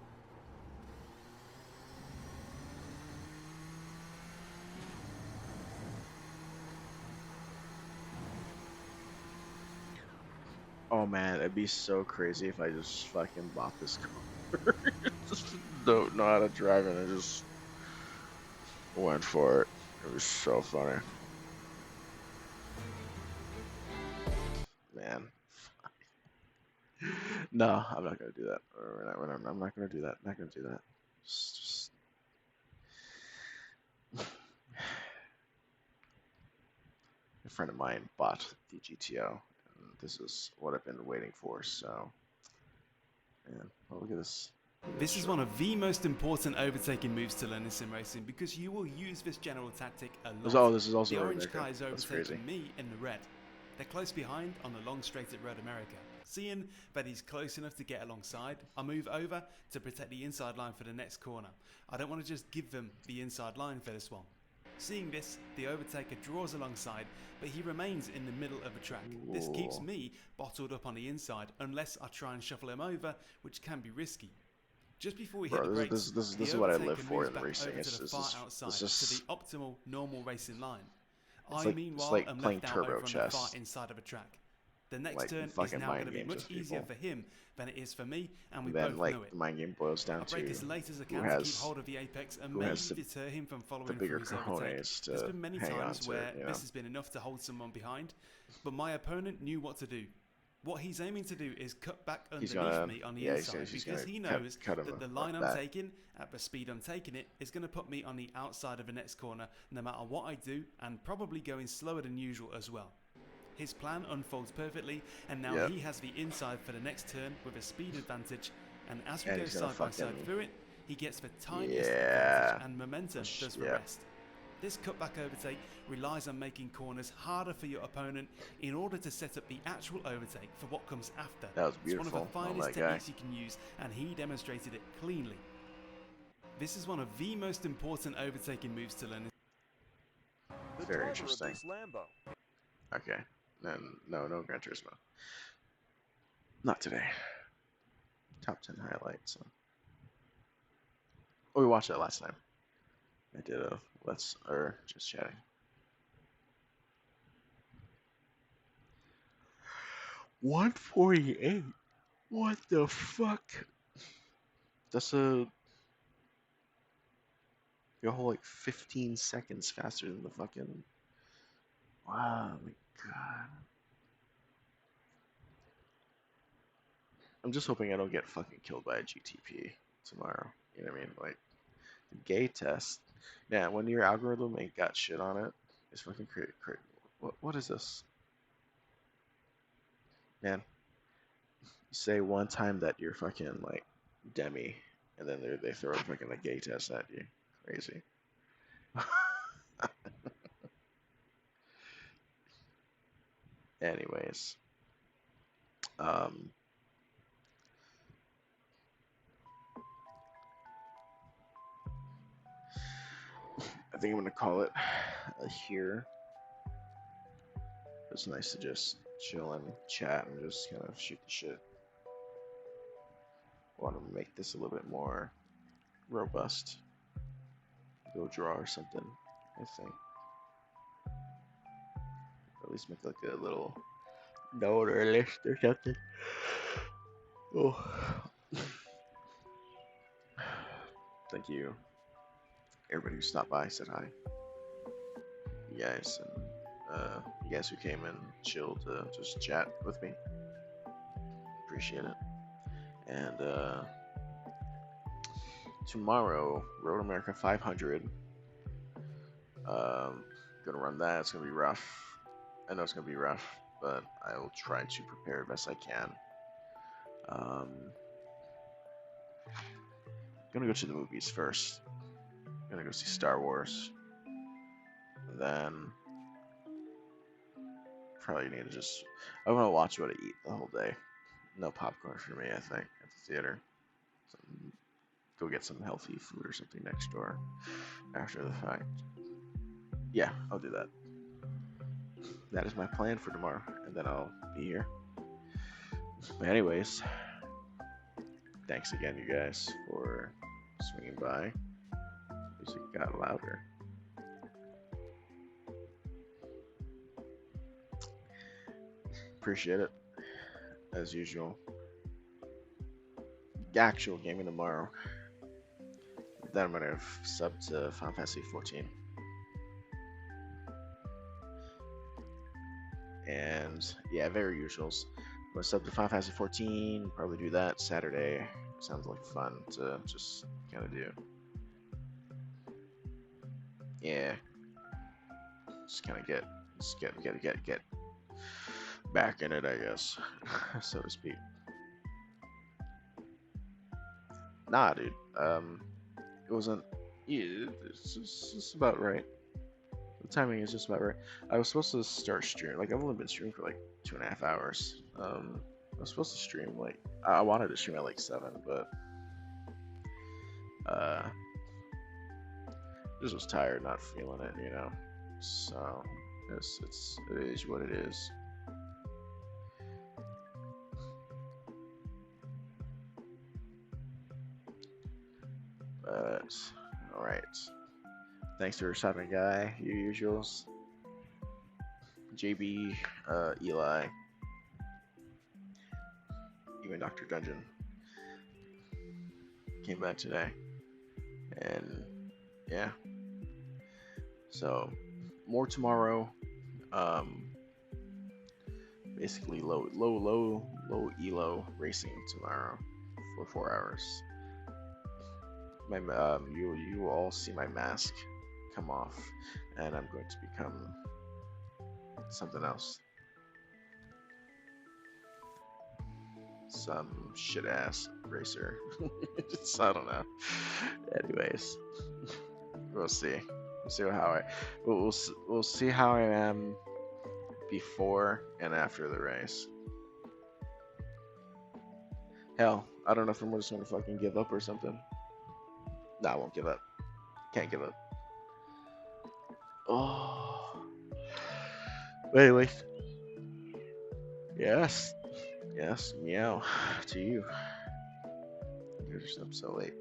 Oh man, it'd be so crazy if I just fucking bought this car. Just don't know how to drive it and I just went for it. It was so funny. Man. No, I'm not gonna do that. I'm not gonna do that. I'm not gonna do that. Just... A friend of mine bought the GTO, and this is what I've been waiting for. So, man, oh, look at this. This is one of the most important overtaking moves to learn in sim racing because you will use this general tactic a lot. Oh, this is also The Road orange America. car is That's crazy. overtaking me in the red. They're close behind on the long straight at Road America. Seeing that he's close enough to get alongside, I move over to protect the inside line for the next corner. I don't want to just give them the inside line for this one. Seeing this, the overtaker draws alongside, but he remains in the middle of the track. This keeps Ooh. me bottled up on the inside unless I try and shuffle him over, which can be risky. Just before we hit Bro, the brakes, this the is what I live overtaker for moves in back racing. over It's to the it's far just outside it's to just the optimal normal racing line. it's I like meanwhile am playing left out turbo over on the far chess, inside of a track. The next like turn is fucking now going mind to be games much with easier people. for him than it is for me, and we And then both like know it. the mind game boils down I'll to brake as late as I who can to keep has hold of the apex and who maybe has deter him from the following bigger through his overtake. cojones There's to been many hang on times to where it. You know, this has been enough to hold someone behind, but my opponent knew what to do. What he's aiming to do is cut back he's underneath gonna me on the yeah inside he's because gonna he knows cut him that the like line I'm that. taking at the speed I'm taking it is going to put me on the outside of the next corner no matter what I do, and probably going slower than usual as well. His plan unfolds perfectly, and now Yep. he has the inside for the next turn with a speed advantage, and as we And go he's gonna side by side fucking through it, he gets the tiniest yeah. advantage, and momentum does the Yeah. rest. This cutback overtake relies on making corners harder for your opponent in order to set up the actual overtake for what comes after. That was It's one of beautiful. the Oh, finest that guy. techniques you can use, and he demonstrated it cleanly. This is one of the most important overtaking moves to learn. The Very driver interesting. of this Lambo. Okay. Then no Gran Turismo. Not today. Top 10 highlights. Oh, we watched that last time. I did a let's or just chatting. $148. What the fuck? That's a your whole like 15 seconds faster than the fucking. Wow, my god. I'm just hoping I don't get fucking killed by a GTP tomorrow. You know what I mean? Like the gay test. Yeah, when your algorithm ain't got shit on it, it's fucking crazy. What is this? Man, you say one time that you're fucking like demi, and then they throw fucking a gay test at you. Crazy. Anyways, um, I think I'm gonna call it here. It's nice to just chill and chat and just kind of shoot the shit. Want to make this a little bit more robust. Go draw or something, I think. Or at least make like a little note or a list or something. Oh. Thank you, everybody who stopped by, said hi. You guys and you guys who came and chilled to just chat with me. Appreciate it. And tomorrow, Road America 500. Gonna run that. It's gonna be rough. I know it's gonna be rough, but I will try to prepare best I can. Gonna go to the movies first. Gonna go see Star Wars. Then probably need to just. I want to watch what I eat the whole day. No popcorn for me, I think, at the theater. So, go get some healthy food or something next door after the fact. Yeah, I'll do that. That is my plan for tomorrow, and then I'll be here. But anyways, thanks again, you guys, for swinging by. Music got louder. Appreciate it, as usual. Actual gaming tomorrow. Then I'm gonna sub to Final Fantasy 14. And yeah, very usuals. I'm gonna sub to Final Fantasy 14. Probably do that Saturday. Sounds like fun to just kind of do. Yeah, just kind of get back in it, I guess, so to speak. Nah, dude. It wasn't. Yeah, it's just about right. The timing is just about right. I was supposed to start streaming. Like I've only been streaming for like 2.5 hours. I was supposed to stream like I wanted to stream at like 7, but uh, just was tired, not feeling it, you know. So it is what it is. But all right. Thanks for stopping, guy. Your usuals. JB, Eli, even Dr. Dungeon came back today, and yeah. So more tomorrow. Basically low elo racing tomorrow for 4 hours. You will all see my mask come off, and I'm going to become something else. Some shit ass racer. I don't know. Anyways, we'll see. We'll see how we'll see how I am before and after the race. Hell, I don't know if I'm just gonna fucking give up or something. No, I won't give up. Can't give up. Oh. But anyway. Yes. Yes, meow to you. You're just up so late.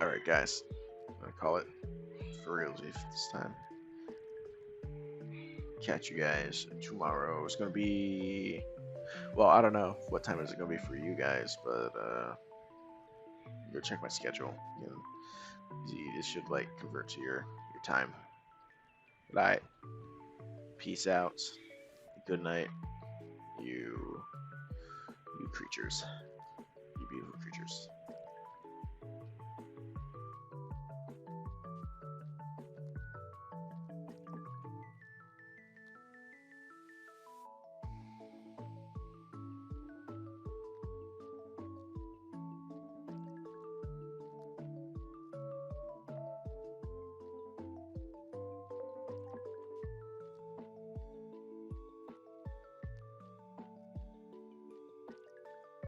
Alright, guys. I'm gonna call it for real this time. Catch you guys tomorrow. It's gonna be. Well, I don't know what time is it gonna be for you guys, but go check my schedule. You know, this should like convert to your time. But alright. Peace out. Good night, you creatures.